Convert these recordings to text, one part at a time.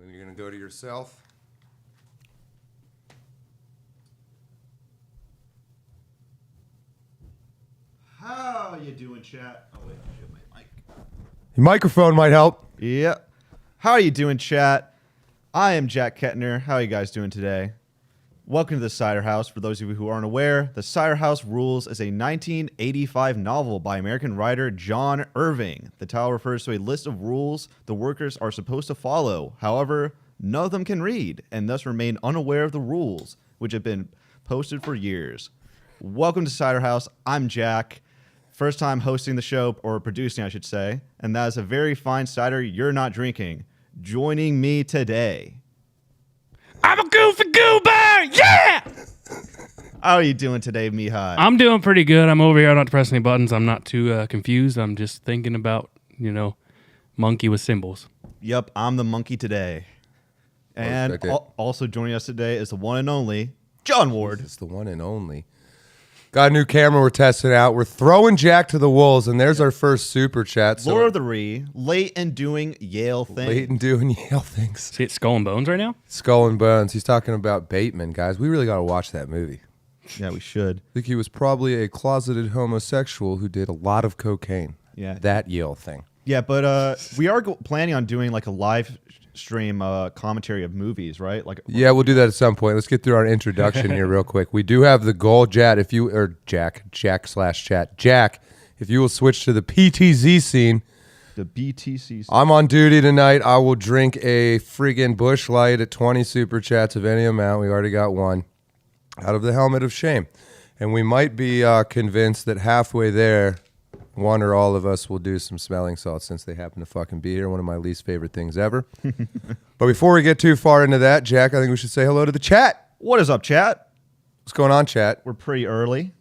You're going to go to yourself. How you doing, chat? Oh, wait, I should my mic. Your microphone might help. Yep. How are you doing, chat? I am Jack Kentner. How are you guys doing today? Welcome to the Ciderhaus. For those of you who aren't aware, the Ciderhaus Rules is a 1985 novel by American writer John Irving. The title refers to a list of rules the workers are supposed to follow. However, none of them can read, and thus remain unaware of the rules, which have been posted for years. Welcome to Ciderhaus. I'm Jack. First time hosting the show, or producing, I should say, and that is a very fine cider you're not drinking. Joining me today, I'm a goofy goober! Yeah! how are you doing today, Mihai? I'm doing pretty good. I'm over here. I'm not pressing any buttons. I'm not too confused. I'm just thinking about, monkey with symbols. Yep, I'm the monkey today. And also joining us today is the one and only John Ward. It's the one and only. Got a new camera we're testing out. We're throwing Jack to the wolves, and there's our first super chat. So, Lord of the Ree, late and doing Yale things. Late and doing Yale things. See it, Skull and Bones right now? Skull and Bones. He's talking about Bateman, guys. We really got to watch that movie. Yeah, we should. I think he was probably a closeted homosexual who did a lot of cocaine. Yeah. That Yale thing. Yeah, but we are planning on doing like a live stream commentary of movies, right? Yeah, we'll do that at some point. Let's get through our introduction here real quick. We do have the goal, Jack, if you will switch to the PTZ scene. The BTC scene. I'm on duty tonight. I will drink a friggin' Busch Light at 20 super chats of any amount. We already got one out of the helmet of shame. And we might be convinced that halfway there, one or all of us will do some smelling salts since they happen to fucking be here. One of my least favorite things ever. But before we get too far into that, Jack, I think we should say hello to the chat. What is up, chat? What's going on, chat? We're pretty early.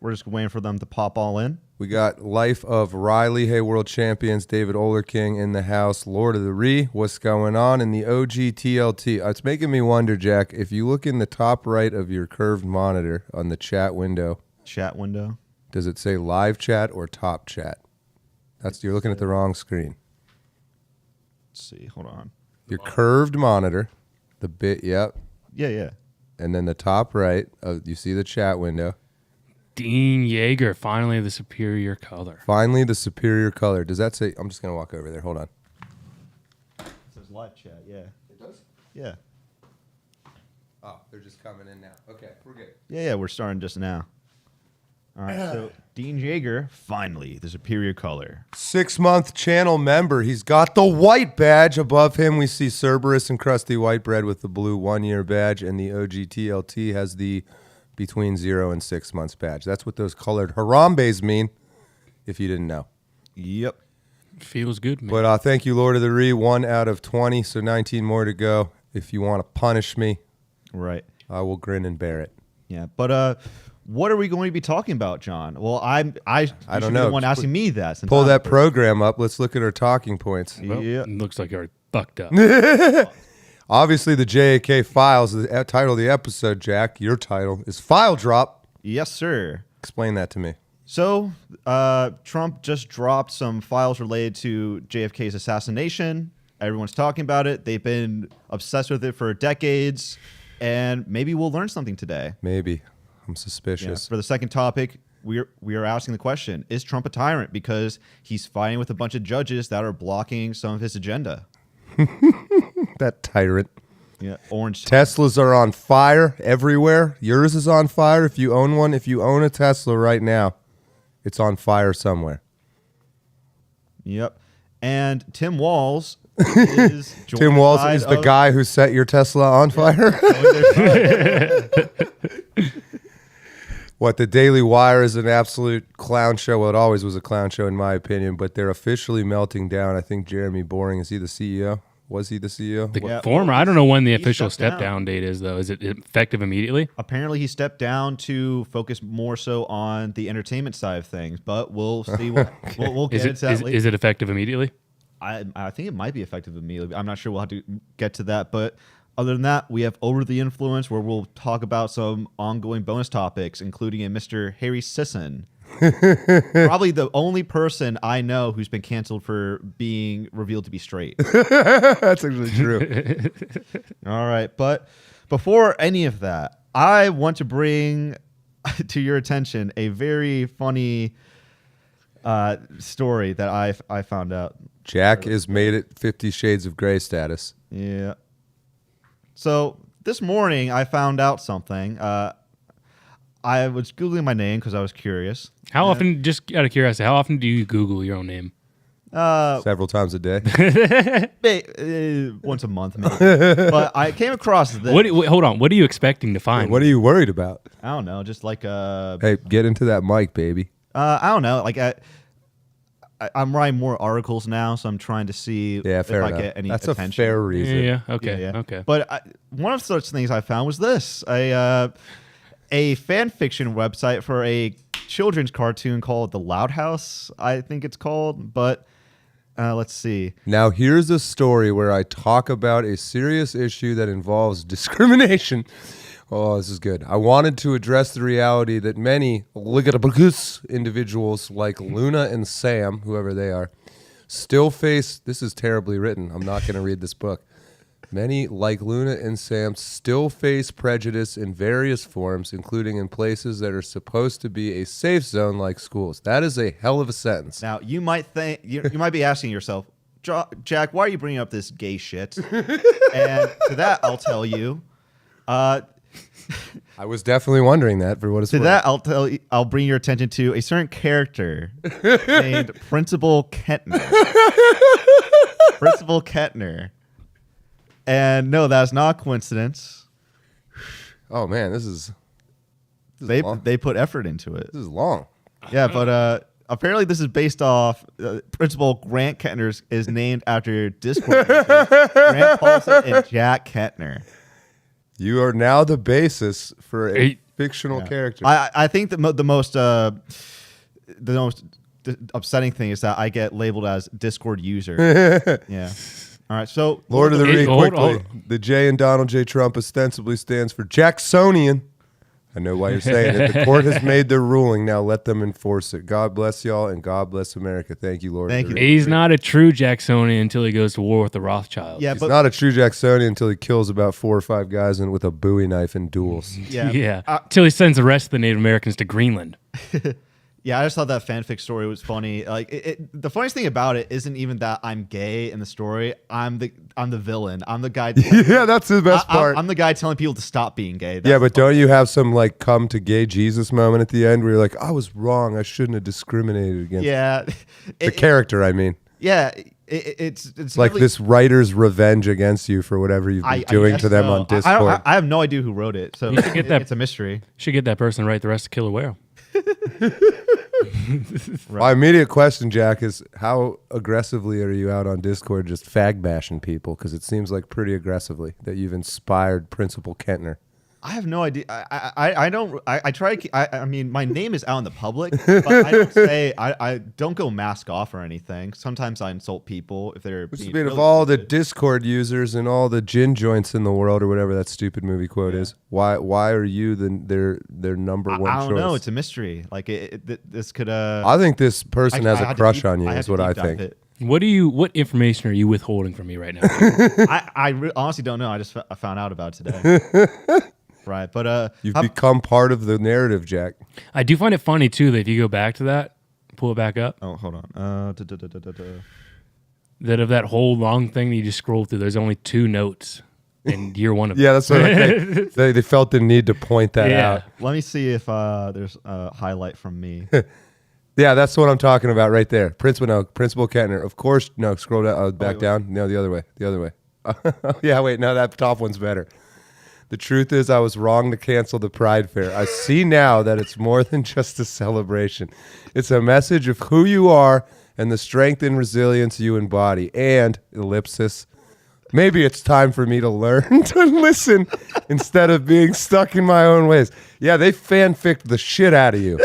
We're just waiting for them to pop all in. We got Life of Riley, hey, world champions, David Olerking in the house, Lord of the Ree, what's going on, and the OG TLT. It's making me wonder, Jack, if you look in the top right of your curved monitor on the chat window. Chat window? Does it say live chat or top chat? You're looking at the wrong screen. Let's see, hold on. Your curved monitor, the bit, yep. Yeah. And then the top right, you see the chat window. Dean Yeager, finally the superior color. Finally the superior color. Does that say, I'm just going to walk over there, hold on. It says live chat, yeah. It does? Yeah. Oh, they're just coming in now. Okay, we're good. Yeah, we're starting just now. All right, so Dean Yeager, finally, the superior color. 6-month channel member. He's got the white badge. Above him, we see Cerberus and Krusty Whitebread with the blue 1-year badge, and the OGTLT has the between 0 and 6 months badge. That's what those colored Harambes mean, if you didn't know. Yep. Feels good, man. But thank you, Lord of the Ree. 1 out of 20, so 19 more to go. If you want to punish me, right, I will grin and bear it. Yeah, but what are we going to be talking about, John? Well, I don't know. The one asking me that. Pull that program up. Let's look at our talking points. Well, it looks like you're fucked up. Obviously, the JFK files, the title of the episode, Jack, your title, is File Drop. Yes, sir. Explain that to me. So, Trump just dropped some files related to JFK's assassination. Everyone's talking about it. They've been obsessed with it for decades. And maybe we'll learn something today. Maybe. I'm suspicious. Yeah. For the second topic, we are asking the question, is Trump a tyrant? Because he's fighting with a bunch of judges that are blocking some of his agenda. That tyrant. Yeah, orange. Teslas are on fire everywhere. Yours is on fire. If you own one, if you own a Tesla right now, it's on fire somewhere. Yep. And Tim Walz is Tim Walz is the guy who set your Tesla on fire? What, the Daily Wire is an absolute clown show. Well, it always was a clown show in my opinion, but they're officially melting down. I think Jeremy Boring, is he the CEO? Was he the CEO? The former. I don't know when the official step down date is, though. Is it effective immediately? Apparently, he stepped down to focus more so on the entertainment side of things, but we'll see. We'll get into that later. Is it effective immediately? I think it might be effective immediately. I'm not sure. We'll have to get to that. But other than that, we have Over the Influence, where we'll talk about some ongoing bonus topics, including a Mr. Harry Sison. Probably the only person I know who's been canceled for being revealed to be straight. That's actually true. All right, but before any of that, I want to bring to your attention a very funny story that I found out. Jack is made it 50 Shades of Grey status. Yeah. So this morning I found out something. I was Googling my name because I was curious. How often, just out of curiosity, how often do you Google your own name? Several times a day. Once a month, maybe. But I came across this. Hold on. What are you expecting to find? What are you worried about? I don't know. Just like Hey, get into that mic, baby. I don't know. Like I'm writing more articles now, so I'm trying to see if fair I enough. get any That's attention. a fair reason. Yeah. Okay. Yeah. Okay. But one of such things I found was this: a fan fiction website for a children's cartoon called The Loud House, I think it's called. But let's see. Now, here's a story where I talk about a serious issue that involves discrimination. Oh, this is good. I wanted to address the reality that many individuals like Luna and Sam, whoever they are, still face. This is terribly written. I'm not going to read this book. Many, like Luna and Sam, still face prejudice in various forms, including in places that are supposed to be a safe zone like schools. That is a hell of a sentence. Now, you might think you might be asking yourself, Jack, why are you bringing up this gay shit? And to that, I'll tell you. I was definitely wondering that for what it's To worth. that, I'll bring your attention to a certain character named Principal Kentner. Principal Kentner. And no, that's not a coincidence. Oh, man, this is They long. put effort into it. This is long. Yeah, but apparently this is based off Principal Grant Kentner is named after Discord users, Grant Paulson and Jack Kentner. You are now the basis for a fictional character. I think the most upsetting thing is that I get labeled as Discord user. Yeah. All right. So Lord of the Rings, hold- quickly. The J in Donald J. Trump ostensibly stands for Jacksonian. I know why you're saying it. The court has made their ruling. Now let them enforce it. God bless y'all and God bless America. Thank you, Lord. Thank of the you. Rings. He's not a true Jacksonian until he goes to war with the Rothschilds. yeah, He's but not a true Jacksonian until he kills about 4 or 5 guys with a Bowie knife in duels. yeah, Yeah. Till he sends the rest of the Native Americans to Greenland. Yeah, I just thought that fanfic story was funny. Like, the funniest thing about it isn't even that I'm gay in the story. I'm the villain. I'm the guy. Yeah, that's the best part. I'm the guy telling people to stop being gay. Yeah, but don't you have some like come to gay Jesus moment at the end where you're like, I was wrong. I shouldn't have discriminated against Yeah, the character, I mean. yeah. It's Like really- this writer's revenge against you for whatever you've been I doing guess to them so. on Discord. I have no idea who wrote it, so You should get that- it's a mystery. Should get that person to write the rest of Killer Whale. My immediate question, Jack, is how aggressively are you out on Discord just fag bashing people? Because it seems like pretty aggressively that you've inspired Principal Kentner. I have no idea. I don't. I try. I mean, my name is out in the public, but I don't say. I don't go mask off or anything. Sometimes I insult people if they're. Which is being been of really all the stupid. Discord users and all the gin joints in the world, or whatever that stupid movie quote is. Why are you their number one I don't choice? know. It's a mystery. Like this could. I think this person has I a had to crush deep- on you. I had Is to what I deep dive think. it. What information are you withholding from me right now? I honestly don't know. I found out about it today. Right, but You've become part of the narrative, Jack. I do find it funny too that if you go back to that, pull it back up, oh, hold on. that of that whole long thing that you just scroll through, there's only 2 notes, and you're one of them. Yeah, that's what I think. They felt the need to point that Yeah. out. Let me see if there's a highlight from me. Yeah, that's what I'm talking about right there. Principal Kentner. Of course, no, scroll down, back wait. down. No, the other way. The other way. Yeah, wait, no, that top one's better. The truth is I was wrong to cancel the Pride Fair. I see now that it's more than just a celebration. It's a message of who you are and the strength and resilience you embody. And, ellipsis, maybe it's time for me to learn to listen instead of being stuck in my own ways. Yeah, they fanficked the shit out of you.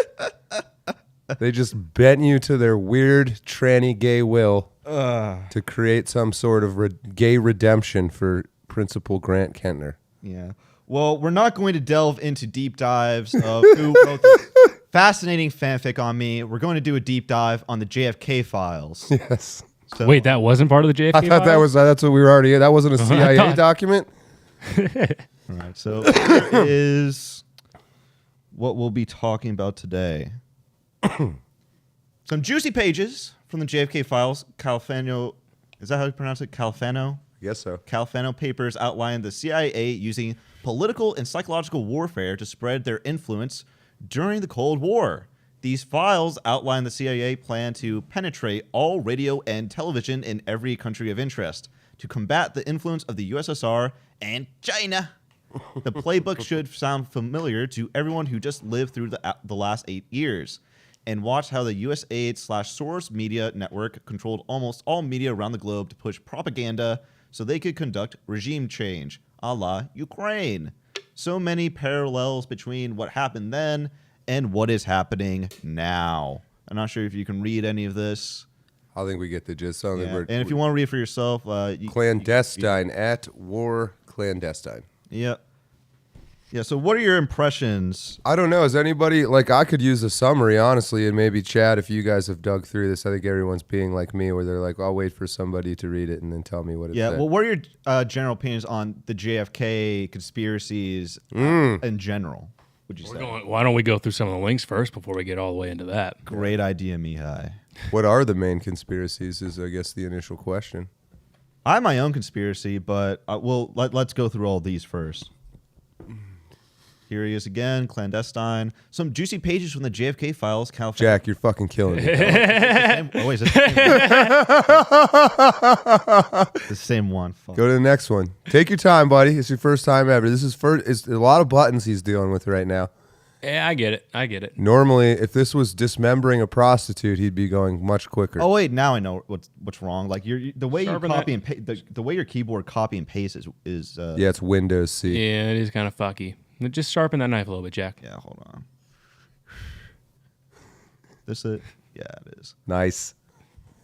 They just bent you to their weird tranny gay will to create some sort of gay redemption for Principal Grant Kentner. Yeah. Well, we're not going to delve into deep dives of who wrote this fascinating fanfic on me. We're going to do a deep dive on the JFK files. Yes. So, Wait, that wasn't part of the JFK I thought that was that's what we were already. That wasn't a CIA thought- document. All right, so here is what we'll be talking about today. Some juicy pages from the JFK files. Calfano, is that how you pronounce it? Calfano? Yes, so. Calfano papers outline the CIA using political and psychological warfare to spread their influence during the Cold War. These files outline the CIA plan to penetrate all radio and television in every country of interest to combat the influence of the USSR and China. The playbook should sound familiar to everyone who just lived through the last 8 years and watched how the USAID/Source media network controlled almost all media around the globe to push propaganda so they could conduct regime change, a la Ukraine. So many parallels between what happened then and what is happening now. I'm not sure if you can read any of this. I think we get the gist. So Yeah. And if you want to read it for yourself, clandestine at war clandestine. Yeah. Yeah, so what are your impressions? I don't know. Is anybody like I could use a summary honestly, and maybe chat if you guys have dug through this. I think everyone's being like me, where they're like, "I'll wait for somebody to read it and then tell me what it Yeah, said." well, what are your general opinions on the JFK conspiracies in general, would you say? Why don't we go through some of the links first before we get all the way into that? Great idea, Mihai. What are the main conspiracies? Is I guess the initial question. I have my own conspiracy, but let's go through all these first. Here he is again, clandestine. Some juicy pages from the JFK files. Jack, you're fucking killing me. Oh, wait, is it the same one? Fuck. Go to the next one. Take your time, buddy. It's your first time ever. This is first. It's a lot of buttons he's dealing with right now. Yeah, I get it. Normally, if this was dismembering a prostitute, he'd be going much quicker. Oh wait, now I know what's wrong. Like the way you Sharpen copy that. and paste, the way your keyboard copy and paste is Yeah, it's Windows C. Yeah, it is kind of fucky. Just sharpen that knife a little bit, Jack. Yeah, hold on. This it? Yeah, it is. Nice.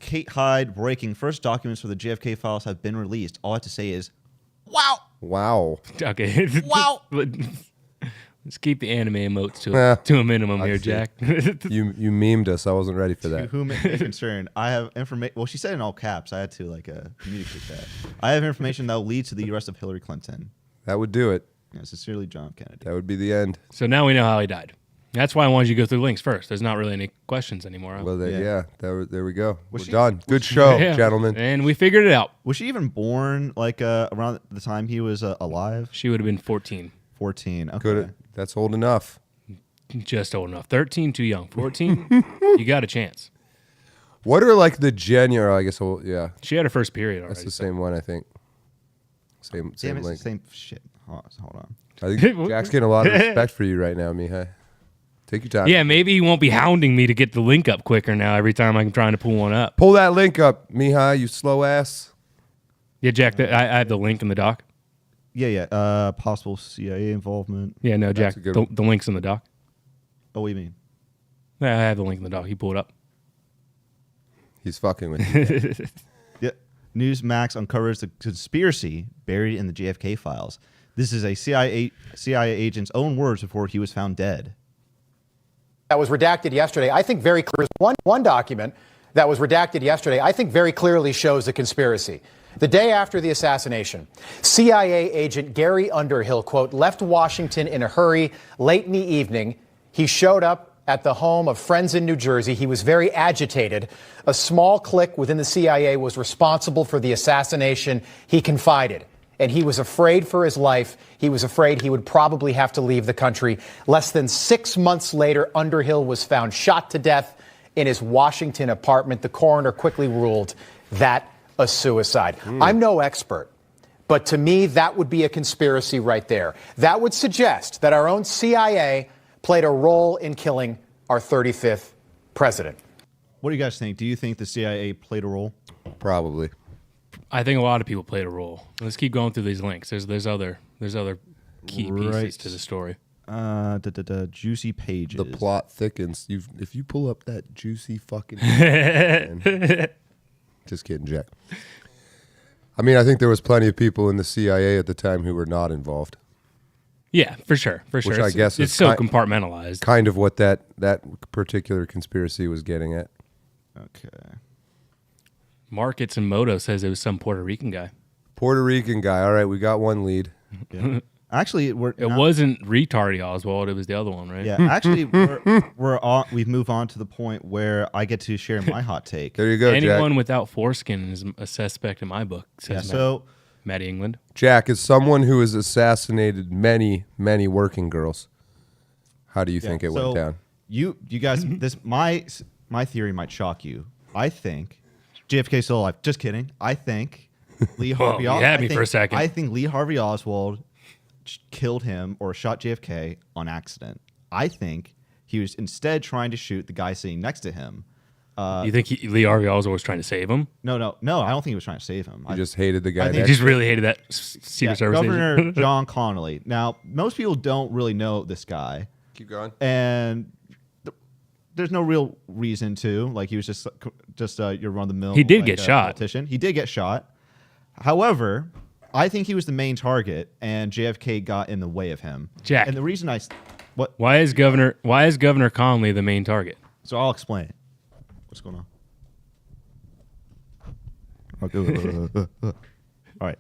Kate Hyde breaking. First documents for the JFK files have been released. All I have to say is, wow. Wow. Okay. Wow. Let's keep the anime emotes Yeah. to a minimum I here, see. Jack. You memed us. I wasn't ready for To that. whom it may concern, I have information. Well, she said in all caps. I had to communicate that. I have information that will lead to the arrest of Hillary Clinton. That would do it. Yeah, sincerely, John Kennedy. That would be the end. So now we know how he died. That's why I wanted you to go through the links first. There's not really any questions anymore. Well, there we go. Was We're she- done. Good show, Yeah. gentlemen. And we figured it out. Was she even born around the time he was alive? She would have been 14. 14. Okay. Good. That's old enough. Just old enough. 13, too young. 14, you got a chance. What are like the genuine? I guess. Yeah, She had her first period already. that's the same one. I think. Same Damn, it's the link. same shit. Hold on. I think Jack's getting a lot of respect for you right now, Mihai. Take your time. Yeah, maybe he won't be hounding me to get the link up quicker now every time I'm trying to pull one up. Pull that link up, Mihai. You slow ass. Yeah, Jack, I have the link in the doc. Yeah. Possible CIA involvement. Yeah, no, Jack, That's a good one. the link's in the doc. Oh, what do you mean? Yeah, I have the link in the doc. He pulled it up. He's fucking with you. Yeah. Newsmax uncovers the conspiracy buried in the JFK files. This is a CIA agent's own words before he was found dead. That was redacted yesterday. I think very clear. One document that was redacted yesterday, I think very clearly shows the conspiracy. The day after the assassination, CIA agent Gary Underhill, quote, left Washington in a hurry late in the evening. He showed up at the home of friends in New Jersey. He was very agitated. A small clique within the CIA was responsible for the assassination, he confided. And he was afraid for his life. He was afraid he would probably have to leave the country. Less than 6 months later, Underhill was found shot to death in his Washington apartment. The coroner quickly ruled that a suicide. I'm no expert, but to me, that would be a conspiracy right there. That would suggest that our own CIA played a role in killing our 35th president. What do you guys think? Do you think the CIA played a role? Probably. I think a lot of people played a role. Let's keep going through these links. There's other key pieces Right. to the story. Juicy pages. The plot thickens. If you pull up that juicy fucking. Just kidding, Jack. I mean, I think there was plenty of people in the CIA at the time who were not involved. Yeah, for sure. Which I guess it's is so compartmentalized. kind of what that particular conspiracy was getting at. Okay. Markets and Moto says it was some Puerto Rican guy. Puerto Rican guy. All right, we got one lead. Yeah. Actually, It wasn't retarded Oswald. It was the other one, right? Yeah, actually, we've moved on to the point where I get to share my hot take. There you go, Anyone Jack. without foreskin is a suspect in my book, Yeah, says so Maddie England. Jack, as someone who has assassinated many, many working girls, how do you think it went down? You guys, this my theory might shock you. I think JFK still alive. Just kidding. I think Lee Harvey. You had me for a second. I think Lee Harvey Oswald killed him or shot JFK on accident. I think he was instead trying to shoot the guy sitting next to him. You think Lee Harvey Oswald was trying to save him? No. I don't think he was trying to save him. You just hated the guy I think He next just really hated that Secret Service Governor agent. John Connolly. Now, most people don't really know this guy, Keep going. and there's no real reason to. Like, he was just your run of the mill. He did get shot. Politician. He did get shot. However, I think he was the main target, and JFK got in the way of him. Jack. And the reason what? Why is Governor Connolly the main target? So I'll explain it. What's going on? All right.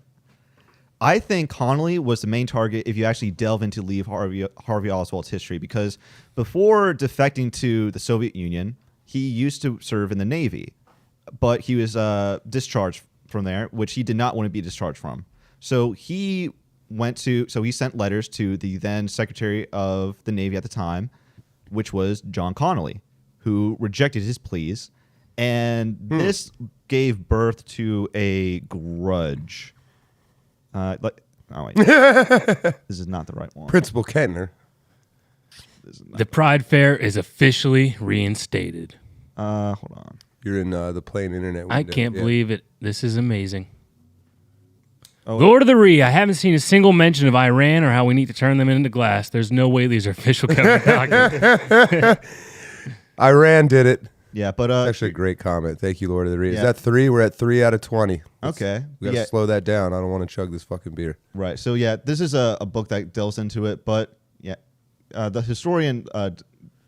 I think Connolly was the main target if you actually delve into Lee Harvey Oswald's history, because before defecting to the Soviet Union, he used to serve in the Navy, but he was discharged from there, which he did not want to be discharged from. So he sent letters to the then Secretary of the Navy at the time, which was John Connolly, who rejected his pleas, and this gave birth to a grudge. This is not the right one. Principal Kentner. The Pride Fair is officially reinstated. Hold on. You're in the plain internet window. I can't believe it. This is amazing. Oh, Lord of the Ree, I haven't seen a single mention of Iran or how we need to turn them into glass. There's no way these are official government documents. Iran did it. yeah, but Actually, a great comment. Thank you, Lord of the Ree. Is Yeah. that 3? We're at 3 out of 20. okay. We got to slow that down. I don't want to chug this fucking beer. Right. So yeah, this is a book that delves into it, but yeah, the historian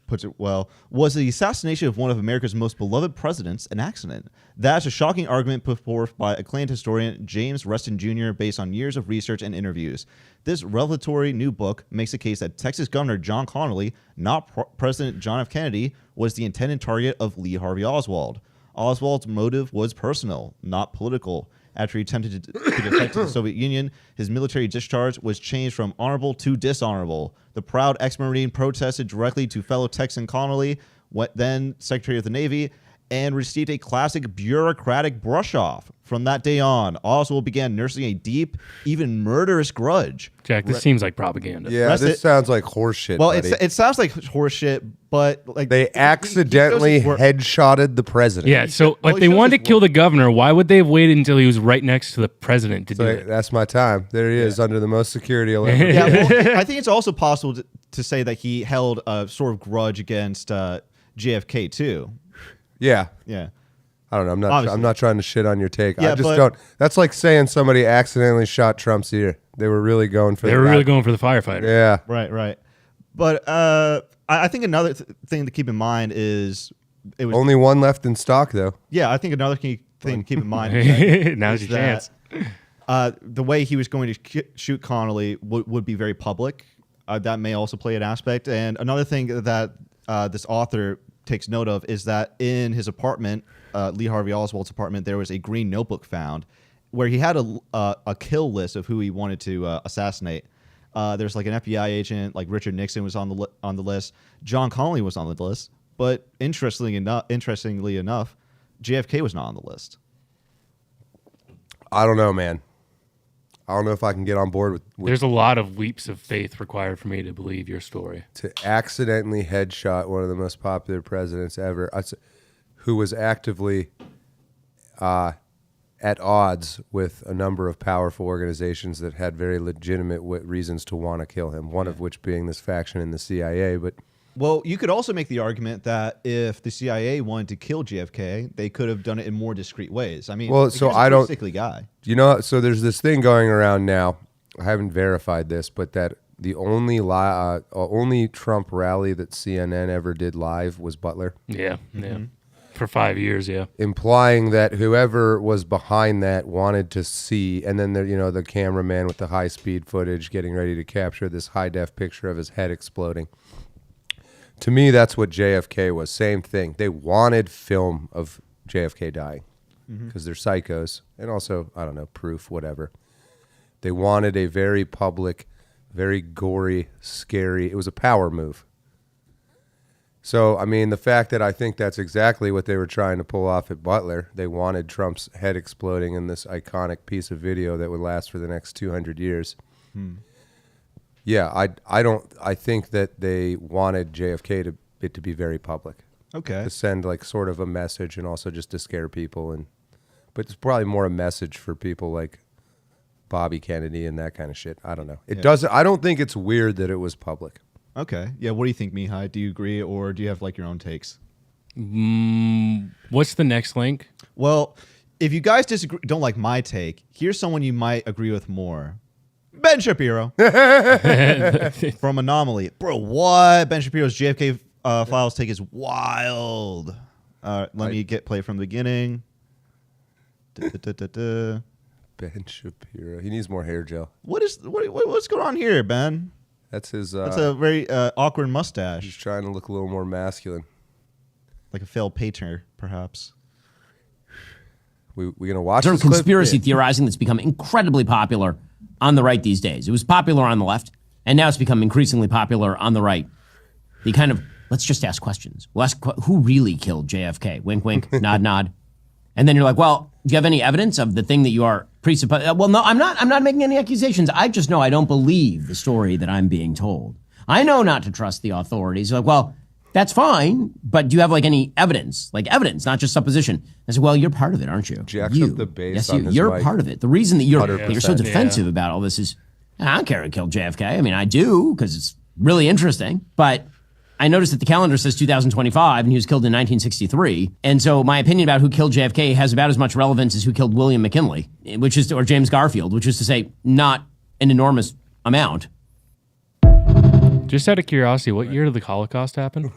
puts it well. Was the assassination of one of America's most beloved presidents an accident? That's a shocking argument put forth by acclaimed historian James Reston Jr. based on years of research and interviews. This revelatory new book makes the case that Texas Governor John Connolly, not President John F. Kennedy, was the intended target of Lee Harvey Oswald. Oswald's motive was personal, not political. After he attempted to defect to the Soviet Union, his military discharge was changed from honorable to dishonorable. The proud ex-Marine protested directly to fellow Texan Connolly, then Secretary of the Navy, and received a classic bureaucratic brush-off. From that day on, Oswald began nursing a deep, even murderous grudge. Jack, this seems like propaganda. Yeah, this sounds like horseshit. Well, buddy. it sounds like horseshit, but like They accidentally headshotted the president. Yeah, so Well, if he they shows wanted to his kill the governor, why would they have waited until he was right next to the president to do So it? that's my time. There he is, under the most security alert. yeah, well, I think it's also possible to say that he held a sort of grudge against JFK too. Yeah. Yeah. I don't know. I'm Obviously. not trying to shit on your take. Yeah, I just but- don't. That's like saying somebody accidentally shot Trump's ear. They were really going for. They were really going for the firefighter. Yeah. Right. But I think another thing to keep in mind is it was Only one left in stock though. yeah. I think another key thing to keep in mind is Now's is your chance. the way he was going to shoot Connolly would be very public. That may also play an aspect. And another thing that this author takes note of is that in his apartment, Lee Harvey Oswald's apartment, there was a green notebook found where he had a kill list of who he wanted to assassinate. There's like an FBI agent, like Richard Nixon was on the list. John Connolly was on the list, but interestingly enough, JFK was not on the list. I don't know, man. I don't know if I can get on board with There's a lot of leaps of faith required for me to believe your story. to accidentally headshot one of the most popular presidents ever, who was actively at odds with a number of powerful organizations that had very legitimate reasons to want to kill him, one of which being this faction in the CIA. But Well, you could also make the argument that if the CIA wanted to kill JFK, they could have done it in more discreet ways. I mean, Well, like, so he was a I pretty don't- sickly guy. you know, so there's this thing going around now. I haven't verified this, but that the only Trump rally that CNN ever did live was Butler, Yeah, yeah. For 5 years, yeah. implying that whoever was behind that wanted to see, and then the cameraman with the high speed footage getting ready to capture this high def picture of his head exploding. To me, that's what JFK was. Same thing. They wanted film of JFK dying because they're psychos, and also, I don't know, proof, whatever. They wanted a very public, very gory, scary. It was a power move. So, I mean, the fact that I think that's exactly what they were trying to pull off at Butler. They wanted Trump's head exploding in this iconic piece of video that would last for the next 200 years. Yeah, I think that they wanted JFK to be very public. Okay. To send like sort of a message and also just to scare people, but it's probably more a message for people like Bobby Kennedy and that kind of shit. I don't know. I don't think it's weird that it was public. Okay. Yeah. What do you think, Mihai? Do you agree, or do you have like your own takes? What's the next link? Well, if you guys don't like my take, here's someone you might agree with more. Ben Shapiro from Anomaly. Bro, what? Ben Shapiro's JFK files take is wild. Let me play from the beginning. Ben Shapiro. He needs more hair gel. What's going on here, Ben? That's his. That's a very awkward mustache. He's trying to look a little more masculine. Like a failed painter, perhaps. We gonna watch Sort this of conspiracy clip? theorizing that's become incredibly popular on the right these days. It was popular on the left, and now it's become increasingly popular on the right. The kind of, let's just ask questions. We'll ask who really killed JFK? Wink, wink, nod, nod. And then you're like, well, do you have any evidence of the thing that you are presupposing? Well, no, I'm not making any accusations. I just know I don't believe the story that I'm being told. I know not to trust the authorities. You're like, well, that's fine, but do you have like any evidence? Like evidence, not just supposition. I said, well, you're part of it, aren't you? Jacks up the bass Yes, on his you're mic. part of it. The reason that you're 100%. so defensive about all this is, I don't care who killed JFK. I mean, I do, because it's really interesting, but I noticed that the calendar says 2025, and he was killed in 1963. And so my opinion about who killed JFK has about as much relevance as who killed William McKinley, or James Garfield, which is to say, not an enormous amount. Just out of curiosity, what year did the Holocaust happen?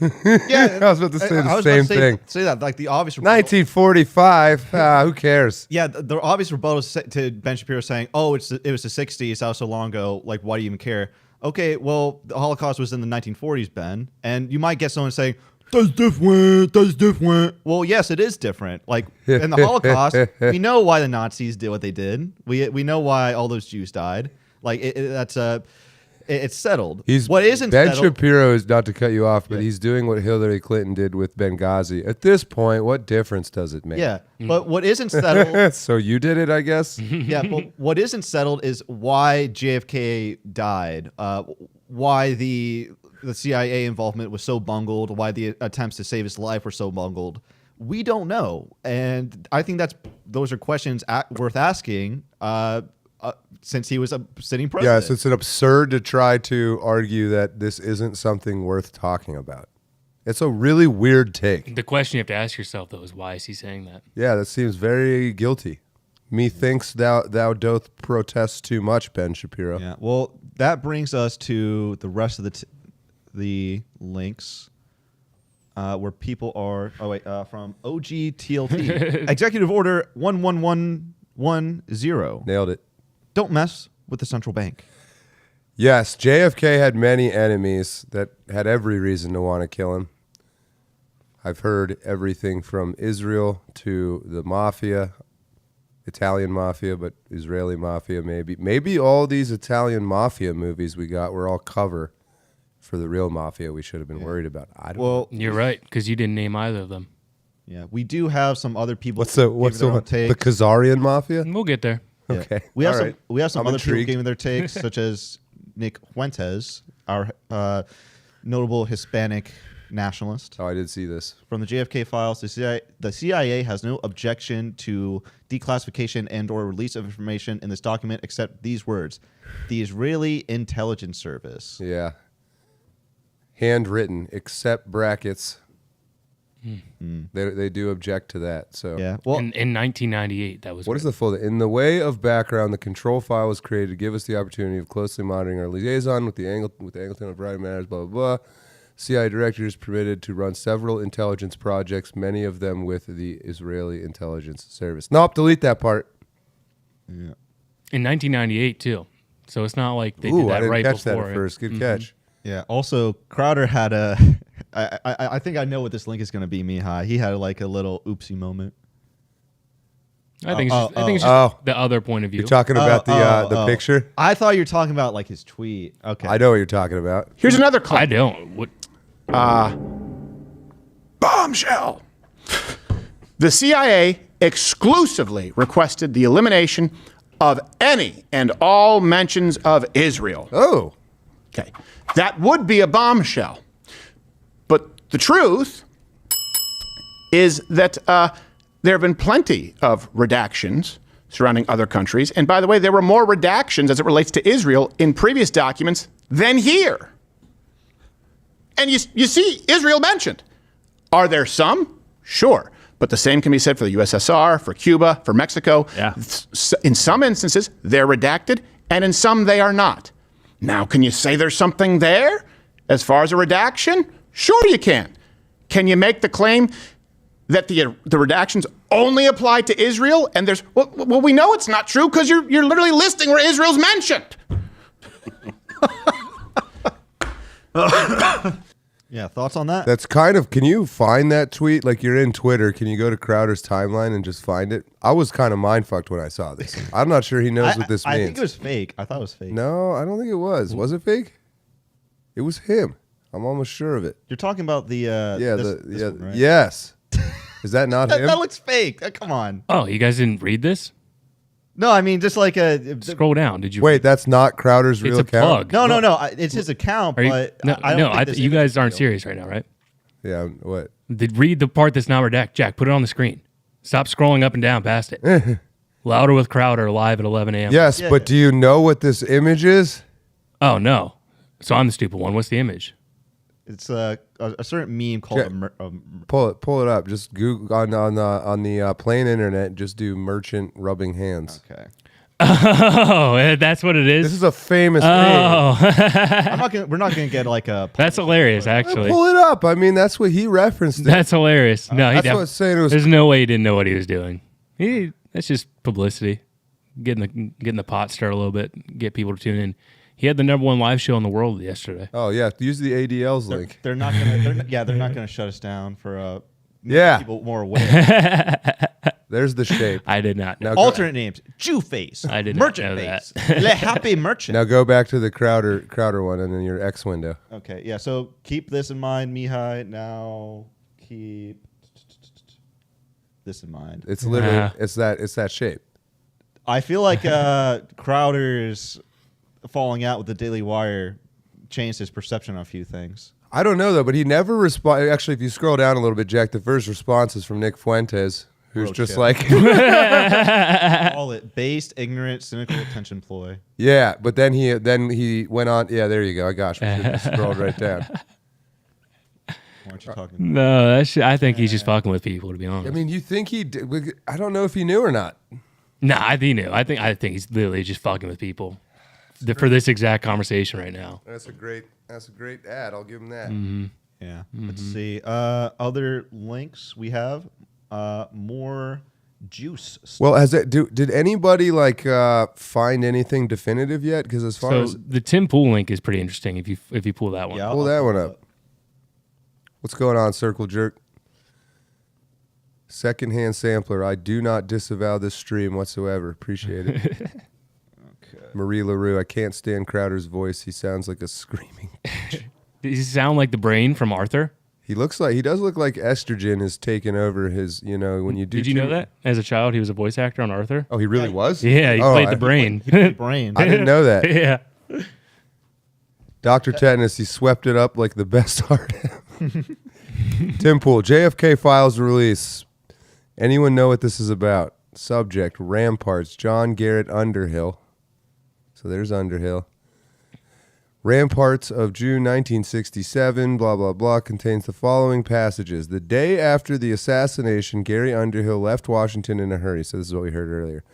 Yeah, I was about to say the same thing. Say that, like the obvious rebuttal. 1945. Who cares? Yeah, the obvious rebuttal to Ben Shapiro saying, "Oh, it was the 60s. That was so long ago. Like, why do you even care?" Okay, well, the Holocaust was in the 1940s, Ben, and you might get someone saying, "That's different. That's different." Well, yes, it is different. Like in the Holocaust, we know why the Nazis did what they did. We know why all those Jews died. Like it's settled. What isn't Ben settled. Shapiro is, not to cut you off, but he's doing what Hillary Clinton did with Benghazi. At this point, what difference does it make? Yeah, but what isn't settled. So you did it, I guess. Yeah, but what isn't settled is why JFK died. Why the CIA involvement was so bungled. Why the attempts to save his life were so bungled. We don't know, and I think those are questions worth asking. Since he was a sitting president. Yes, it's an absurd to try to argue that this isn't something worth talking about. It's a really weird take. The question you have to ask yourself, though, is why is he saying that? Yeah, that seems very guilty. Methinks thou doth protest too much, Ben Shapiro. Yeah. Well, that brings us to the rest of the links where people are. Oh wait, from OGTLT, Executive Order 11110. Nailed it. Don't mess with the central bank. Yes, JFK had many enemies that had every reason to want to kill him. I've heard everything from Israel to the mafia, Italian mafia, but Israeli mafia maybe. Maybe all these Italian mafia movies we got were all cover for the real mafia we should have been worried about. I don't know. You're right, because you didn't name either of them. Yeah, we do have some other people. What's the giving their own one? The takes. Khazarian mafia? We'll get there. Yeah. Okay. We have All some. right. We have some I'm other intrigued. people giving their takes, such as Nick Fuentes, our notable Hispanic nationalist. Oh, I did see this. From the JFK files, the CIA has no objection to declassification and/or release of information in this document, except these words: the Israeli Intelligence Service. Yeah. Handwritten, except brackets. They do object to that. So Yeah. Well, in 1998, that was what is the full? In the way of background, the control file was created to give us the opportunity of closely monitoring our liaison with the Angleton of variety matters. Blah blah blah. CIA director is permitted to run several intelligence projects, many of them with the Israeli intelligence service. Nope, delete that part. yeah. in 1998 too. So it's not like they Ooh, did that I didn't right catch before. that at first. Good catch. Yeah. Also, Crowder had a. I think I know what this link is going to be, Mihai. He had like a little oopsie moment. I think it's just the other point of view. You're talking about the picture? I thought you were talking about like his tweet. Okay. I know what you're talking about. Here's another I claim. don't. What? Bombshell. The CIA exclusively requested the elimination of any and all mentions of Israel. Oh. Okay. That would be a bombshell. But the truth is that there have been plenty of redactions surrounding other countries. And by the way, there were more redactions as it relates to Israel in previous documents than here. And you see Israel mentioned. Are there some? Sure. But the same can be said for the USSR, for Cuba, for Mexico. Yeah. In some instances, they're redacted, and in some, they are not. Now, can you say there's something there as far as a redaction? Sure you can. Can you make the claim that the redactions only apply to Israel? And there's, well, we know it's not true because you're literally listing where Israel's mentioned. Yeah. Thoughts on that? That's kind of, can you find that tweet? Like you're in Twitter, can you go to Crowder's timeline and just find it? I was kind of mind fucked when I saw this. I'm not sure he knows what this means. I think it was fake. I thought it was fake. No, I don't think it was. Was it fake? It was him. I'm almost sure of it. You're talking about the this one, right? Yes. Is that not him? That looks fake. Come on. Oh, you guys didn't read this? No, I mean just like a. Scroll down. Did you? Wait, that's not Crowder's real It's a account? plug. No. It's his account, Are you, but no, I don't think this you image guys is aren't real. serious right now, right? Yeah, what? Read the part that's not redacted. Jack, put it on the screen. Stop scrolling up and down past it. Louder with Crowder live at 11 a.m. Yes, but do you know what this image is? Oh, no. So I'm the stupid one. What's the image? It's a certain meme called Pull it up. Just Google on the plain internet. Just do merchant rubbing hands. Okay. Oh, that's what it is? This is a famous meme. Oh, We're not gonna get like a. that's hilarious, actually. Pull it up. I mean, that's what he referenced. That's hilarious. No, That's what I was saying. It was there's no way he didn't know what he was doing. That's just publicity. Getting the pot stirred a little bit, get people to tune in. He had the #1 live show in the world yesterday. Oh yeah, use the ADL's link. They're not gonna shut us down for Yeah. people more aware. There's the shape. I did not know. Now go- Alternate names: Jew face, I did not merchant know face, Le Happy Merchant. Now go back to the Crowder one and then your X window. Okay, yeah. So keep this in mind, Mihai. Now keep this in mind. It's literally it's that shape. I feel like Crowder's falling out with the Daily Wire changed his perception on a few things. I don't know though, but he never responded. Actually, if you scroll down a little bit, Jack, the first response is from Nick Fuentes, who's Bro, just chill. like, Call it based, ignorant, cynical attention ploy. yeah. But then he went on. Yeah, there you go. I gosh, we should have scrolled right down. Why aren't you talking? About? No, I think he's just fucking with people, to be honest. I mean, you think he did? I don't know if he knew or not. Nah, I think he knew. I think he's literally just fucking with people for this exact conversation right now. That's a great ad. I'll give him that. Yeah. Let's see. Other links we have. More juice. Well, did anybody find anything definitive yet? Because as far So as the Tim Pool link is pretty interesting if you pull that one. Yeah, pull that one up. What's going on, Circle Jerk? Secondhand sampler. I do not disavow this stream whatsoever. Appreciate it. Okay. Marie LaRue. I can't stand Crowder's voice. He sounds like a screaming. Does he sound like the brain from Arthur? He does look like estrogen is taking over his, when you do. Did you know that? As a child, he was a voice actor on Arthur? Oh, he really was? Yeah, he played the brain. Brain. I didn't know that. Yeah. Dr. Tetanus, he swept it up like the best art. Tim Pool, JFK files release. Anyone know what this is about? Subject, Ramparts, John Garrett Underhill. So there's Underhill. Ramparts of June 1967, blah, blah, blah, contains the following passages. The day after the assassination, Gary Underhill left Washington in a hurry. So this is what we heard earlier.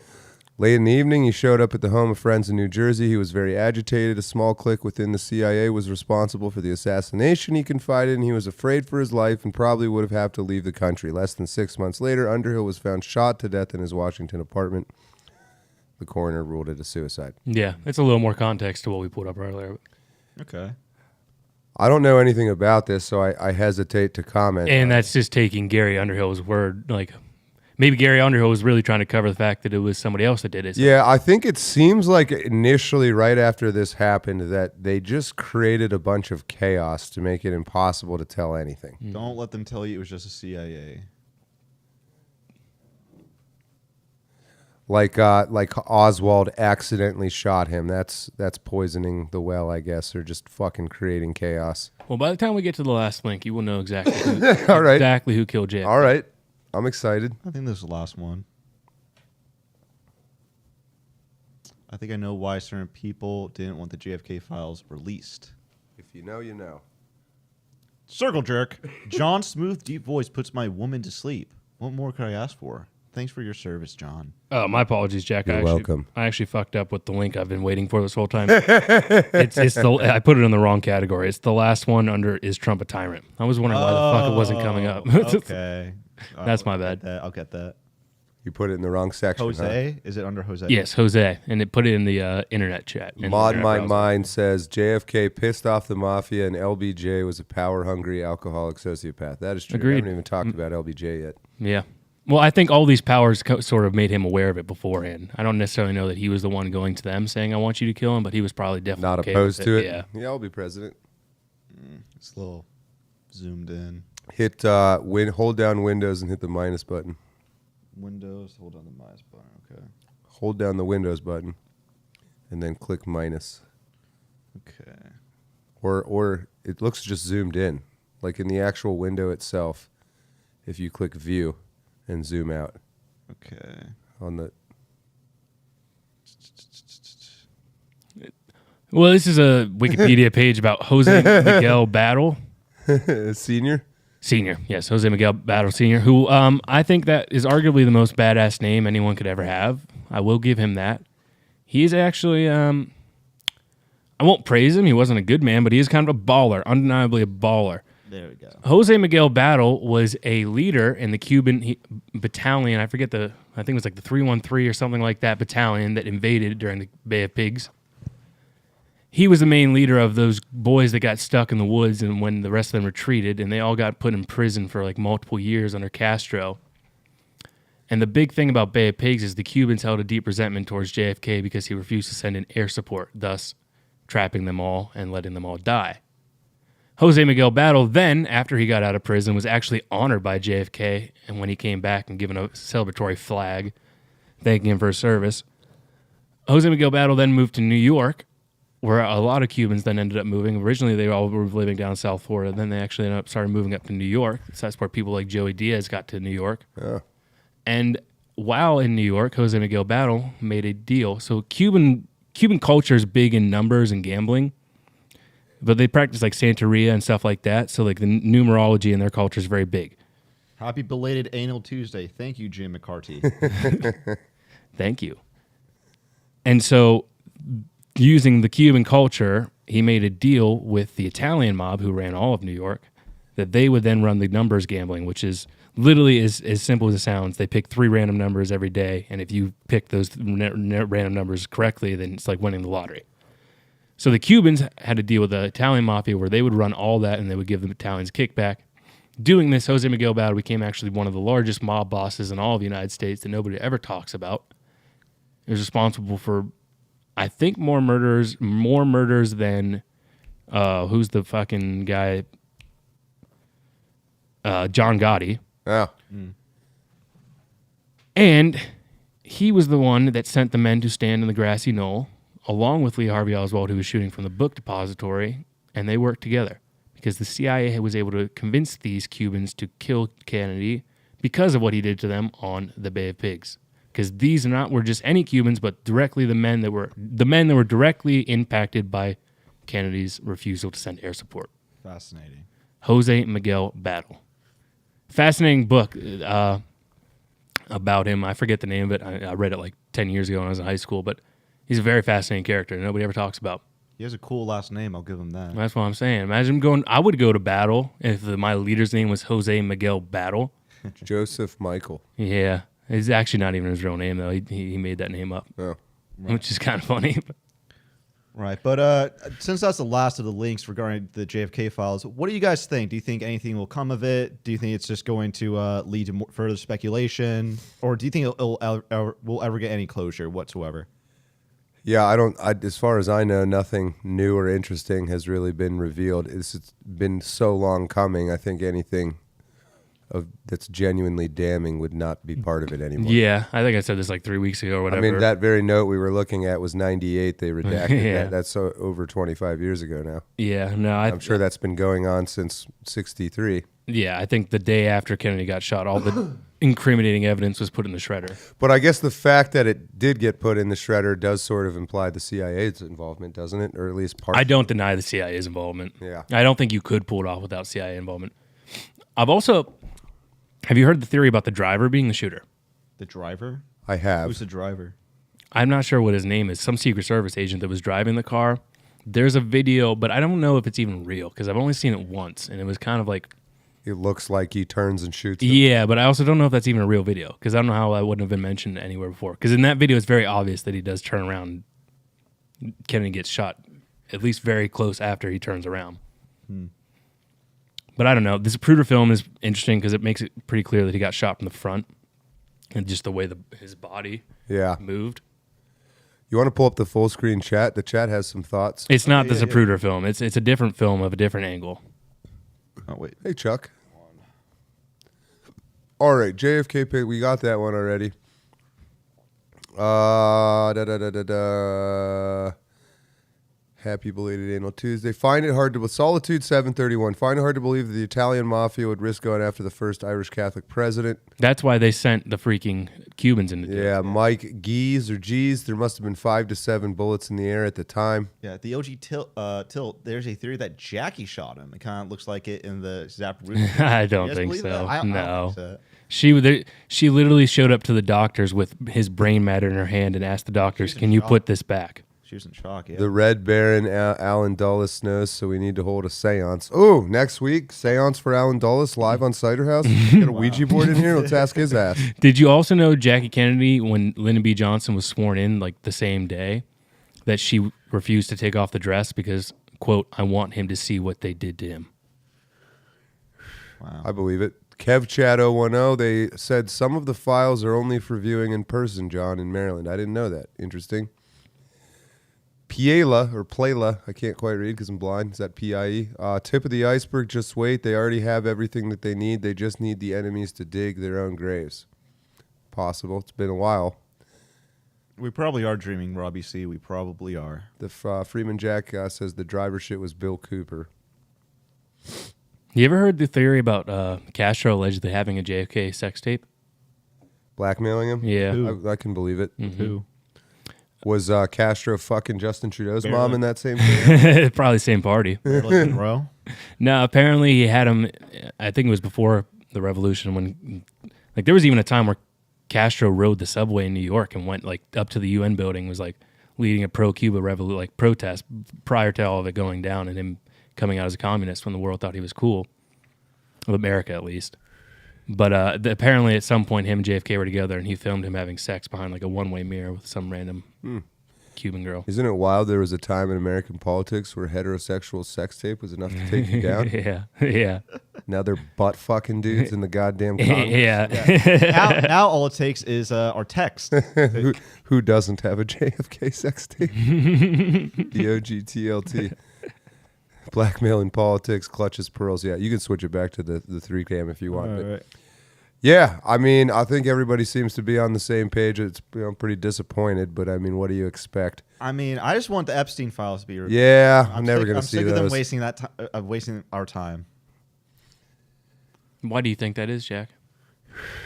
Late in the evening, he showed up at the home of friends in New Jersey. He was very agitated. A small clique within the CIA was responsible for the assassination, he confided, and he was afraid for his life and probably would have had to leave the country. Less than 6 months later, Underhill was found shot to death in his Washington apartment. The coroner ruled it a suicide. Yeah, it's a little more context to what we put up earlier. Okay. I don't know anything about this, so I hesitate to comment. And that's just taking Gary Underhill's word. Like, maybe Gary Underhill was really trying to cover the fact that it was somebody else that did it. Yeah, I think it seems like initially, right after this happened, that they just created a bunch of chaos to make it impossible to tell anything. Don't let them tell you it was just a CIA. Like Oswald accidentally shot him. That's poisoning the well, I guess, or just fucking creating chaos. Well, by the time we get to the last link, you will know exactly All right. exactly who killed JFK. All right. I'm excited. I think this is the last one. I think I know why certain people didn't want the JFK files released. If you know, you know. Circle jerk. John's smooth, deep voice puts my woman to sleep. What more could I ask for? Thanks for your service, John. Oh, my apologies, Jack. You're welcome. I actually fucked up with the link I've been waiting for this whole time. I put it in the wrong category. It's the last one under Is Trump a Tyrant? I was wondering why the fuck it wasn't coming up. Okay. That's my bad. I'll get that. You put it in the wrong section. Jose? Is it under Jose? Yes, Jose. And it put it in the internet chat. Huh? Mod My Mind says JFK pissed off the mafia and LBJ was a power-hungry alcoholic sociopath. That is true. Agreed. I haven't even talked about LBJ yet. Yeah. Well, I think all these powers sort of made him aware of it beforehand. I don't necessarily know that he was the one going to them saying, I want you to kill him, but he was probably definitely Not okay opposed with to it. Yeah. I'll be president. It's a little zoomed in. Hit hold down Windows and hit the minus button. Windows, hold on the minus button. Okay. Hold down the Windows button and then click minus. Okay. Or it looks just zoomed in. Like in the actual window itself, if you click view and zoom out. Okay. On the Well, this is a Wikipedia page about Jose Miguel Battle. Senior? Senior, yes, Jose Miguel Battle Senior, who I think that is arguably the most badass name anyone could ever have. I will give him that. He is actually, I won't praise him. He wasn't a good man, but he is kind of a baller, undeniably a baller. There we go. Jose Miguel Battle was a leader in the Cuban battalion. I think it was like the 313 or something like that battalion that invaded during the Bay of Pigs. He was the main leader of those boys that got stuck in the woods and when the rest of them retreated, and they all got put in prison for like multiple years under Castro. And the big thing about Bay of Pigs is the Cubans held a deep resentment towards JFK because he refused to send in air support, thus trapping them all and letting them all die. Jose Miguel Battle then, after he got out of prison, was actually honored by JFK, and when he came back and given a celebratory flag thanking him for his service. Jose Miguel Battle then moved to New York, where a lot of Cubans then ended up moving. Originally, they all were living down South Florida. Then they actually started moving up to New York. So that's where people like Joey Diaz got to New York. Yeah. And while in New York, Jose Miguel Battle made a deal. So Cuban culture is big in numbers and gambling, but they practice like Santeria and stuff like that. So like the numerology in their culture is very big. Happy belated Anal Tuesday. Thank you, Jim McCarthy. Thank you. And so using the Cuban culture, he made a deal with the Italian mob who ran all of New York that they would then run the numbers gambling, which is literally as simple as it sounds. They pick 3 random numbers every day, and if you pick those random numbers correctly, then it's like winning the lottery. So the Cubans had a deal with the Italian mafia where they would run all that and they would give the Italians kickback. Doing this, Jose Miguel Battle became actually one of the largest mob bosses in all of the United States that nobody ever talks about. He was responsible for, I think, more murders than who's the fucking guy? John Gotti. Oh. And he was the one that sent the men to stand in the grassy knoll, along with Lee Harvey Oswald, who was shooting from the book depository, and they worked together because the CIA was able to convince these Cubans to kill Kennedy because of what he did to them on the Bay of Pigs. Because these were just any Cubans, but directly the men that were directly impacted by Kennedy's refusal to send air support. Fascinating. Jose Miguel Battle. Fascinating book about him. I forget the name of it. I read it like 10 years ago when I was in high school, but he's a very fascinating character nobody ever talks about. He has a cool last name. I'll give him that. That's what I'm saying. Imagine going. I would go to battle if my leader's name was Jose Miguel Battle. Joseph Michael. Yeah, it's actually not even his real name though. He made that name up, which is kind of funny. Right, but since that's the last of the links regarding the JFK files, what do you guys think? Do you think anything will come of it? Do you think it's just going to lead to more, further speculation, or do you think we'll ever get any closure whatsoever? Yeah, I don't. As far as I know, nothing new or interesting has really been revealed. It's been so long coming. I think anything that's genuinely damning would not be part of it anymore. Yeah, I think I said this like 3 weeks ago or whatever. I mean, that very note we were looking at was 98. They redacted that. That's over 25 years ago now. Yeah, no, I'm sure that's been going on since 63. Yeah, I think the day after Kennedy got shot, all the incriminating evidence was put in the shredder. But I guess the fact that it did get put in the shredder does sort of imply the CIA's involvement, doesn't it? Or at least part. I don't deny the CIA's involvement. Yeah. I don't think you could pull it off without CIA involvement. Have you heard the theory about the driver being the shooter? The driver? I have. Who's the driver? I'm not sure what his name is. Some Secret Service agent that was driving the car. There's a video, but I don't know if it's even real because I've only seen it once, and it was kind of like... It looks like he turns and shoots them. Yeah, but I also don't know if that's even a real video because I don't know how that wouldn't have been mentioned anywhere before. Because in that video, it's very obvious that he does turn around. Kennedy gets shot at least very close after he turns around. But I don't know. This Zapruder film is interesting because it makes it pretty clear that he got shot from the front and just the way his body moved. You want to pull up the full screen chat? The chat has some thoughts. It's not the Zapruder film. It's a different film of a different angle. Oh, wait. Hey, Chuck. All right, JFK pick. We got that one already. Happy belated anal Tuesday. Find it hard to Solitude 731. Find it hard to believe that the Italian mafia would risk going after the first Irish Catholic president. That's why they sent the freaking Cubans into jail. Yeah, Mike Gees or G's. There must have been 5 to 7 bullets in the air at the time. Yeah, the OG tilt. There's a theory that Jackie shot him. It kind of looks like it in the Zapruder. I don't think so. No. I don't think so. She literally showed up to the doctors with his brain matter in her hand and asked the doctors, "Can you put this back?" She was in shock, yeah. The Red Baron, Alan Dulles knows, so we need to hold a seance. Oh, next week, seance for Alan Dulles live on Ciderhaus. Got a Ouija board in here. Let's ask his ass. Did you also know Jackie Kennedy, when Lyndon B. Johnson was sworn in, like the same day, that she refused to take off the dress because, quote, "I want him to see what they did to him." Wow. I believe it. Kev Chat 010, they said some of the files are only for viewing in person, John, in Maryland. I didn't know that. Interesting. Piela, or Playla, I can't quite read because I'm blind. Is that P-I-E? Tip of the iceberg, just wait. They already have everything that they need. They just need the enemies to dig their own graves. Possible. It's been a while. We probably are dreaming, Robbie C. We probably are. The Freeman Jack says the driver shit was Bill Cooper. You ever heard the theory about Castro allegedly having a JFK sex tape? Blackmailing him? Yeah. I can believe it. Mm-hmm. Who? Was Castro fucking Justin Trudeau's mom in that same thing? Probably same party. Monroe? No, apparently he had him, I think it was before the revolution when, like there was even a time where Castro rode the subway in New York and went like up to the UN building, was like leading a pro-Cuba protest prior to all of it going down and him coming out as a communist when the world thought he was cool. Of America, at least. But apparently at some point him and JFK were together and he filmed him having sex behind like a one-way mirror with some random Cuban girl. Isn't it wild there was a time in American politics where heterosexual sex tape was enough to take you down? Yeah. Now they're butt-fucking dudes in the goddamn Congress. Yeah. Now all it takes is our text. Who doesn't have a JFK sex tape? DOGTLT. Blackmail in politics, clutches pearls. Yeah, you can switch it back to the 3cam if you want. Right. Yeah, I mean, I think everybody seems to be on the same page. It's pretty disappointed, but I mean, what do you expect? I mean, I just want the Epstein files to be reviewed. Yeah, I'm never going to see those. those. I'm sick of them wasting our time. Why do you think that is, Jack?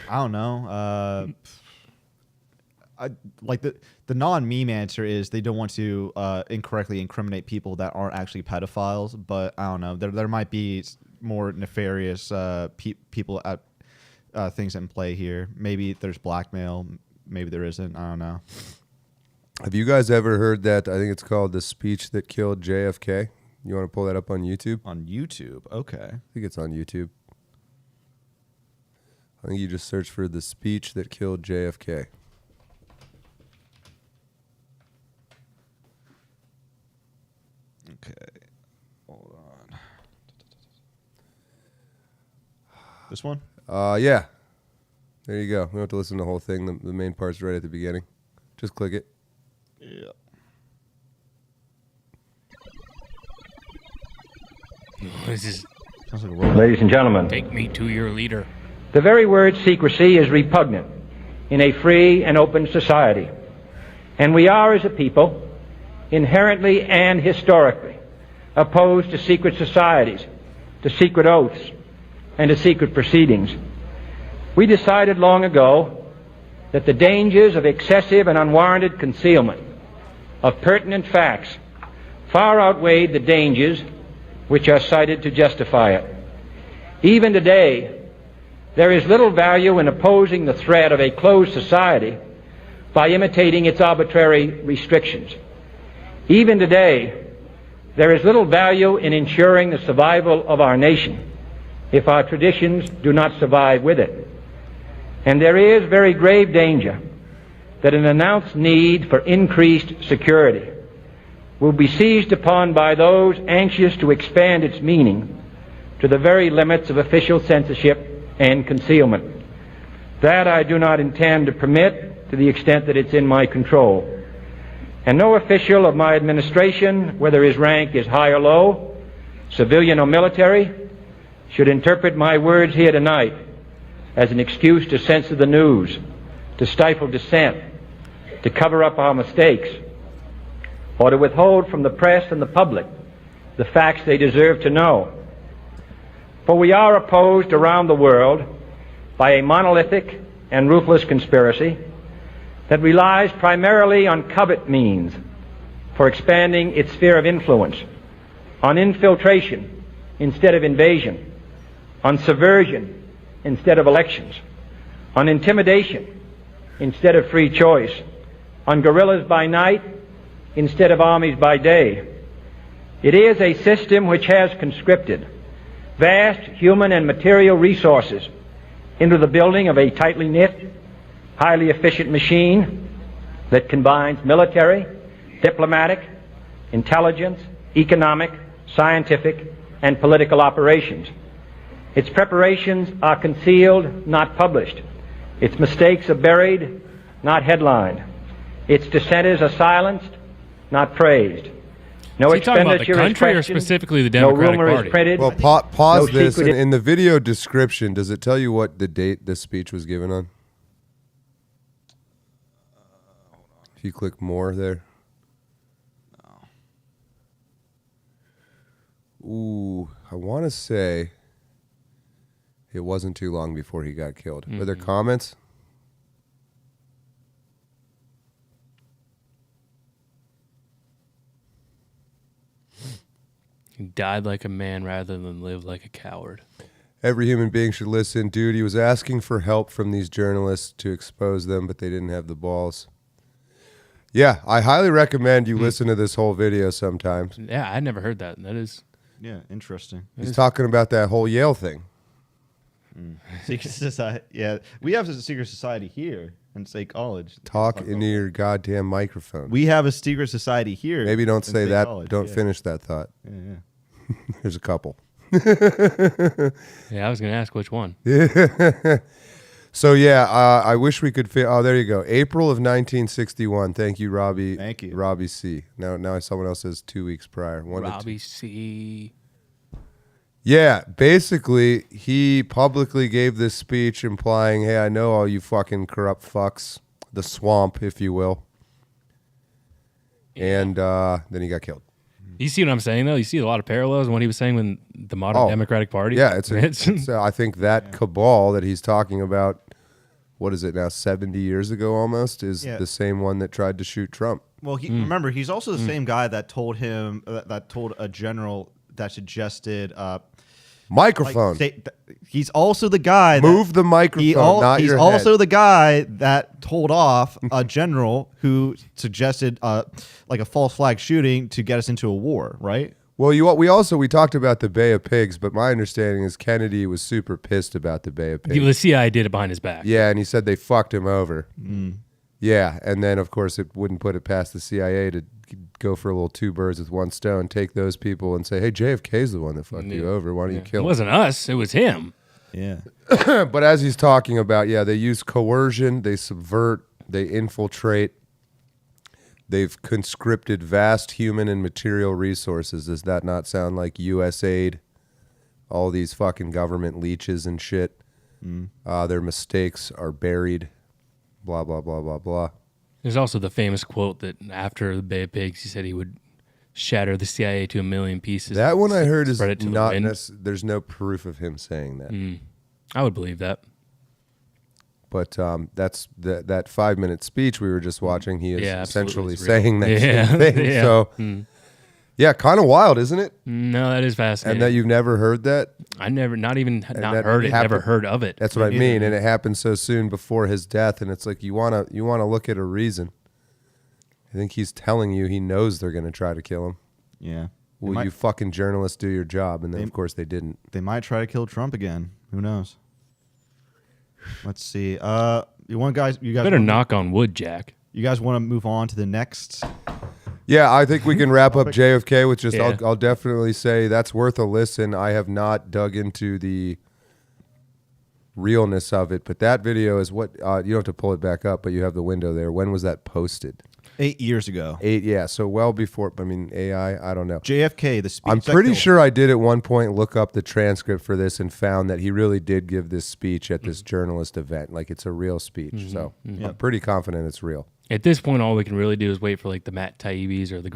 I don't know. like the non-meme answer is they don't want to incorrectly incriminate people that aren't actually pedophiles. But I don't know. There might be more nefarious people at things in play here. Maybe there's blackmail. Maybe there isn't. I don't know. Have you guys ever heard that? I think it's called The Speech That Killed JFK. You want to pull that up on YouTube? On YouTube, okay. I think it's on YouTube. I think you just search for The Speech That Killed JFK. Okay, hold on. This one? Yeah. There you go. We don't have to listen to the whole thing. The main part's right at the beginning. Just click it. Yeah. This is Sounds like a robot. Ladies and gentlemen, take me to your leader. the very word secrecy is repugnant in a free and open society. And we are, as a people, inherently and historically opposed to secret societies, to secret oaths, and to secret proceedings. We decided long ago that the dangers of excessive and unwarranted concealment of pertinent facts far outweighed the dangers which are cited to justify it. Even today, there is little value in opposing the threat of a closed society by imitating its arbitrary restrictions. Even today, there is little value in ensuring the survival of our nation if our traditions do not survive with it. And there is very grave danger that an announced need for increased security will be seized upon by those anxious to expand its meaning to the very limits of official censorship and concealment. That I do not intend to permit to the extent that it's in my control. And no official of my administration, whether his rank is high or low, civilian or military, should interpret my words here tonight as an excuse to censor the news, to stifle dissent, to cover up our mistakes, or to withhold from the press and the public the facts they deserve to know. For we are opposed around the world by a monolithic and ruthless conspiracy that relies primarily on covert means for expanding its sphere of influence, on infiltration instead of invasion, on subversion instead of elections, on intimidation instead of free choice, on guerrillas by night instead of armies by day. It is a system which has conscripted vast human and material resources into the building of a tightly knit, highly efficient machine that combines military, diplomatic, intelligence, economic, scientific, and political operations. Its preparations are concealed, not published. Its mistakes are buried, not headlined. Its dissenters are silenced, not praised. No Is he talking about the expenditure is country or questioned, specifically the no Democratic rumor Party? is printed. Well, pause No this. secret- In the video description, does it tell you what the date this speech was given on? If you click more there. Ooh, I want to say it wasn't too long before he got killed. Are there comments? He died like a man rather than live like a coward. Every human being should listen. Dude, he was asking for help from these journalists to expose them, but they didn't have the balls. Yeah, I highly recommend you listen to this whole video sometimes. Yeah, I never heard that. That is Yeah, interesting. He's talking about that whole Yale thing. Secret society. Yeah, we have a secret society here in State College. Talk into your goddamn microphone. We have a secret society here. Maybe don't in say State that. College, Don't yeah. finish that thought. Yeah. There's a couple. Yeah, I was going to ask which one. So yeah, I wish we could fit. Oh, there you go. April of 1961. Thank you, Robbie. Thank you. Robbie C. Now someone else says 2 weeks prior. Robbie C. Yeah, basically, he publicly gave this speech implying, hey, I know all you fucking corrupt fucks, the swamp, if you will. And then he got killed. You see what I'm saying, though? You see a lot of parallels in what he was saying when the modern Democratic Party. Yeah, it's I think that cabal that he's talking about what is it now, 70 years ago almost, is the same one that tried to shoot Trump. Well, remember, he's also the same guy that told him that told a general that suggested microphone. He's also the guy Move the microphone, not your head. He's also the guy that told off a general who suggested like a false flag shooting to get us into a war, right? Well, we talked about the Bay of Pigs, but my understanding is Kennedy was super pissed about the Bay of Pigs. The CIA did it behind his back. Yeah, and he said they fucked him over. Yeah, and then of course it wouldn't put it past the CIA to go for a little two birds with one stone, take those people and say, hey, JFK's the one that fucked you over. Why don't you kill him? It wasn't us. It was him. Yeah. But as he's talking about, they use coercion, they subvert, they infiltrate. They've conscripted vast human and material resources. Does that not sound like USAID? All these fucking government leeches and shit. Their mistakes are buried. Blah, blah, blah, blah, blah. There's also the famous quote that after the Bay of Pigs, he said he would shatter the CIA to a million pieces. That one I heard is not there's no proof of him saying that. I would believe that. But that's that 5-minute speech we were just watching. He is essentially saying that yeah. same thing. Yeah. So, kind of wild, isn't it? No, that is fascinating. And that you've never heard that? I never, not heard it, never heard of it. That's what I mean. And it happened so soon before his death. And it's like you wanna look at a reason. I think he's telling you he knows they're going to try to kill him. Yeah. Will you fucking journalists do your job? And then, of course, they didn't. They might try to kill Trump again. Who knows? Let's see. You guys better knock on wood, Jack. You guys want to move on to the next? Yeah, I think we can wrap up JFK with just. I'll definitely say that's worth a listen. I have not dug into the realness of it, but that video is what you don't have to pull it back up, but you have the window there. When was that posted? 8 years ago. So well before. I mean, AI. I don't know. JFK, the speech. I'm pretty sure I did at one point look up the transcript for this and found that he really did give this speech at this journalist event. Like it's a real speech. So I'm pretty confident it's real. At this point, all we can really do is wait for like the Matt Taibbi's or the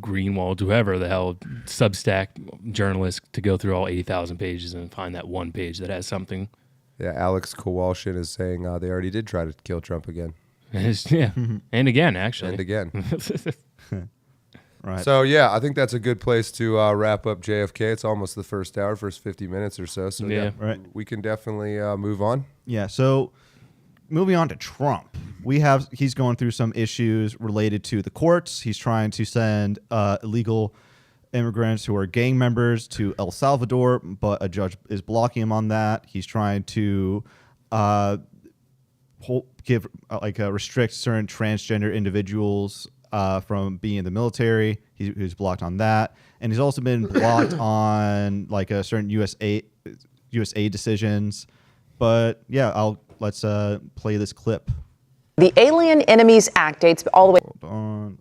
Greenwalds, whoever the hell Substack journalist, to go through all 80,000 pages and find that one page that has something. Yeah, Alex Kowalshin is saying they already did try to kill Trump again. And again, actually. And again. Right. So, I think that's a good place to wrap up JFK. It's almost the first 50 minutes or so. So, right. We can definitely move on. Yeah, so moving on to Trump. He's going through some issues related to the courts. He's trying to send illegal immigrants who are gang members to El Salvador, but a judge is blocking him on that. He's trying to restrict certain transgender individuals from being in the military. He's blocked on that, and he's also been blocked on a certain USA decisions. But let's play this clip. The Alien Enemies Act dates all the way. Hold on.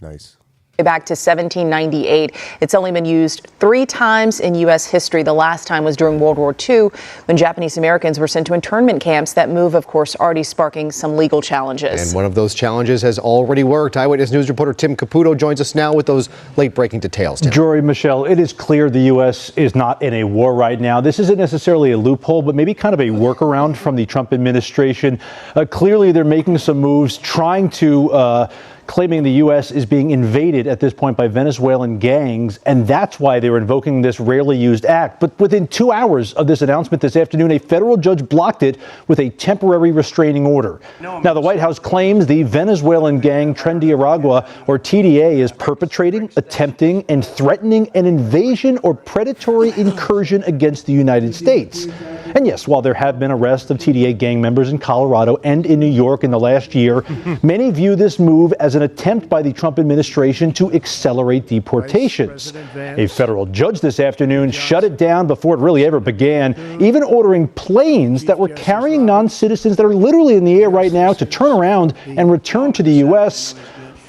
Nice. Back to 1798. It's only been used 3 times in U.S. history. The last time was during World War II when Japanese Americans were sent to internment camps. That move, of course, already sparking some legal challenges. And one of those challenges has already worked. Eyewitness News reporter Tim Caputo joins us now with those late-breaking details. Tim. Jory, Michelle, it is clear the U.S. is not in a war right now. This isn't necessarily a loophole, but maybe kind of a workaround from the Trump administration. Clearly, they're making some moves, trying to claiming the U.S. is being invaded at this point by Venezuelan gangs, and that's why they were invoking this rarely used act. But within 2 hours of this announcement this afternoon, a federal judge blocked it with a temporary restraining order. Now, the White House claims the Venezuelan gang Trendiaragua, or TDA, is perpetrating, attempting, and threatening an invasion or predatory incursion against the United States. And yes, while there have been arrests of TDA gang members in Colorado and in New York in the last year, many view this move as an attempt by the Trump administration to accelerate deportations. A federal judge this afternoon shut it down before it really ever began, even ordering planes that were carrying non-citizens that are literally in the air right now to turn around and return to the U.S.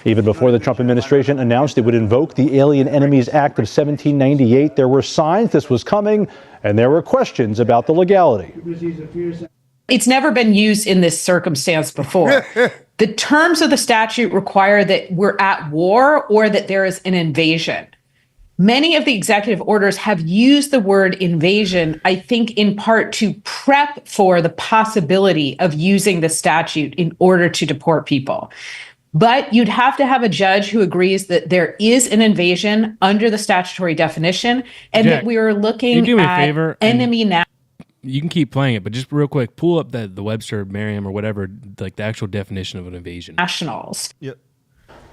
Even before the Trump administration announced it would invoke the Alien Enemies Act of 1798, there were signs this was coming, and there were questions about the legality. It's never been used in this circumstance before. The terms of the statute require that we're at war or that there is an invasion. Many of the executive orders have used the word invasion, I think, in part to prep for the possibility of using the statute in order to deport people. But you'd have to have a judge who agrees that there is an invasion under the statutory definition, and Jack, that we are looking can you do me a at favor enemy now. You can keep playing it, but just real quick, pull up the Webster, Merriam, or whatever, like the actual definition of an invasion. Nationals. Yep.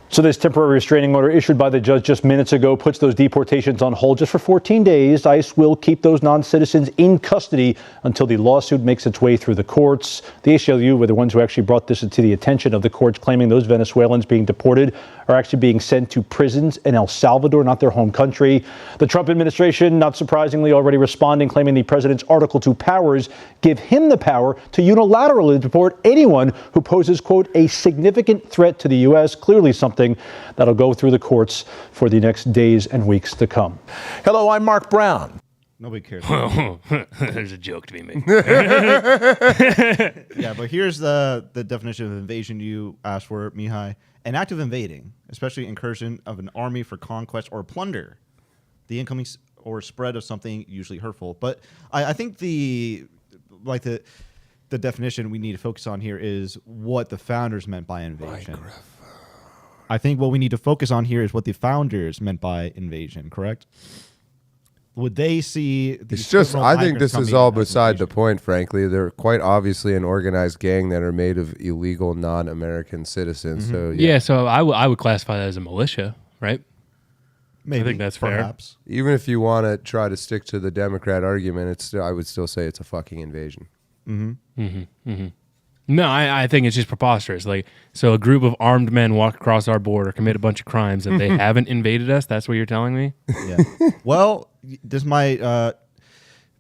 So this temporary restraining order issued by the judge just minutes ago puts those deportations on hold just for 14 days. ICE will keep those non-citizens in custody until the lawsuit makes its way through the courts. The ACLU were the ones who actually brought this to the attention of the courts, claiming those Venezuelans being deported are actually being sent to prisons in El Salvador, not their home country. The Trump administration, not surprisingly, already responding, claiming the president's Article 2 powers give him the power to unilaterally deport anyone who poses, quote, a significant threat to the U.S., clearly something that'll go through the courts for the next days and weeks to come. Hello, I'm Mark Brown. Nobody cares. There's a joke to be made. Yeah, but here's the definition of invasion you asked for, Mihai. An act of invading, especially incursion of an army for conquest or plunder, the incoming or spread of something usually hurtful. But I think the definition we need to focus on here is what the founders meant by invasion. I think what we need to focus on here is what the founders meant by invasion, correct? Would they see these It's just, criminal I think migrants this is coming all in as beside the invasion? point, frankly. They're quite obviously an organized gang that are made of illegal non-American citizens. So Yeah, so I would classify that as a militia, right? Maybe, I think that's fair. perhaps. even if you want to try to stick to the Democrat argument, it's still, I would still say it's a fucking invasion. No, I think it's just preposterous. Like, so a group of armed men walk across our border, commit a bunch of crimes, and they haven't invaded us. That's what you're telling me? Yeah. Well, this might.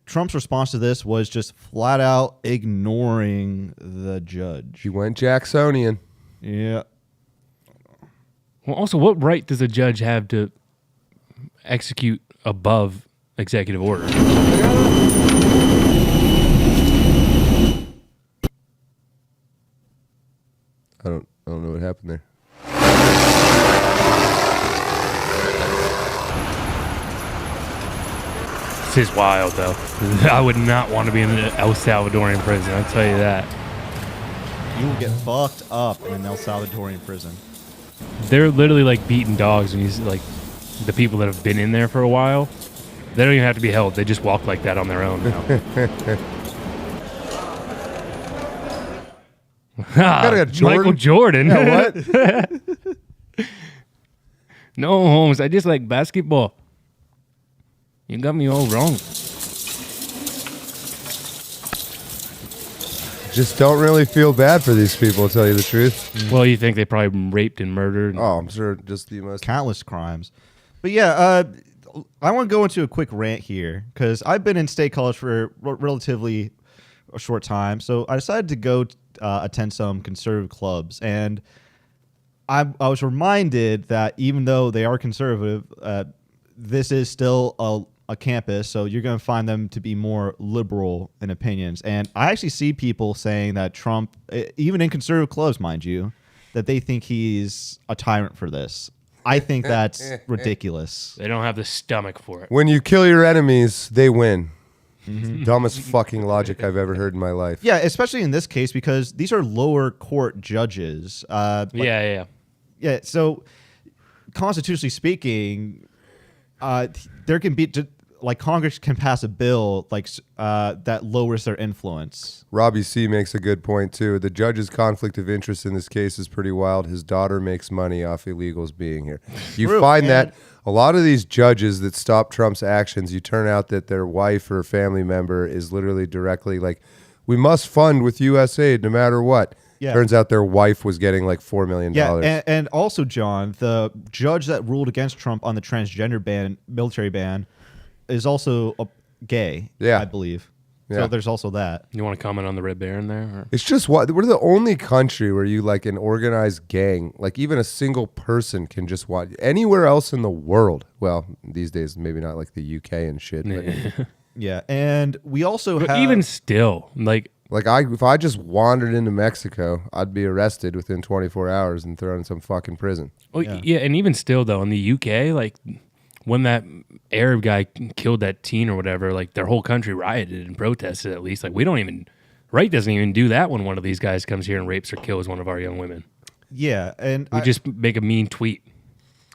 Trump's response to this was just flat out ignoring the judge. He went Jacksonian. Yeah. Well, also, what right does a judge have to execute above executive order? I don't know what happened there. This is wild, though. I would not want to be in an El Salvadorian prison. I'll tell you that. You will get fucked up in an El Salvadorian prison. They're literally like beating dogs, and he's like the people that have been in there for a while. They don't even have to be held. They just walk like that on their own now. Gotta get Michael Jordan. Yeah, what? No, Holmes. I just like basketball. You got me all wrong. Just don't really feel bad for these people, to tell you the truth. Well, you think they probably been raped and murdered? Oh, I'm sure just the most. Countless crimes. But yeah, I want to go into a quick rant here because I've been in state college for relatively a short time. So I decided to go attend some conservative clubs. And I was reminded that even though they are conservative, this is still a campus, so you're going to find them to be more liberal in opinions. And I actually see people saying that Trump, even in conservative clubs, mind you, that they think he's a tyrant for this. I think that's ridiculous. They don't have the stomach for it. When you kill your enemies, they win. Dumbest fucking logic I've ever heard in my life. Yeah, especially in this case because these are lower court judges. Yeah. So constitutionally speaking, there can be like Congress can pass a bill like that lowers their influence. Robbie C makes a good point too. The judge's conflict of interest in this case is pretty wild. His daughter makes money off illegals being here. You True, find and- that a lot of these judges that stop Trump's actions, you turn out that their wife or family member is literally directly like, we must fund with U.S. aid no matter what. Yeah. Turns out their wife was getting like $4 million. Yeah, and also, John, the judge that ruled against Trump on the transgender ban, military ban, is also gay, Yeah. I believe. Yeah. So there's also that. You want to comment on the Red Baron there? Or? It's just what we're the only country where you like an organized gang, like even a single person can just watch. Anywhere else in the world, well, these days maybe not like the UK and shit, but Yeah, and we also But have... even still, like if I just wandered into Mexico, I'd be arrested within 24 hours and thrown in some fucking prison. yeah, and even still though, in the UK, like when that Arab guy killed that teen or whatever, like their whole country rioted and protested at least. Like Right doesn't even do that when one of these guys comes here and rapes or kills one of our young women. Yeah, and we just make a mean tweet.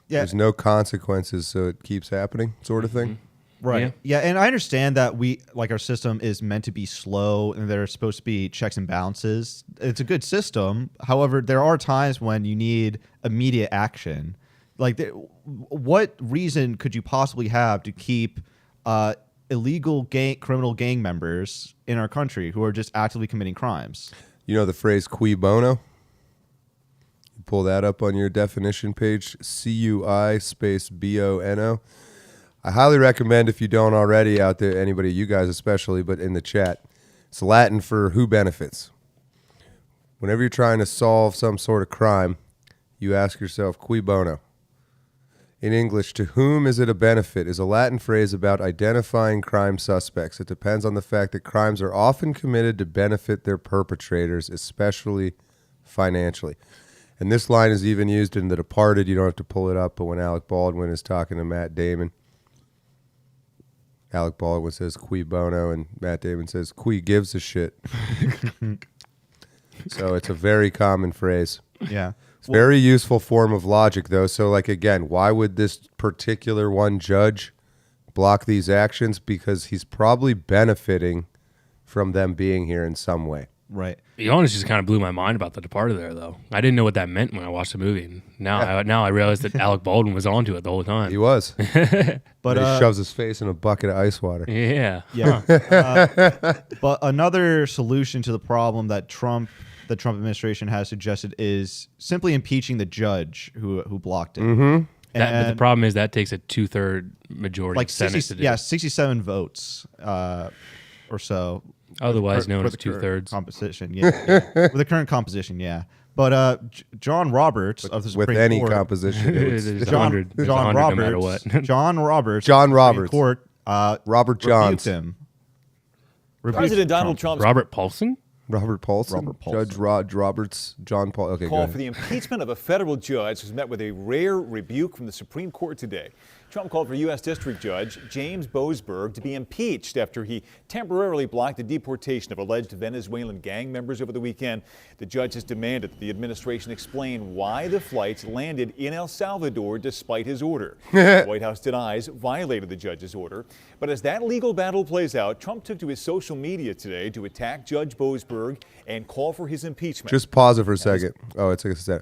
Yeah. There's no consequences, so it keeps happening, sort of thing. Right. Yeah, and I understand that our system is meant to be slow and there are supposed to be checks and balances. It's a good system. However, there are times when you need immediate action. What reason could you possibly have to keep illegal criminal gang members in our country who are just actively committing crimes? You know the phrase cui bono? You pull that up on your definition page, CUI space BONO. I highly recommend, if you don't already out there, anybody, you guys especially, but in the chat, it's Latin for who benefits. Whenever you're trying to solve some sort of crime, you ask yourself, cui bono? In English, to whom is it a benefit is a Latin phrase about identifying crime suspects. It depends on the fact that crimes are often committed to benefit their perpetrators, especially financially. And this line is even used in The Departed. You don't have to pull it up, but when Alec Baldwin is talking to Matt Damon, Alec Baldwin says cui bono, and Matt Damon says cui gives a shit. So it's a very common phrase. Yeah. It's a very useful form of logic, though. So, again, why would this particular one judge block these actions? Because he's probably benefiting from them being here in some way. Right. The honest just kind of blew my mind about The Departed there, though. I didn't know what that meant when I watched the movie. And now I realized that Alec Baldwin was onto it the whole time. He was. But he shoves his face in a bucket of ice water. Yeah. Yeah. But another solution to the problem that the Trump administration has suggested is simply impeaching the judge who blocked it. Mm-hmm. But the problem is that takes a 2/3 majority Senate to do. Yeah, 67 votes or so. Otherwise known as 2/3 composition. Yeah, with the current composition, yeah. But John Roberts of the Supreme with any Court, composition, John Roberts, no matter what. John Roberts, Court, Robert Johns, President Donald Trump's Robert Paulson. Judge Roberts, John Paul. Okay, call for the impeachment of a federal judge was met with a rare rebuke from the Supreme Court today. Trump called for U.S. District Judge James Boasberg to be impeached after he temporarily blocked the deportation of alleged Venezuelan gang members over the weekend. The judge has demanded that the administration explain why the flights landed in El Salvador despite his order. The White House denies violated the judge's order. But as that legal battle plays out, Trump took to his social media today to attack Judge Boasberg and call for his impeachment. Just pause it for a second. Oh, it's like a set.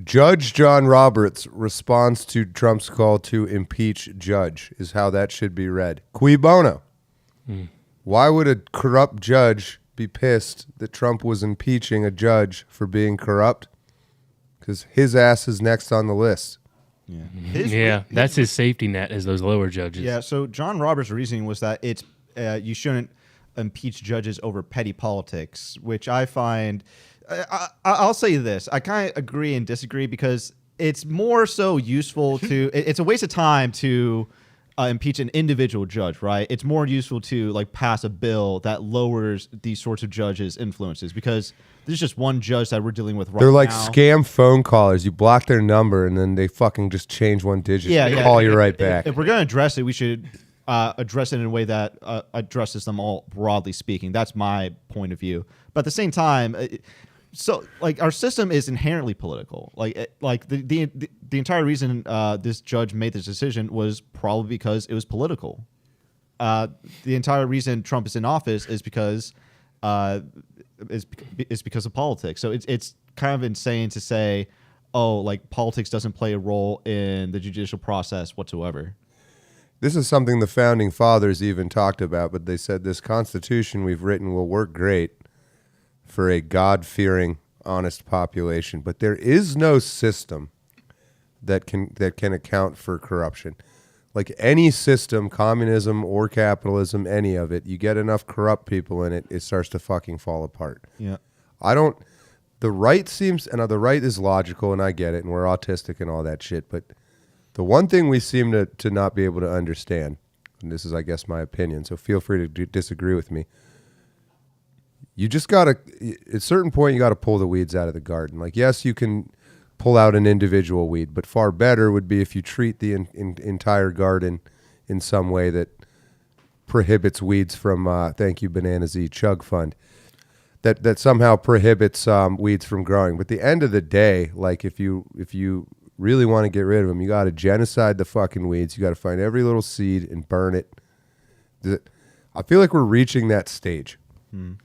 Judge John Roberts' response to Trump's call to impeach Judge is how that should be read. Cui bono? Why would a corrupt judge be pissed that Trump was impeaching a judge for being corrupt? Because his ass is next on the list. Yeah, that's his safety net, as those lower judges. Yeah, so John Roberts' reasoning was that it's you shouldn't impeach judges over petty politics, which I find... I'll say this. I kind of agree and disagree because it's more so useful to... It's a waste of time to impeach an individual judge, right? It's more useful to pass a bill that lowers these sorts of judges' influences because there's just one judge that we're dealing with right now. They're like scam phone callers. You block their number and then they fucking just change one digit and call you right back. If we're going to address it, we should address it in a way that addresses them all, broadly speaking. That's my point of view. But at the same time... our system is inherently political. The entire reason this judge made this decision was probably because it was political. The entire reason Trump is in office is because of politics. So it's kind of insane to say, politics doesn't play a role in the judicial process whatsoever. This is something the founding fathers even talked about, but they said this Constitution we've written will work great for a God-fearing, honest population, but there is no system that can account for corruption. Like any system, communism or capitalism, any of it, you get enough corrupt people in it, it starts to fucking fall apart. Yeah. The right seems, and the right is logical, and I get it, and we're autistic and all that shit, but the one thing we seem to not be able to understand, and this is, I guess, my opinion, so feel free to disagree with me, you just got to, at a certain point, you got to pull the weeds out of the garden. Yes, you can pull out an individual weed. But far better would be if you treat the entire garden in some way that prohibits weeds from, thank you, Banana Z Chug Fund, that somehow prohibits weeds from growing. But at the end of the day, like if you really want to get rid of them, you got to genocide the fucking weeds. You got to find every little seed and burn it. I feel like we're reaching that stage. I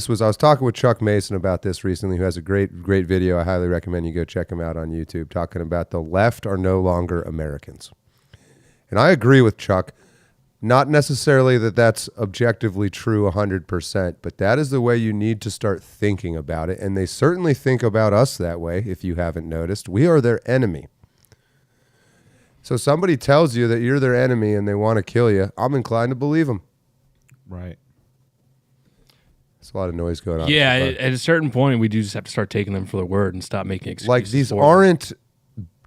was talking with Chuck Mason about this recently, who has a great video. I highly recommend you go check him out on YouTube, talking about the left are no longer Americans. And I agree with Chuck. Not necessarily that that's objectively true 100%, but that is the way you need to start thinking about it. And they certainly think about us that way, if you haven't noticed. We are their enemy. So somebody tells you that you're their enemy and they want to kill you, I'm inclined to believe them. Right. There's a lot of noise going on. Yeah, at a certain point, we do just have to start taking them for their word and stop making excuses. Like, these aren't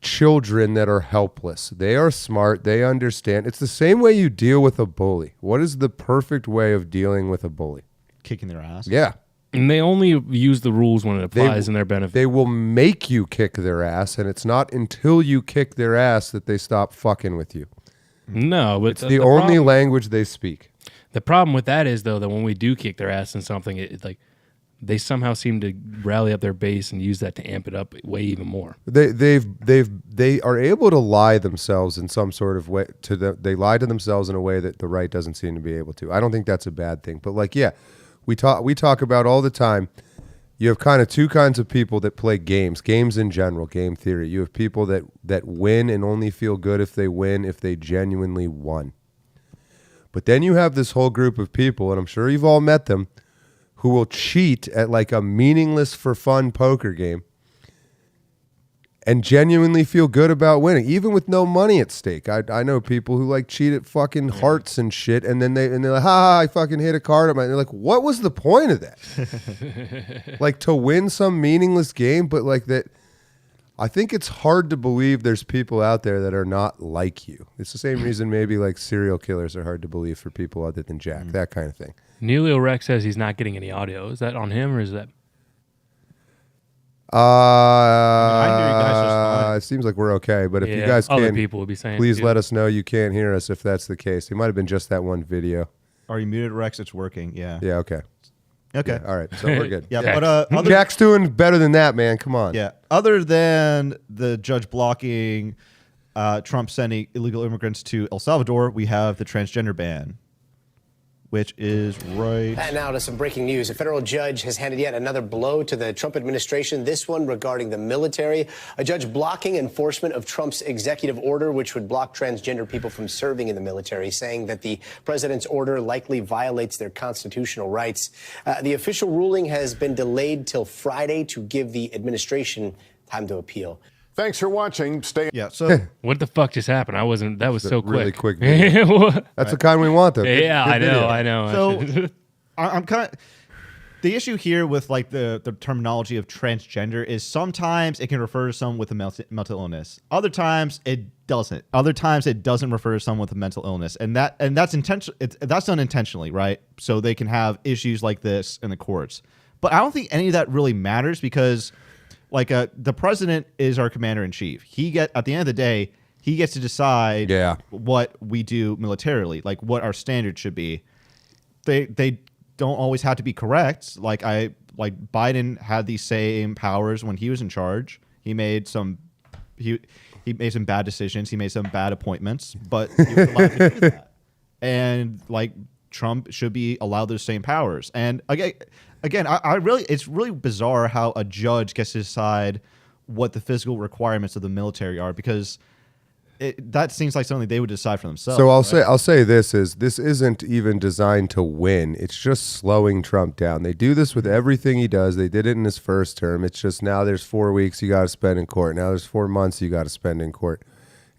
children that are helpless. They are smart. They understand. It's the same way you deal with a bully. What is the perfect way of dealing with a bully? Kicking their ass. Yeah. And they only use the rules when it applies in their benefit. They will make you kick their ass, and it's not until you kick their ass that they stop fucking with you. No, but it's the only language they speak. The problem with that is, though, that when we do kick their ass in something, it's like they somehow seem to rally up their base and use that to amp it up way even more. They are able to lie themselves in some sort of way. They lie to themselves in a way that the right doesn't seem to be able to. I don't think that's a bad thing. But like, yeah, we talk about all the time. You have kind of two kinds of people that play games in general, game theory. You have people that win and only feel good if they win, if they genuinely won. But then you have this whole group of people, and I'm sure you've all met them, who will cheat at like a meaningless for fun poker game and genuinely feel good about winning, even with no money at stake. I know people who like cheat at fucking hearts and shit, and then they're like, I fucking hit a card. And they're like, what was the point of that? Like, to win some meaningless game, but like that. I think it's hard to believe there's people out there that are not like you. It's the same reason maybe like serial killers are hard to believe for people other than Jack, that kind of thing. Neelio Rex says he's not getting any audio. Is that on him or is that? I hear you guys just fine. It seems like we're okay, but if you Yeah, guys other can, people would be saying please too. let us know you can't hear us if that's the case. It might have been just that one video. Are you muted, Rex? It's working. Yeah. Yeah, okay. Okay. Yeah, all right, so we're good. Yeah, but Jack's doing better than that, man. Come on. Yeah. Other than the judge blocking Trump sending illegal immigrants to El Salvador, we have the transgender ban, which is right. And now to some breaking news. A federal judge has handed yet another blow to the Trump administration, this one regarding the military. A judge blocking enforcement of Trump's executive order, which would block transgender people from serving in the military, saying that the president's order likely violates their constitutional rights. The official ruling has been delayed till Friday to give the administration time to appeal. Thanks for watching. Stay. Yeah. So what the fuck just happened? That was so quick. Really quick video. That's the kind we want, though. Yeah, I know. So I'm kind of the issue here with like the terminology of transgender is sometimes it can refer to someone with a mental illness. Other times it doesn't. Other times it doesn't refer to someone with a mental illness, and that's intentional. That's done intentionally, right? So they can have issues like this in the courts. But I don't think any of that really matters because. Like the president is our commander in chief. At the end of the day, he gets to decide what we do militarily, like what our standards should be. They don't always have to be correct. Like Biden had these same powers when he was in charge. He made some bad decisions. He made some bad appointments, but he was allowed to do that. And like Trump should be allowed those same powers. And Again, it's really bizarre how a judge gets to decide what the physical requirements of the military are because that seems like something they would decide for themselves. So I'll say this isn't even designed to win. It's just slowing Trump down. They do this with everything he does. They did it in his first term. It's just now there's 4 weeks you got to spend in court. Now there's 4 months you got to spend in court.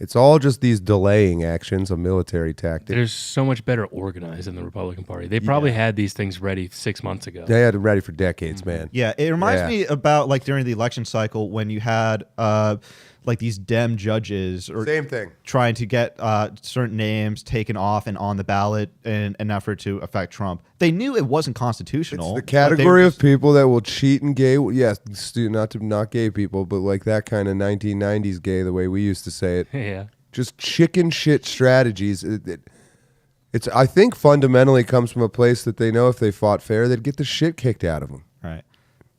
It's all just these delaying actions, a military tactic. They're so much better organized in the Republican Party. They probably had these things ready 6 months ago. They had it ready for decades, man. Yeah, it reminds me about like during the election cycle when you had like these Dem judges or Same thing. trying to get certain names taken off and on the ballot in an effort to affect Trump. They knew it wasn't constitutional. It's the category of people that will cheat and gay. Yes, not gay people, but like that kind of 1990s gay, the way we used to say it. Yeah. Just chicken shit strategies. It's I think fundamentally comes from a place that they know if they fought fair, they'd get the shit kicked out of them. Right.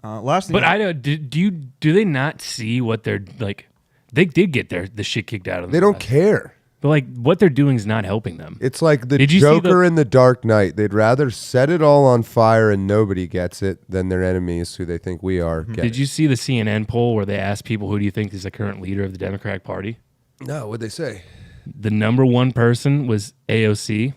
Last thing, But I don't. Do they not see what they're like? They did get the shit kicked out of them. They don't care. But like what they're doing is not helping them. It's like the Did you see Joker in The Dark Knight. They'd rather set it all on fire and nobody gets it than their enemies, who they think we are. Did you see the CNN poll where they asked people who do you think is the current leader of the Democratic Party? No, what'd they say? The number one person was AOC.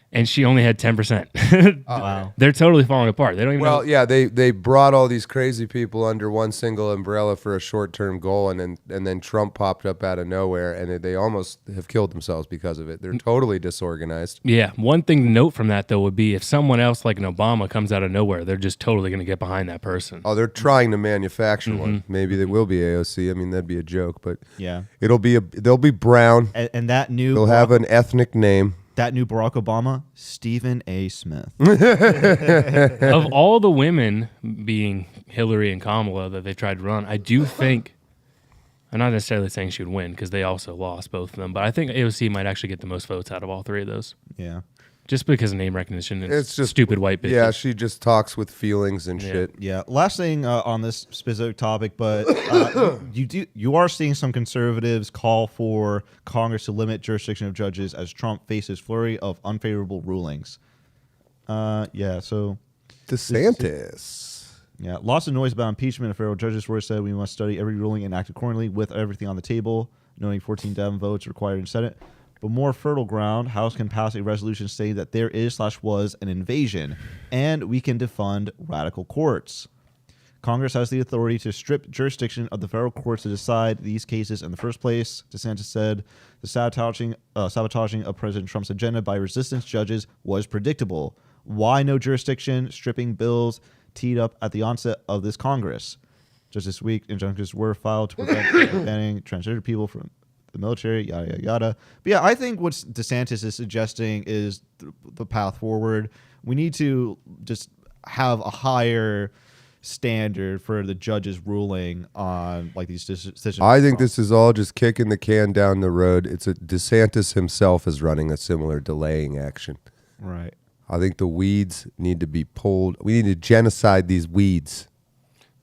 And she only had 10%. Wow. They're totally falling apart. They don't even know. Well, yeah, they brought all these crazy people under one single umbrella for a short-term goal, and then Trump popped up out of nowhere, and they almost have killed themselves because of it. They're totally disorganized. Yeah. One thing to note from that, though, would be if someone else like an Obama comes out of nowhere, they're just totally going to get behind that person. Oh, they're trying to manufacture one. Maybe they will be AOC. I mean, that'd be a joke, but yeah, they'll be brown. And that new they'll have an ethnic name. That new Barack Obama, Stephen A. Smith. Of all the women, being Hillary and Kamala, that they tried to run, I do think, I'm not necessarily saying she would win because they also lost both of them, but I think AOC might actually get the most votes out of all three of those. Yeah. Just because of name recognition and It's just stupid white bitches. Yeah, she just talks with feelings and shit. Yeah. Last thing on this specific topic, but you are seeing some conservatives call for Congress to limit jurisdiction of judges as Trump faces flurry of unfavorable rulings. So DeSantis. Lots of noise about impeachment. A federal judge's word said we must study every ruling and act accordingly with everything on the table, noting 14 Dem votes required in Senate. But more fertile ground, House can pass a resolution stating that there is/was an invasion, and we can defund radical courts. Congress has the authority to strip jurisdiction of the federal courts to decide these cases in the first place. DeSantis said the sabotaging of President Trump's agenda by resistance judges was predictable. Why no jurisdiction? Stripping bills teed up at the onset of this Congress. Just this week, injunctions were filed to prevent banning transgender people from the military, yada, yada, yada. But yeah, I think what DeSantis is suggesting is the path forward. We need to just have a higher standard for the judge's ruling on like these decisions. I think this is all just kicking the can down the road. DeSantis himself is running a similar delaying action. Right. I think the weeds need to be pulled. We need to genocide these weeds.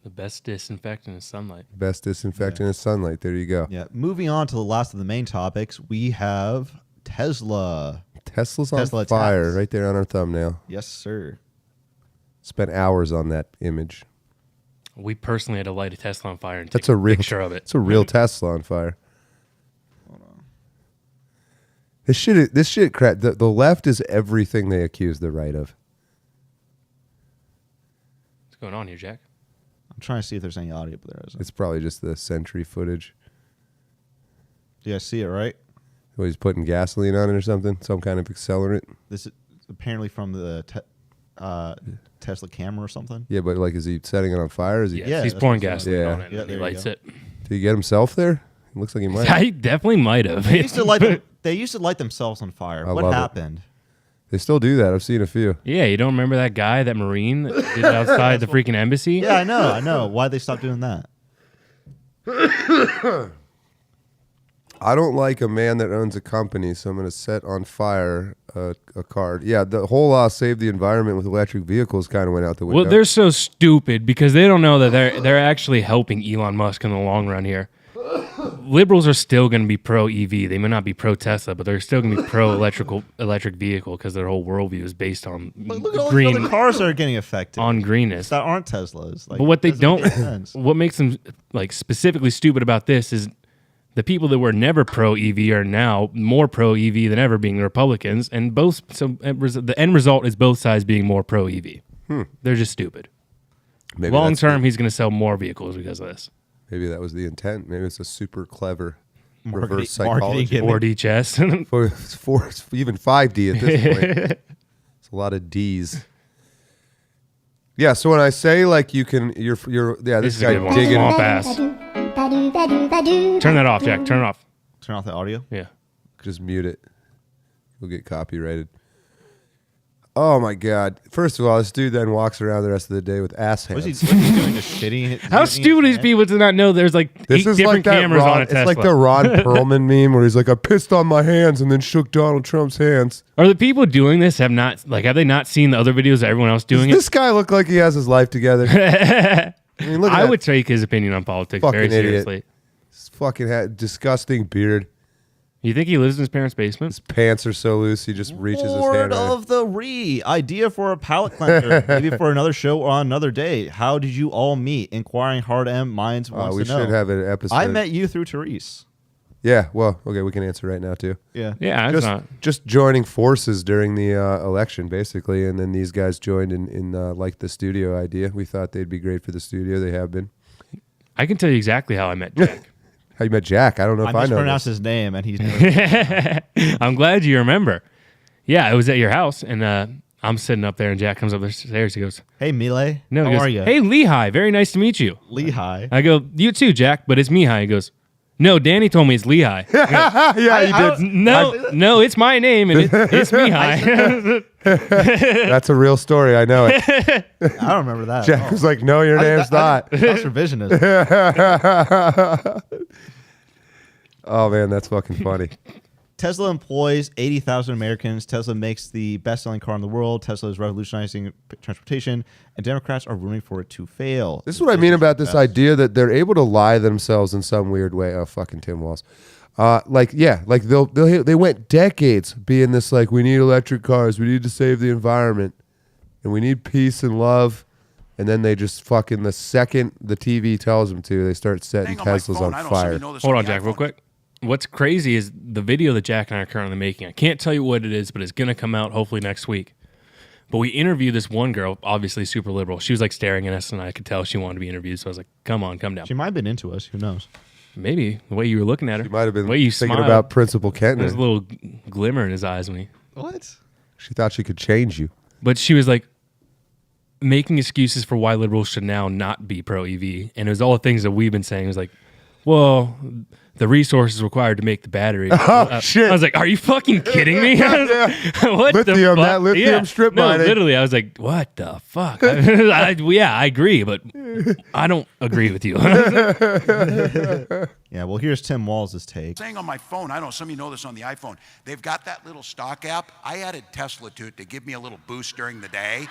The best disinfectant is sunlight. Best disinfectant is sunlight. There you go. Yeah. Moving on to the last of the main topics, we have Tesla. Tesla's on fire right there on our thumbnail. Yes, sir. Spent hours on that image. We personally had to light a Tesla on fire and take That's a real picture of it. It's a real Tesla on fire. Hold on. This shit crap. The left is everything they accuse the right of. What's going on here, Jack? I'm trying to see if there's any audio, but there isn't. It's probably just the Sentry footage. Do you guys see it, right? Oh, he's putting gasoline on it or something? Some kind of accelerant? This is apparently from the Tesla camera or something. Yeah, but like, is he setting it on fire? Is he? Yeah, he's pouring gasoline on it and he lights it. Did he get himself there? It looks like he might. He definitely might have. They used to light themselves on fire. What happened? They still do that. I've seen a few. Yeah, you don't remember that guy, that Marine that did it outside the freaking embassy? Yeah, I know. Why'd they stop doing that? I don't like a man that owns a company, so I'm going to set on fire a car. Yeah, the whole save the environment with electric vehicles kind of went out the window. Well, they're so stupid because they don't know that they're actually helping Elon Musk in the long run here. Liberals are still going to be pro-EV. They may not be pro-Tesla, but they're still going to be pro-electric vehicle because their whole worldview is based on But look at all green. the other cars that are getting affected. On greenness. That aren't Teslas. Like, but what they doesn't make don't, sense. what makes them like specifically stupid about this is the people that were never pro-EV are now more pro-EV than ever, being the Republicans, and the end result is both sides being more pro-EV. They're just stupid. Maybe long term, he's going to sell more vehicles because of this. Maybe that was the intent. Maybe it's a super clever reverse marketing psychology. 4D chess. for even 5D at this point. It's a lot of Ds. Yeah, so when I say like you can, you're this is a guy good one. digging. Swamp ass. Turn that off, Jack. Turn it off. Turn off the audio? Yeah. Just mute it. We'll get copyrighted. Oh my God! First of all, this dude then walks around the rest of the day with ass hands. What's he doing? Just shitting? How stupid is people to not know there's like This 8 is different like that cameras on a It's Tesla? like the Ron Perlman meme where he's like, "I pissed on my hands and then shook Donald Trump's hands." Are the people doing this have they not seen the other videos of everyone else doing Does this guy look like he has his life together? it? I mean, look at I that would take his opinion on politics very fucking idiot. seriously. His fucking disgusting beard. You think he lives in his parents' basement? His pants are so loose he just reaches his Lord hand. of the idea for a palate cleanser, maybe for another show or on another day. How did you all meet? Inquiring hard M minds wants We to know. should have an episode. I met you through Therese. Yeah, well, okay, we can answer right now too. Yeah. Yeah, just joining forces during the election, basically, and then these guys joined in like the studio idea. We thought they'd be great for the studio. They have been. I can tell you exactly how I met Jack. How you met Jack? I don't know if I know. mispronounced his name, and he's. I'm glad you remember. Yeah, I was at your house, and I'm sitting up there, and Jack comes up the stairs. He goes, "Hey, Mile. No, how he goes, are you? Hey, Lehigh. Very nice to meet you." Lehigh. I go, "You too, Jack, but it's Mihai." He goes, "No, Danny told me it's Lehigh." Yeah, you did. No, it's my name, and it's Mihai. That's a real story. I know it. I don't remember that. Jack was like, "No, your name's not." That's revisionism. Oh man, that's fucking funny. Tesla employs 80,000 Americans. Tesla makes the best-selling car in the world. Tesla is revolutionizing transportation, and Democrats are rooting for it to fail. This is what I mean about this idea that they're able to lie themselves in some weird way. Oh, fucking Tim Walz. They went decades being this like, we need electric cars, we need to save the environment, and we need peace and love. And then they just fucking, the second the TV tells them to, they start setting Teslas on fire. Hold on, Jack, real quick. What's crazy is the video that Jack and I are currently making. I can't tell you what it is, but it's going to come out hopefully next week. But we interviewed this one girl, obviously super liberal. She was like staring at us, and I could tell she wanted to be interviewed. So I was like, come on, come down. She might have been into us. Who knows? Maybe. The way you were looking at her. She might have been the way you thinking smiled. about Principal Kentner. There's a little glimmer in his eyes when he... What? She thought she could change you. But she was like making excuses for why liberals should now not be pro-EV. And it was all the things that we've been saying. It was like, well... the resources required to make the battery. Oh, shit. I was like, are you fucking kidding me? What lithium, the fuck? that lithium strip mining. No, literally, I was like, what the fuck? I agree, but I don't agree with you. Yeah, well, here's Tim Walz's take. Saying on my phone, I don't know, some of you know this on the iPhone, they've got that little stock app. I added Tesla to it to give me a little boost during the day.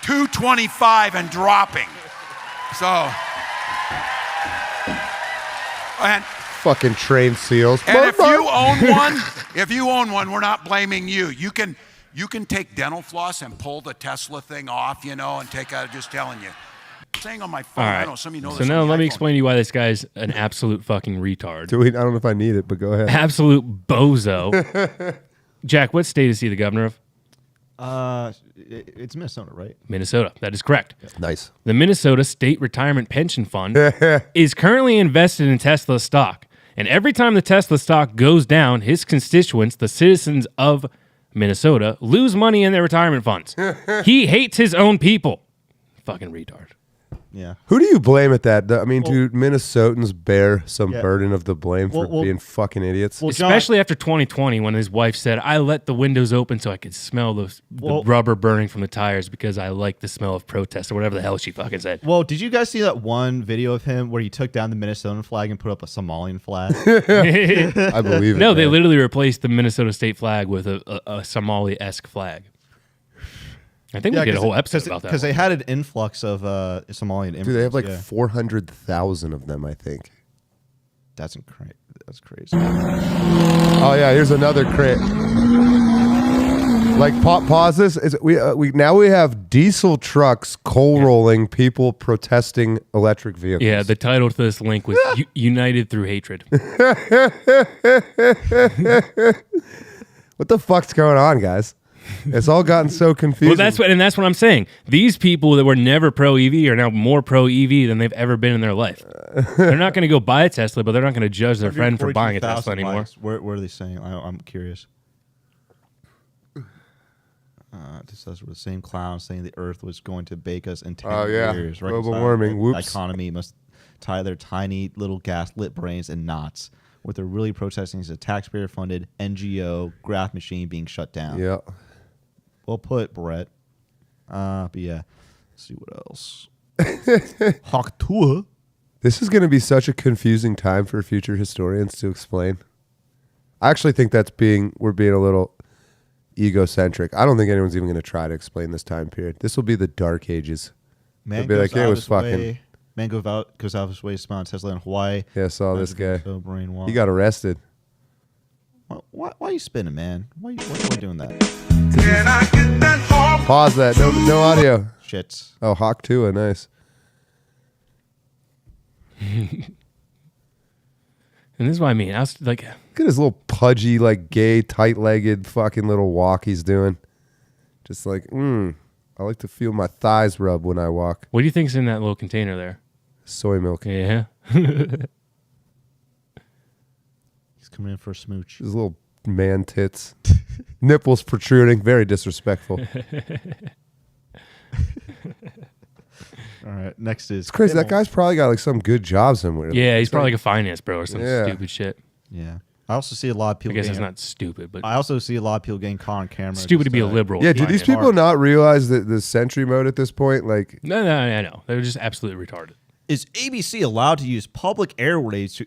225 and dropping. So... and fucking trained seals. And if you own one, we're not blaming you. You can take dental floss and pull the Tesla thing off, and take out. Just telling you. Saying on my phone, All right. I don't know, some of you know so this. now let me iPhone. explain to you why this guy's an absolute fucking retard. I don't know if I need it, but go ahead. Absolute bozo. Jack, what state is he the governor of? It's Minnesota, right? Minnesota. That is correct. Nice. The Minnesota State Retirement Pension Fund is currently invested in Tesla stock. And every time the Tesla stock goes down, his constituents, the citizens of Minnesota, lose money in their retirement funds. He hates his own people. Fucking retard. Yeah. Who do you blame at that? I mean, do Minnesotans bear some burden of the blame for being fucking idiots? Well, especially after 2020 when his wife said, I let the windows open so I could smell the rubber burning from the tires because I like the smell of protest or whatever the hell she fucking said. Well, did you guys see that one video of him where he took down the Minnesotan flag and put up a Somalian flag? I believe it. No, they literally replaced the Minnesota state flag with a Somali-esque flag. I think we did a whole episode about that. Because they had an influx of Somalian immigrants. Dude, they have like 400,000 of them, I think. That's crazy. That's crazy. Oh yeah, here's another crit. Like pause this. We have diesel trucks coal rolling people protesting electric vehicles. Yeah, the title to this link was United Through Hatred. What the fuck's going on, guys? It's all gotten so confusing. Well, that's what I'm saying. These people that were never pro EV are now more pro EV than they've ever been in their life. They're not going to go buy a Tesla, but they're not going to judge their friend for buying a Tesla anymore. What are they saying? I'm curious. This is the same clown saying the Earth was going to bake us in 10 years. Right? Global warming. Whoops. The economy must tie their tiny little gaslit brains in knots. What they're really protesting is a taxpayer-funded NGO graph machine being shut down. Yeah. Well put, Brett. But yeah, let's see what else. Haktua. This is going to be such a confusing time for future historians to explain. I actually think we're being a little egocentric. I don't think anyone's even going to try to explain this time period. This will be the Dark Ages. Man They'll be like, goes it out was his fucking. way. Man goes out of his way to spawn Tesla in Hawaii. Yeah, I saw this guy. So brainwashed. He got arrested. Why are you spinning, man? Why are you doing that? Pause that. No audio. Shit. Oh, Hawk Tua, nice. And this is what I mean. I was like, look at his little pudgy, like gay, tight-legged fucking little walk he's doing. Just like, I like to feel my thighs rub when I walk. What do you think's in that little container there? Soy milk. Yeah. He's coming in for a smooch. His little man tits. Nipples protruding. Very disrespectful. All right, next is... It's crazy. That guy's probably got like some good job somewhere. Yeah, he's probably like a finance bro or some Yeah. stupid shit. Yeah. I also see a lot of people... I guess it's getting- not stupid, but I also see a lot of people getting caught on camera. stupid to just, be a liberal. Yeah, do these people not realize that the sentry mode at this point, like... No, I know. They're just absolutely retarded. Is ABC allowed to use public airways to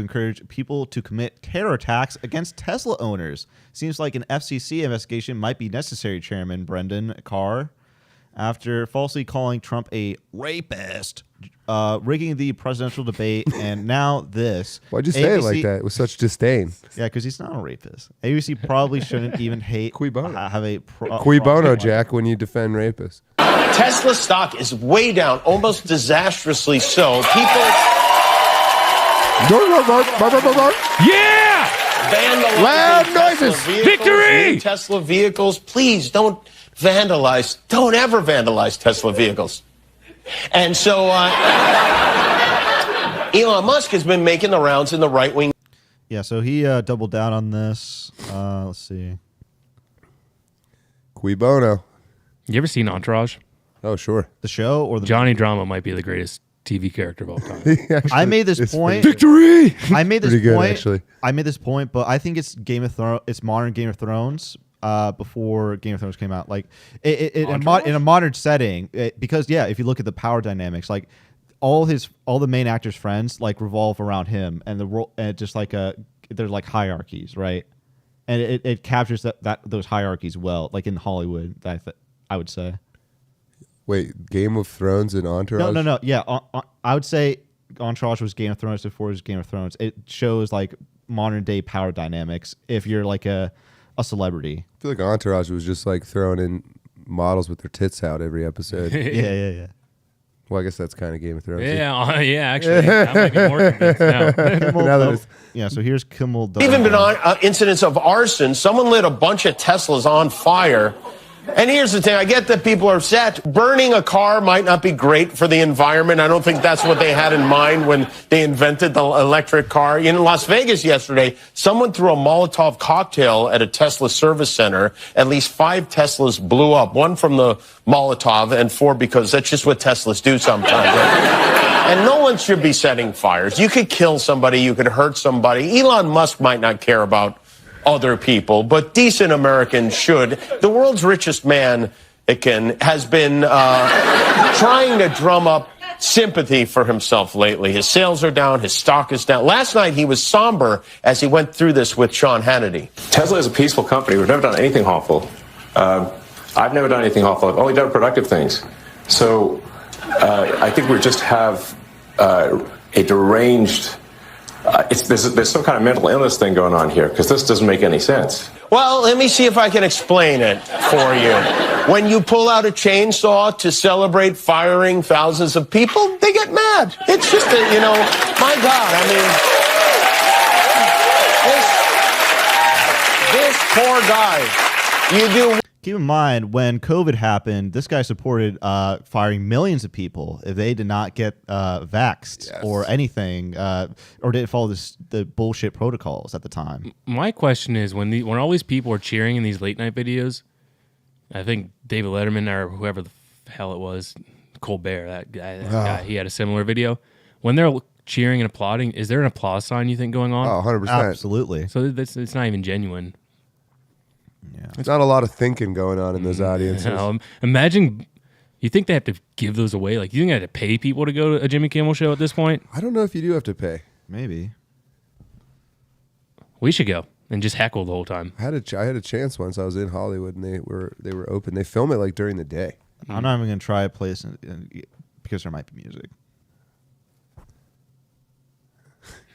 encourage people to commit terror attacks against Tesla owners? Seems like an FCC investigation might be necessary, Chairman Brendan Carr. After falsely calling Trump a rapist, rigging the presidential debate, and now this. Why'd you say it like that with such disdain? Yeah, because he's not a rapist. ABC probably shouldn't even have a... Cui bono, Jack, when you defend rapists. Tesla stock is way down, almost disastrously so. People Yeah! vandalizing Loud Tesla noises! vehicles, Victory! new Tesla vehicles. Please don't vandalize. Don't ever vandalize Tesla vehicles. And so Elon Musk has been making the rounds in the right wing. Yeah, so he doubled down on this. Let's see. Cui bono. You ever seen Entourage? Oh, sure. The show or the Johnny Drama might be the greatest TV character of all time. I made this point. Victory! I made this Pretty good, point. actually. I made this point, but I think it's Game of Thrones. It's modern Game of Thrones. Before Game of Thrones came out, like in a modern setting, because if you look at the power dynamics, like all the main actors' friends like revolve around him, and the role, and just like there's like hierarchies, right? And it captures those hierarchies well, like in Hollywood. I would say. Wait, Game of Thrones and Entourage? No. Yeah, I would say Entourage was Game of Thrones before it was Game of Thrones. It shows like modern day power dynamics. If you're like a celebrity, I feel like Entourage was just like throwing in models with their tits out every episode. yeah. Well, I guess that's kind of Game of Thrones. Yeah, actually, I might be more convinced now. So here's Kimmel. Even been on incidents of arson. Someone lit a bunch of Teslas on fire. And here's the thing. I get that people are upset. Burning a car might not be great for the environment. I don't think that's what they had in mind when they invented the electric car. In Las Vegas yesterday, someone threw a Molotov cocktail at a Tesla service center. At least 5 Teslas blew up. 1 from the Molotov and 4 because that's just what Teslas do sometimes. And no one should be setting fires. You could kill somebody. You could hurt somebody. Elon Musk might not care about other people, but decent Americans should. The world's richest man, has been trying to drum up sympathy for himself lately. His sales are down. His stock is down. Last night, he was somber as he went through this with Sean Hannity. Tesla is a peaceful company. We've never done anything harmful. I've never done anything harmful. I've only done productive things. So I think we just have a deranged... there's some kind of mental illness thing going on here, because this doesn't make any sense. Well, let me see if I can explain it for you. When you pull out a chainsaw to celebrate firing thousands of people, they get mad. It's just my God, I mean, this poor guy, you do... Keep in mind, when COVID happened, this guy supported firing millions of people if they did not get vaxxed or anything, or didn't follow the bullshit protocols at the time. My question is, when all these people are cheering in these late night videos, I think David Letterman or whoever the hell it was, Colbert, that guy, he had a similar video. when they're cheering and applauding, is there an applause sign you think going on? Oh, 100%. Absolutely. So it's not even genuine. Yeah. It's not a lot of thinking going on in those audiences. Imagine, you think they have to give those away? Like, you think they have to pay people to go to a Jimmy Kimmel show at this point? I don't know if you do have to pay. Maybe. We should go and just heckle the whole time. I had a chance once. I was in Hollywood and they were open. They film it like during the day. I'm not even gonna try a place because there might be music.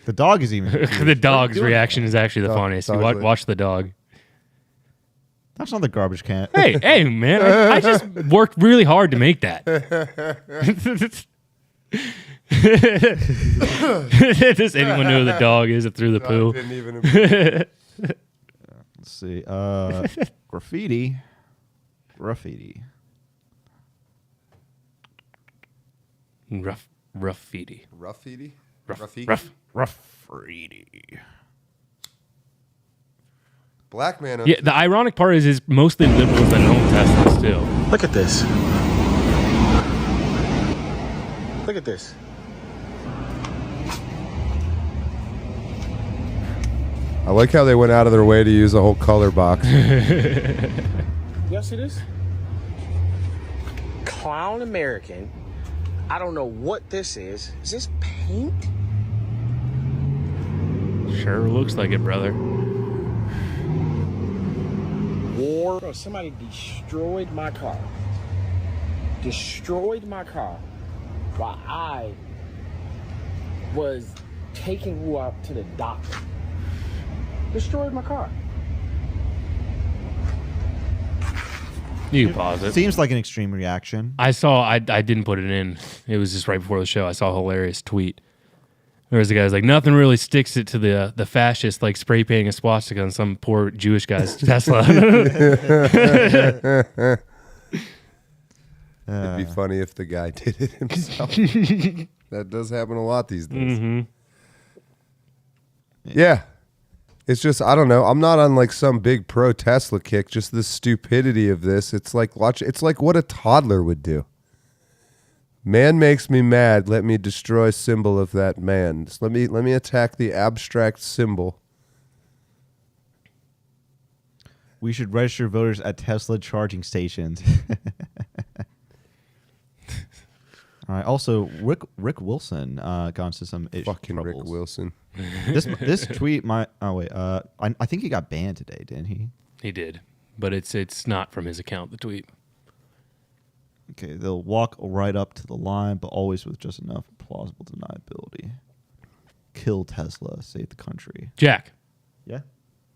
The dog is even. The dog's reaction is actually the funniest. You watch the dog. That's not the garbage can. Hey, man! I just worked really hard to make that. Does anyone know who the dog is that threw the poo? Didn't even Let's see. Graffiti. Graffiti. Graffiti. Black man. Yeah, the ironic part is mostly liberals that own Teslas too. Look at this. Look at this. I like how they went out of their way to use a whole color box. Y'all see this? Clown American. I don't know what this is. Is this paint? Sure looks like it, brother. War. Bro, somebody destroyed my car. Destroyed my car while I was taking Wu out to the doctor. Destroyed my car. You can pause it. Seems like an extreme reaction. I didn't put it in. It was just right before the show. I saw a hilarious tweet. There was a guy's like, nothing really sticks it to the fascist like spray painting a swastika on some poor Jewish guy's Tesla. It'd be funny if the guy did it himself. That does happen a lot these days. Mm-hmm. Yeah. It's just, I don't know. I'm not on like some big pro Tesla kick. Just the stupidity of this. It's like it's like what a toddler would do. Man makes me mad. Let me destroy symbol of that man. Just let me attack the abstract symbol. We should register voters at Tesla charging stations. All right. Also, Rick Wilson got into some issues. Fucking Rick Wilson. This tweet might. Oh wait. I think he got banned today, didn't he? He did, but it's not from his account. The tweet. Okay, they'll walk right up to the line, but always with just enough plausible deniability. Kill Tesla, save the country. Jack. Yeah.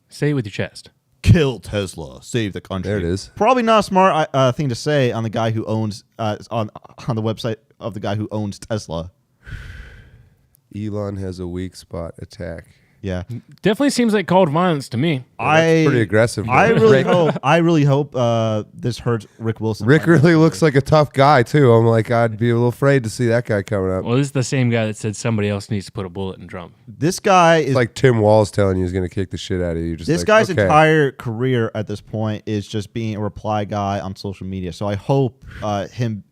Say it with your chest. Kill Tesla, save the country. There it is. Probably not a smart thing to say on the guy who owns on the website of the guy who owns Tesla. Elon has a weak spot attack. Yeah, definitely seems like called violence to me. That's pretty aggressive. I really hope this hurts Rick Wilson. Rick really looks like a tough guy too. I'm like, I'd be a little afraid to see that guy coming up. Well, this is the same guy that said somebody else needs to put a bullet in Trump. This guy is like Tim Walz telling you he's going to kick the shit out of you. Just this like, guy's okay. entire career at this point is just being a reply guy on social media. So I hope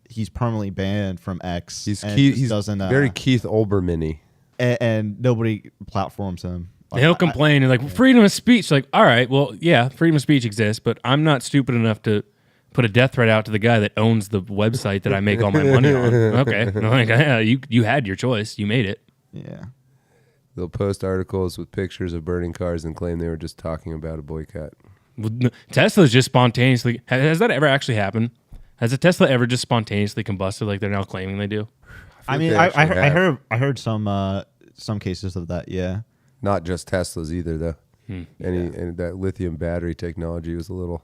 he's permanently banned from X. He's doesn't very Keith Olbermann-y. And nobody platforms him. He'll complain and like freedom of speech. Like, all right, well, yeah, freedom of speech exists, but I'm not stupid enough to put a death threat out to the guy that owns the website that I make all my money on. Okay, like, yeah, you had your choice, you made it. Yeah. They'll post articles with pictures of burning cars and claim they were just talking about a boycott. Tesla's just spontaneously. Has that ever actually happened? Has a Tesla ever just spontaneously combusted like they're now claiming they do? I mean, I heard some cases of that. Yeah. Not just Teslas either, though. And that lithium battery technology was a little.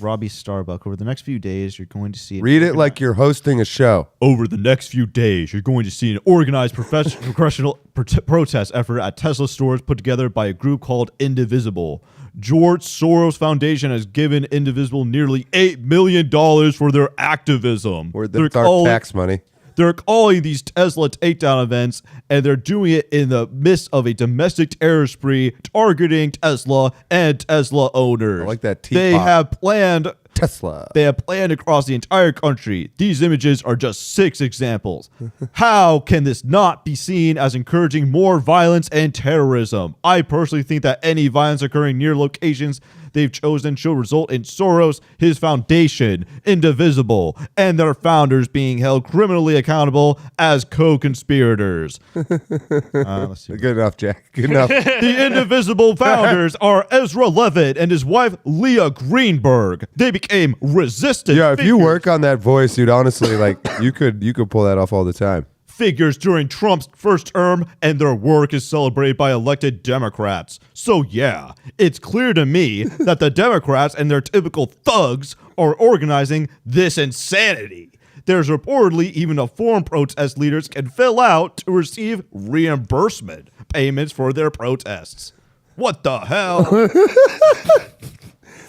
Robbie Starbuck. Over the next few days, you're going to see. Read it like you're hosting a show. Over the next few days, you're going to see an organized professional protest effort at Tesla stores put together by a group called Indivisible. George Soros Foundation has given Indivisible nearly $8 million for their activism. That's our tax money. They're calling these Tesla takedown events, and they're doing it in the midst of a domestic terror spree targeting Tesla and Tesla owners. I like that teapot. They have planned Tesla. They have planned across the entire country. These images are just 6 examples. How can this not be seen as encouraging more violence and terrorism? I personally think that any violence occurring near locations they've chosen should result in Soros, his foundation, indivisible, and their founders being held criminally accountable as co-conspirators. Let's see. Good enough, Jack. Good enough. The indivisible founders are Ezra Levitt and his wife Leah Greenberg. They became resistant. Yeah, if you work on that voice, dude, honestly, like you could pull that off all the time. Figures during Trump's first term, and their work is celebrated by elected Democrats. So yeah, it's clear to me that the Democrats and their typical thugs are organizing this insanity. There's reportedly even a form protest leaders can fill out to receive reimbursement payments for their protests. What the hell?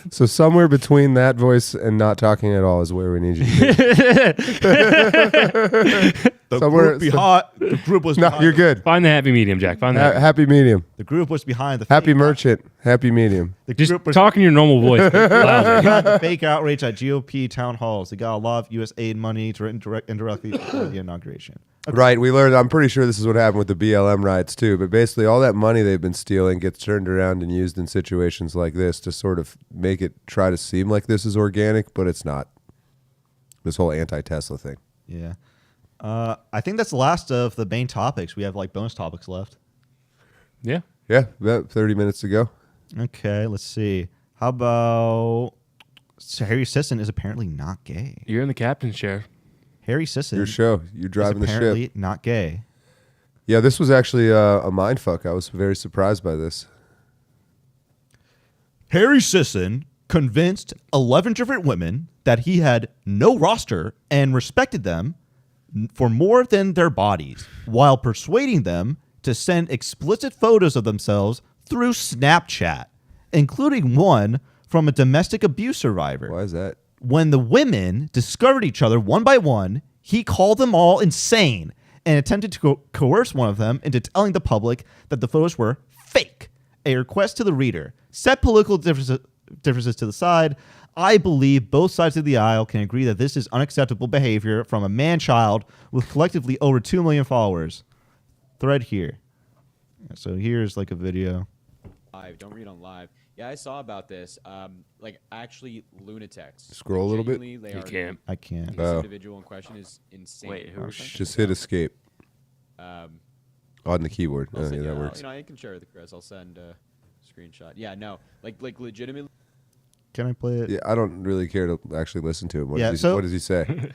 So somewhere between that voice and not talking at all is where we need you to be. The group was No, behind. You're good. Find the happy medium, Jack. Find the happy medium. The group was behind the happy merchant. Happy medium. Just talk in your normal voice. Behind the fake outrage at GOP town halls. They got a lot of U.S. aid money indirectly for the inauguration. Okay. Right. We learned, I'm pretty sure this is what happened with the BLM riots too, but basically all that money they've been stealing gets turned around and used in situations like this to sort of make it try to seem like this is organic, but it's not. This whole anti-Tesla thing. Yeah. I think that's the last of the main topics. We have like bonus topics left. Yeah. Yeah, about 30 minutes to go. Okay, let's see. How about Harry Sison is apparently not gay. You're in the captain's chair. Harry Sison. Your show. You're driving the ship. Apparently not gay. Yeah, this was actually a mind fuck. I was very surprised by this. Harry Sison convinced 11 different women that he had no roster and respected them for more than their bodies, while persuading them to send explicit photos of themselves through Snapchat, including one from a domestic abuse survivor. Why is that? When the women discovered each other one by one, he called them all insane and attempted to coerce one of them into telling the public that the photos were fake. A request to the reader: set political differences to the side. I believe both sides of the aisle can agree that this is unacceptable behavior from a man-child with collectively over 2 million followers. Thread here. So here's like a video. Live. Don't read on live. Yeah, I saw about this. Like actually lunatics. Scroll a little bit. You can't. I can't. This individual in question is insane. Wait, who? Just hit escape. On the keyboard. I'll send Yeah, you, that works. I can share with Chris. I'll send a screenshot. Yeah, no, like legitimately. Can I play it? Yeah, I don't really care to actually listen to him. What does he say?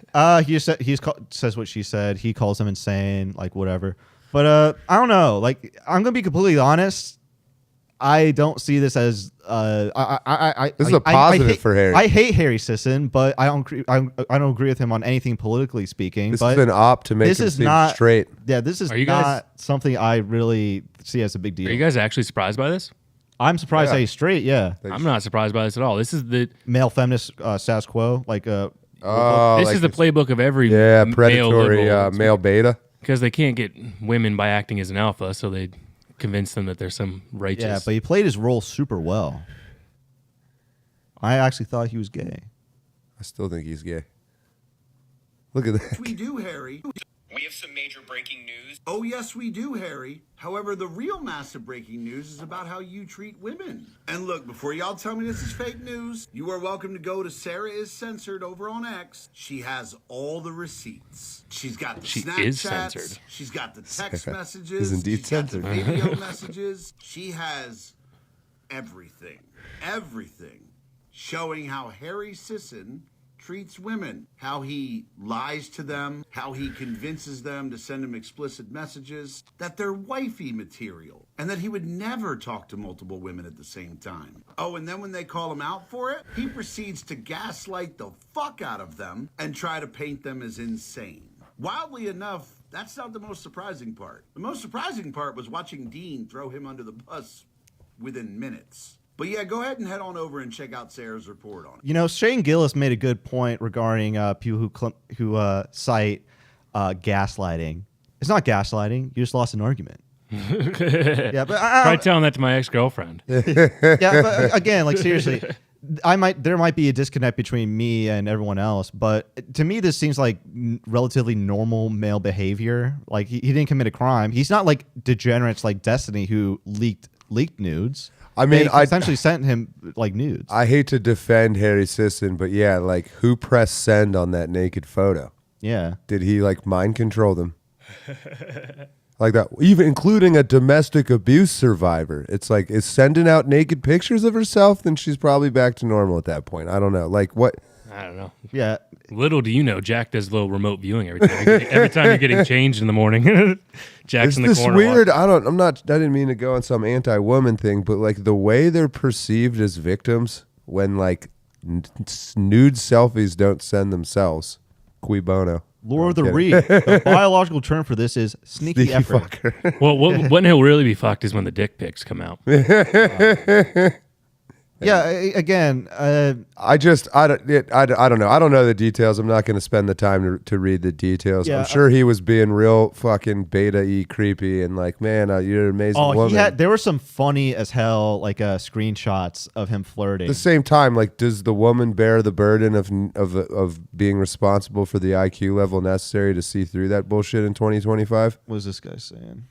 Says what she said. He calls him insane, like whatever. But I don't know. Like, I'm gonna be completely honest. I don't see this as This is a positive for Harry. I hate Harry Sison, but I don't agree with him on anything politically speaking. This but is an op to make this him is seem not straight. Yeah, this is Are you not guys- something I really see as a big deal. Are you guys actually surprised by this? I'm surprised that he's straight. Yeah, I'm not surprised by this at all. This is the male feminist status quo. Like this is the playbook of every predatory male, male beta. Because they can't get women by acting as an alpha, so they convince them that there's some righteous. Yeah, but he played his role super well. I actually thought he was gay. I still think he's gay. Look at that. We do, Harry. We have some major breaking news. Oh, yes, we do, Harry. However, the real massive breaking news is about how you treat women. And look, before y'all tell me this is fake news, you are welcome to go to Sarah is Censored over on X. She has all the receipts. She's got the She Snapchats. is censored. She's got the text Sarah messages. is indeed she's got the censored. video messages. She has everything. Everything. Showing how Harry Sison treats women, how he lies to them, how he convinces them to send him explicit messages, that they're wifey material, and that he would never talk to multiple women at the same time. Oh, and then when they call him out for it, he proceeds to gaslight the fuck out of them and try to paint them as insane. Wildly enough, that's not the most surprising part. The most surprising part was watching Dean throw him under the bus within minutes. But yeah, go ahead and head on over and check out Sarah's report on it. You know, Shane Gillis made a good point regarding people who cite gaslighting. It's not gaslighting. You just lost an argument. Yeah, but try telling that to my ex-girlfriend. Yeah, but again, like seriously, there might be a disconnect between me and everyone else, but to me this seems like relatively normal male behavior. Like he didn't commit a crime. He's not like degenerates like Destiny who leaked nudes. I mean, I essentially sent him like nudes. I hate to defend Harry Sisson, but yeah, like who pressed send on that naked photo? Yeah. Did he like mind control them? Like that, even including a domestic abuse survivor. It's like, is sending out naked pictures of herself, then she's probably back to normal at that point. I don't know. Like what? I don't know. Yeah. Little do you know, Jack does a little remote viewing every time you're getting changed in the morning. Jack's in the corner. It's weird. I didn't mean to go on some anti-woman thing, but like the way they're perceived as victims when like nude selfies don't send themselves. Cui bono. Lure of the Reed. The biological term for this is sneaky effort. Fucker. Well, when he'll really be fucked is when the dick pics come out. Yeah, again, I don't know. I don't know the details. I'm not going to spend the time to read the details. Yeah, I'm sure he was being real fucking beta-y creepy and like, man, you're an amazing woman. There were some funny as hell like screenshots of him flirting. At the same time, like, does the woman bear the burden of being responsible for the IQ level necessary to see through that bullshit in 2025? What is this guy saying?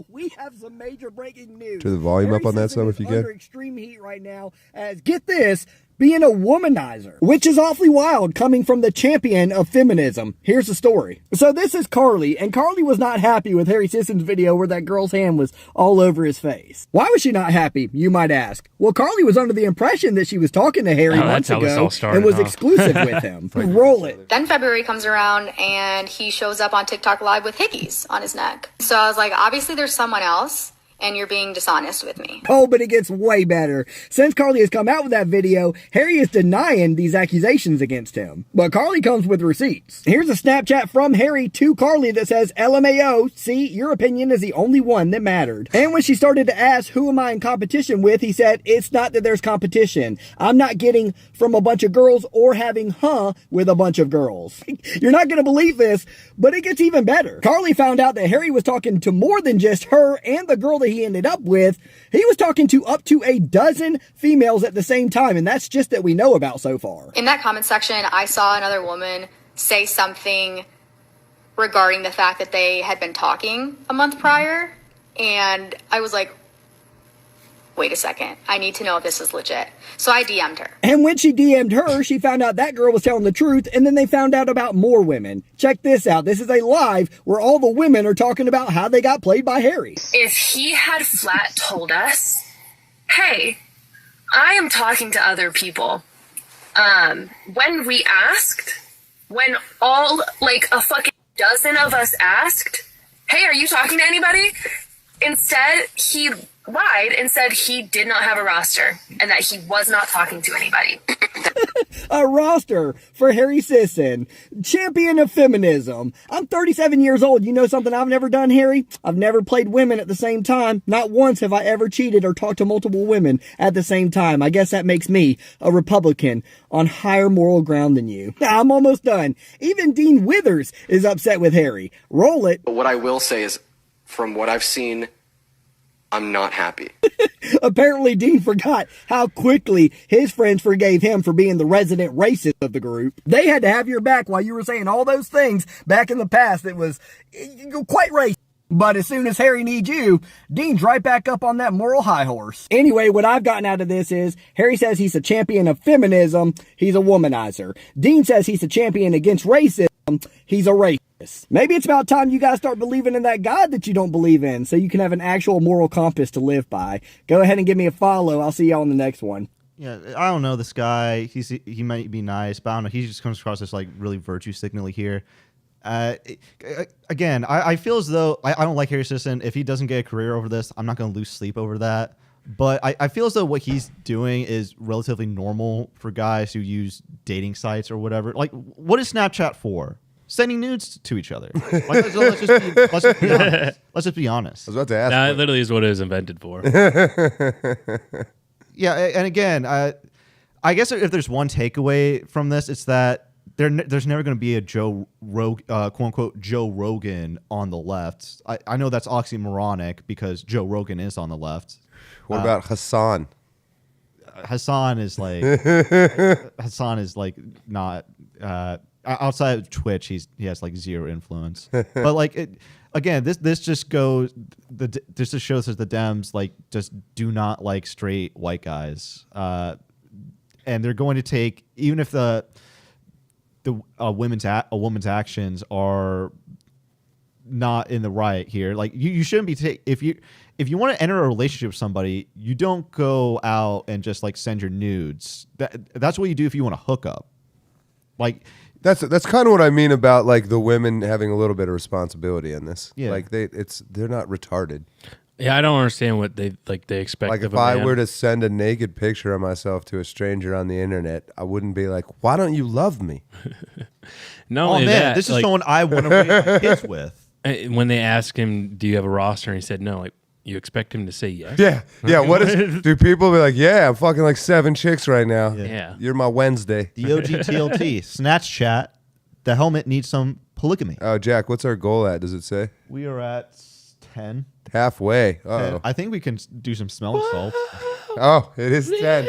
We have some major breaking news. Turn the volume up on that some if you under can. extreme heat right now as, get this, being a womanizer, which is awfully wild coming from the champion of feminism. Here's the story. So this is Carly, and Carly was not happy with Harry Sisson's video where that girl's hand was all over his face. Why was she not happy, you might ask? Well, Carly was under the impression that she was talking to Harry months ago and was exclusive with him. Roll it. Then February comes around and he shows up on TikTok Live with hickeys on his neck. So I was like, obviously there's someone else and you're being dishonest with me. Oh, but it gets way better. Since Carly has come out with that video, Harry is denying these accusations against him. But Carly comes with receipts. Here's a Snapchat from Harry to Carly that says, LMAO, see, your opinion is the only one that mattered. And when she started to ask, who am I in competition with, he said, it's not that there's competition. I'm not getting from a bunch of girls or having with a bunch of girls. You're not going to believe this, but it gets even better. Carly found out that Harry was talking to more than just her and the girl that he ended up with. He was talking to up to a dozen females at the same time, and that's just that we know about so far. In that comment section, I saw another woman say something regarding the fact that they had been talking a month prior, and I was like, wait a second, I need to know if this is legit. So I DM'd her. And when she DM'd her, she found out that girl was telling the truth, and then they found out about more women. Check this out. This is a live where all the women are talking about how they got played by Harry. If he had flat told us, hey, I am talking to other people, when we asked, when all, like, a fucking dozen of us asked, hey, are you talking to anybody? Instead, he lied and said he did not have a roster and that he was not talking to anybody. A roster for Harry Sisson, champion of feminism. I'm 37 years old. You know something I've never done, Harry? I've never played women at the same time. Not once have I ever cheated or talked to multiple women at the same time. I guess that makes me a Republican on higher moral ground than you. I'm almost done. Even Dean Withers is upset with Harry. Roll it. But what I will say is, from what I've seen, I'm not happy. Apparently, Dean forgot how quickly his friends forgave him for being the resident racist of the group. They had to have your back while you were saying all those things back in the past that was quite racist. But as soon as Harry needs you, Dean's right back up on that moral high horse. Anyway, what I've gotten out of this is Harry says he's a champion of feminism. He's a womanizer. Dean says he's a champion against racism. He's a racist. Maybe it's about time you guys start believing in that God that you don't believe in so you can have an actual moral compass to live by. Go ahead and give me a follow. I'll see y'all in the next one. Yeah, I don't know this guy. He might be nice, but I don't know. He just comes across as like really virtue signally here. Again, I feel as though I don't like Harry Sisson. If he doesn't get a career over this, I'm not going to lose sleep over that. But I feel as though what he's doing is relatively normal for guys who use dating sites or whatever. Like, what is Snapchat for? Sending nudes to each other. Like, let's just be honest. Let's just be honest. I was about to ask. That literally is what it was invented for. Yeah, and again, I guess if there's one takeaway from this, it's that there's never going to be a quote unquote Joe Rogan on the left. I know that's oxymoronic because Joe Rogan is on the left. What about Hassan? Hassan is like not outside of Twitch. He has like zero influence. But like this just shows that the Dems like just do not like straight white guys, and they're going to take, even if a woman's actions are not in the right here. Like you shouldn't be if you want to enter a relationship with somebody, you don't go out and just like send your nudes. That's what you do if you want to hook up. Like that's kind of what I mean about like the women having a little bit of responsibility in this. Yeah. Like they're not retarded. Yeah, I don't understand what they expect. Like of if a I man. were to send a naked picture of myself to a stranger on the internet, I wouldn't be like, "Why don't you love me?" Not only that, this is like, someone I want to raise my kids with. When they asked him, "Do you have a roster?" and he said no, like, you expect him to say yes? Yeah. What do people be like? Yeah, I'm fucking like 7 chicks right now. Yeah. You're my Wednesday. The OG TLT Snatch Chat. The helmet needs some polygamy. Oh, Jack, what's our goal at? Does it say? We are at 10. Halfway. Oh, I think we can do some smelling salts. Oh, it is 10.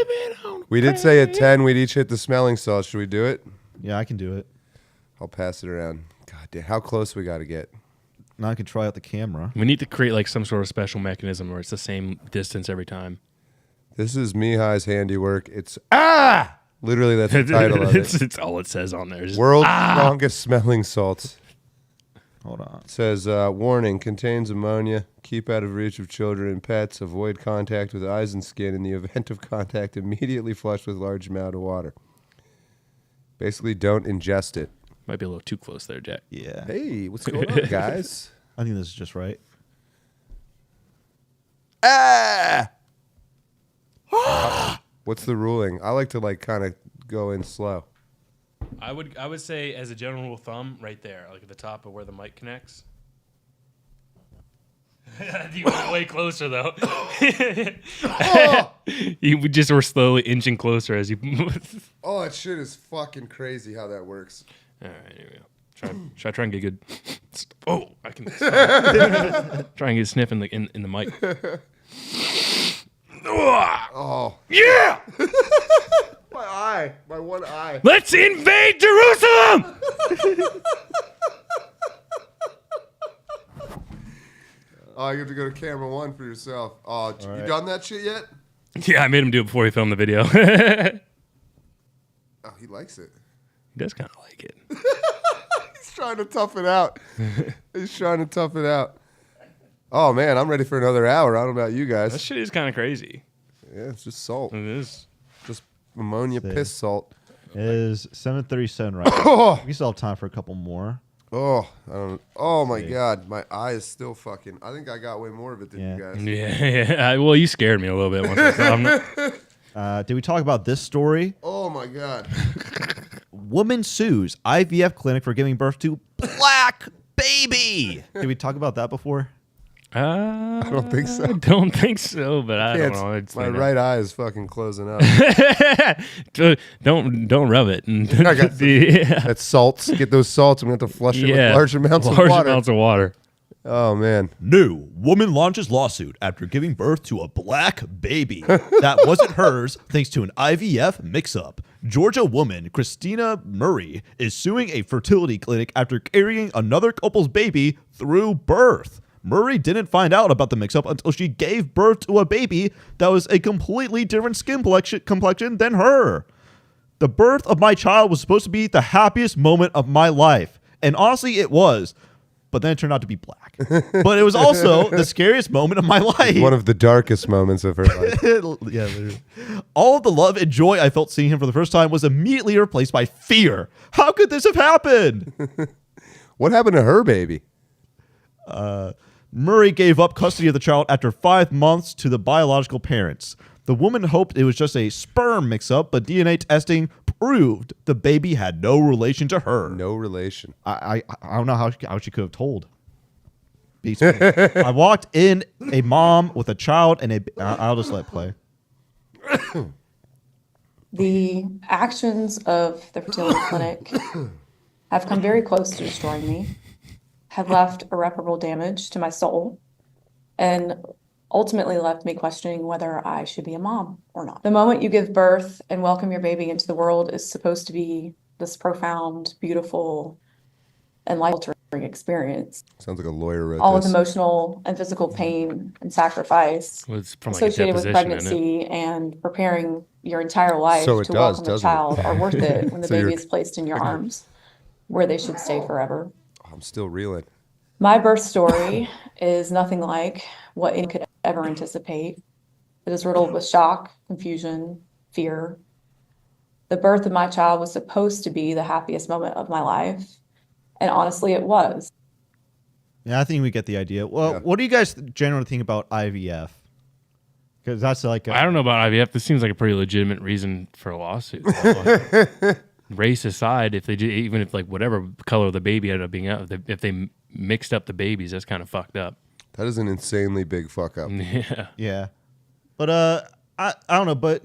We did say at 10 we'd each hit the smelling salt. Should we do it? Yeah, I can do it. I'll pass it around. God damn, how close we got to get? Now I can try out the camera. We need to create like some sort of special mechanism where it's the same distance every time. This is Mihai's handiwork. It's literally that's the title of it. It's all it says on there. Just, World's strongest smelling salts. Hold on. It says, warning, contains ammonia. Keep out of reach of children and pets. Avoid contact with eyes and skin. In the event of contact, immediately flush with large amount of water. Basically, don't ingest it. Might be a little too close there, Jack. Yeah. Hey, what's going on, guys? I think this is just right. What's the ruling? I like to like kind of go in slow. I would say as a general rule of thumb, right there, like at the top of where the mic connects. You went way closer though. You just were slowly inching closer as you. Oh, that shit is fucking crazy how that works. All right, here we go. Should I try and get good? Oh, I can try and get a sniff in the mic. Oh yeah! My one eye. Let's invade Jerusalem! Oh, you have to go to camera 1 for yourself. Oh, you done that shit yet? Yeah, I made him do it before he filmed the video. Oh, he likes it. He does kind of like it. He's trying to tough it out. Oh, man, I'm ready for another hour. I don't know about you guys. That shit is kind of crazy. Yeah, it's just salt. It is. Just ammonia piss salt. It is 7:37 right now. We still have time for a couple more. Oh, I don't. Oh my God, my eye is still fucking. I think I got way more of it than you guys. Yeah. Well, you scared me a little bit once I saw him. Did we talk about this story? Oh my God. Woman sues IVF clinic for giving birth to black baby. Did we talk about that before? I don't think so. I don't think so, but I don't know. My right eye is fucking closing up. Don't rub it. I got that's salts. Get those salts. I'm going to have to flush it with large amounts of water. Large amounts of water. Oh, man. New woman launches lawsuit after giving birth to a black baby that wasn't hers thanks to an IVF mix-up. Georgia woman Christina Murray is suing a fertility clinic after carrying another couple's baby through birth. Murray didn't find out about the mix-up until she gave birth to a baby that was a completely different skin complexion than her. The birth of my child was supposed to be the happiest moment of my life. And honestly, it was. But then it turned out to be black. But it was also the scariest moment of my life. One of the darkest moments of her life. Yeah, literally. All of the love and joy I felt seeing him for the first time was immediately replaced by fear. How could this have happened? What happened to her baby? Murray gave up custody of the child after 5 months to the biological parents. The woman hoped it was just a sperm mix-up, but DNA testing proved the baby had no relation to her. No relation. I don't know how she could have told. I walked in a mom with a child and I'll just let it play. The actions of the fertility clinic have come very close to destroying me, have left irreparable damage to my soul, and ultimately left me questioning whether I should be a mom or not. The moment you give birth and welcome your baby into the world is supposed to be this profound, beautiful, and life-altering experience. Sounds like a lawyer wrote All this. of the emotional and physical pain and sacrifice associated with pregnancy and preparing your entire life to welcome a child are worth it when the baby is placed in your arms, where they should stay forever. I'm still reeling. My birth story is nothing like what anyone could ever anticipate. It is riddled with shock, confusion, fear. The birth of my child was supposed to be the happiest moment of my life, and honestly, it was. Yeah, I think we get the idea. Well, what do you guys generally think about IVF? Because that's like I don't know about IVF. This seems like a pretty legitimate reason for a lawsuit. Race aside, if they do, even if like whatever color the baby ended up being out, if they mixed up the babies, that's kind of fucked up. That is an insanely big fuck up. Yeah. Yeah. But I don't know, but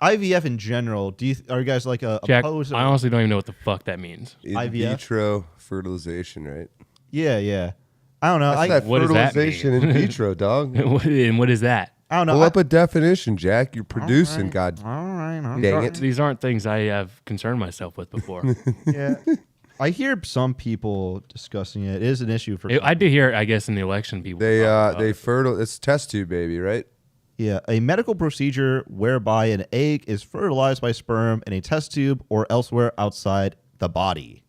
IVF in general, are you guys like Jack, opposed? I honestly don't even know what the fuck that means. In IVF? vitro fertilization, right? Yeah. I don't know. That's what does that fertilization in vitro, dog. And what is that? I don't know. Pull up a definition, Jack. You're producing, God. All right. Dang it. These aren't things I have concerned myself with before. Yeah. I hear some people discussing it. It is an issue for. I did hear, I guess, in the election, people. It's test tube baby, right? Yeah, a medical procedure whereby an egg is fertilized by sperm in a test tube or elsewhere outside the body.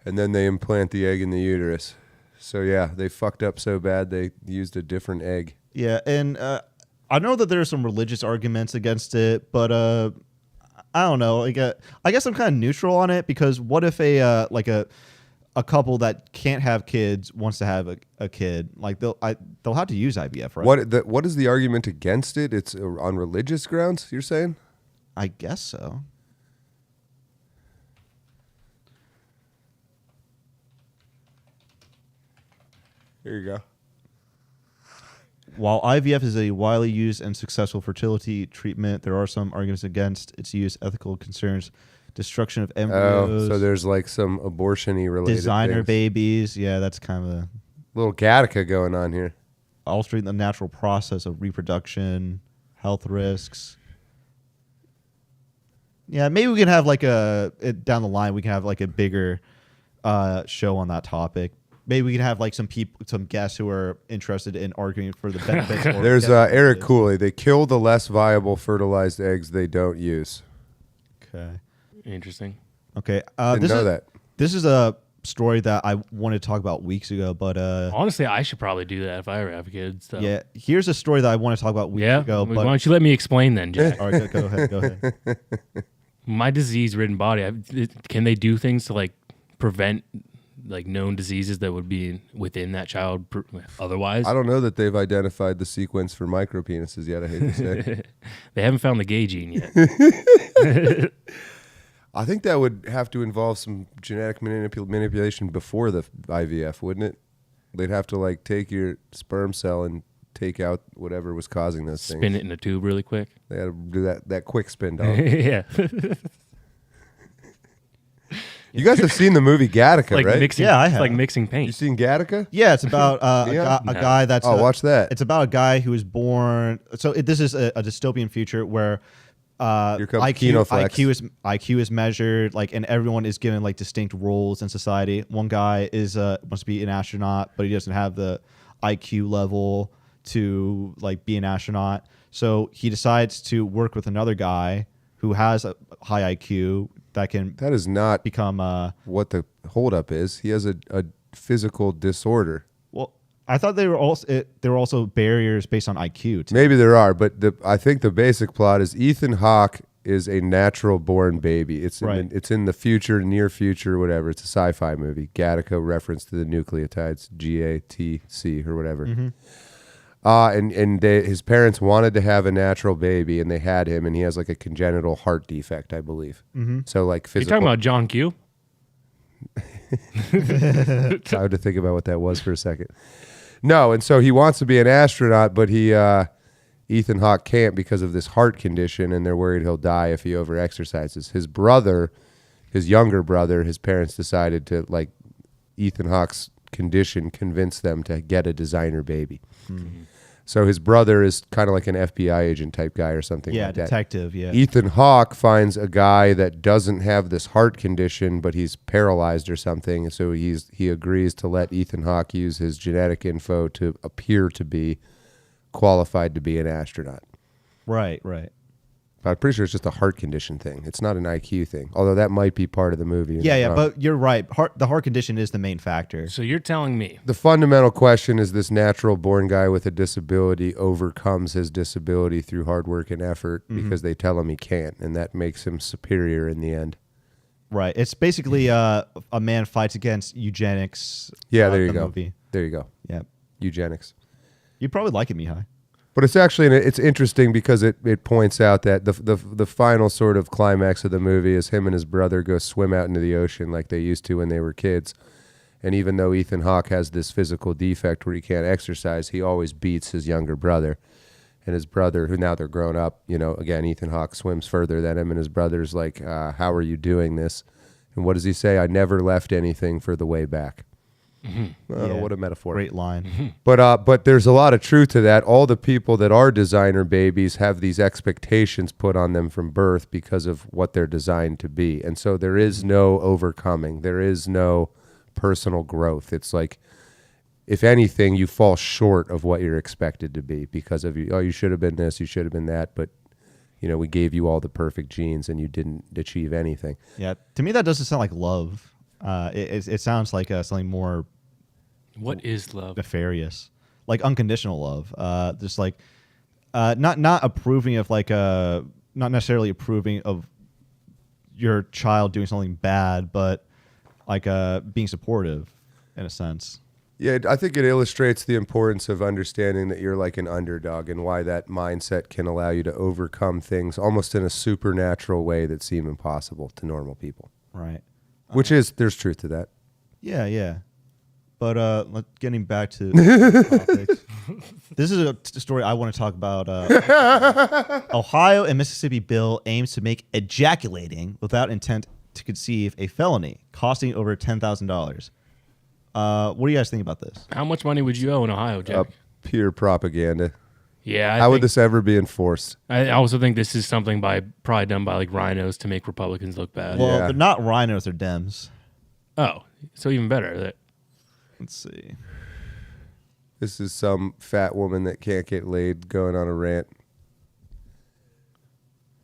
And then they implant the egg in the uterus. So yeah, they fucked up so bad they used a different egg. Yeah, and I know that there are some religious arguments against it, but I don't know. Like, I guess I'm kind of neutral on it because what if a couple that can't have kids wants to have a kid? Like they'll have to use IVF, right? What is the argument against it? It's on religious grounds, you're saying? I guess so. Here you go. While IVF is a widely used and successful fertility treatment, there are some arguments against its use, ethical concerns, destruction of embryos. Oh, so there's like some abortion-y related designer things. babies. Yeah, that's kind of a little Gattaca going on here. Altering the natural process of reproduction, health risks. Yeah, maybe we can have like down the line we can have like a bigger show on that topic. Maybe we can have like some guests who are interested in arguing for the benefits. There's Eric Cooley. They kill the less viable fertilized eggs they don't use. Okay. Interesting. Okay. Didn't know that. This is a story that I wanted to talk about weeks ago, but honestly, I should probably do that if I ever have kids. So. Yeah. Here's a story that I want to talk about weeks ago. Why don't you let me explain then, Jack? All right, go ahead. My disease-ridden body. Can they do things to like prevent like known diseases that would be within that child otherwise? I don't know that they've identified the sequence for micropenises yet, I hate to say. They haven't found the gay gene yet. I think that would have to involve some genetic manipulation before the IVF, wouldn't it? They'd have to like take your sperm cell and take out whatever was causing those things. Spin it in a tube really quick. They had to do that quick spin, dog. Yeah. You guys have seen the movie Gattaca, like right? Yeah, I have. It's like mixing paint. You seen Gattaca? Yeah, it's about a guy that's... watch that. It's about a guy who was born... So this is a dystopian future where IQ is measured, like, and everyone is given like distinct roles in society. One guy is wants to be an astronaut, but he doesn't have the IQ level to like be an astronaut. So he decides to work with another guy who has a high IQ that is not become what the holdup is. He has a physical disorder. Well, I thought there were also barriers based on IQ too. Maybe there are, but I think the basic plot is Ethan Hawke is a natural born baby. It's in the future, near future, whatever. It's a sci-fi movie. Gattaca reference to the nucleotides, GATC or whatever. Mm-hmm. His parents wanted to have a natural baby, and they had him, and he has like a congenital heart defect, I believe. Mm-hmm. So like physical. You're talking about John Q? I had to think about what that was for a second. No, and so he wants to be an astronaut, but Ethan Hawke can't because of this heart condition, and they're worried he'll die if he overexercises. His younger brother, his parents decided to, like, Ethan Hawke's condition convince them to get a designer baby. Mm-hmm. So his brother is kind of like an FBI agent type guy or something Yeah, like that. detective, yeah. Ethan Hawke finds a guy that doesn't have this heart condition, but he's paralyzed or something. So he agrees to let Ethan Hawke use his genetic info to appear to be qualified to be an astronaut. Right. But I'm pretty sure it's just a heart condition thing. It's not an IQ thing, although that might be part of the movie. Yeah, but you're right. The heart condition is the main factor. So you're telling me the fundamental question is this natural born guy with a disability overcomes his disability through hard work and effort because they tell him he can't, and that makes him superior in the end. Right. It's basically a man fights against eugenics. Yeah, there you go. Movie. There you go. Yeah. Eugenics. You'd probably like it, Mihai. But it's actually it's interesting because it points out that the final sort of climax of the movie is him and his brother go swim out into the ocean like they used to when they were kids. And even though Ethan Hawke has this physical defect where he can't exercise, he always beats his younger brother. And his brother, who now they're grown up, again, Ethan Hawke swims further than him, and his brother's like, how are you doing this? And what does he say? I never left anything for the way back. Oh, what a metaphor. Great line. But there's a lot of truth to that. All the people that are designer babies have these expectations put on them from birth because of what they're designed to be. And so there is no overcoming. There is no personal growth. It's like, if anything, you fall short of what you're expected to be because of you should have been this, you should have been that, but we gave you all the perfect genes and you didn't achieve anything. Yeah, to me that doesn't sound like love. It sounds like something more. What is love? Nefarious, like unconditional love. Just like not approving of not necessarily approving of your child doing something bad, but like being supportive in a sense. Yeah, I think it illustrates the importance of understanding that you're like an underdog and why that mindset can allow you to overcome things almost in a supernatural way that seem impossible to normal people. Right. There's truth to that. Yeah. But getting back to topics. This is a story I want to talk about. Ohio and Mississippi bill aims to make ejaculating without intent to conceive a felony, costing over $10,000. What do you guys think about this? How much money would you owe in Ohio, Jack? Pure propaganda. Yeah. How would this ever be enforced? I also think this is something probably done by like rhinos to make Republicans look bad. Well, they're not rhinos, they're Dems. Oh, so even better. Let's see. This is some fat woman that can't get laid going on a rant.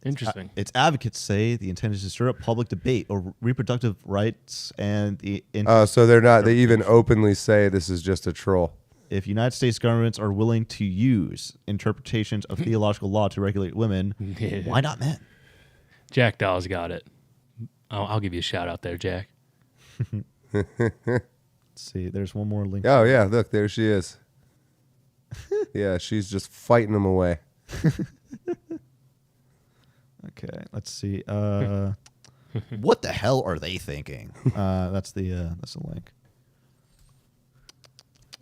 Interesting. Its advocates say the intent is to stir up public debate over reproductive rights and the. So they're not. They even openly say this is just a troll. If United States governments are willing to use interpretations of theological law to regulate women, why not men? Jack Dawes got it. I'll give you a shout out there, Jack. Let's see. There's one more link. Oh yeah, look, there she is. Yeah, she's just fighting them away. Okay, let's see. What the hell are they thinking? That's the link.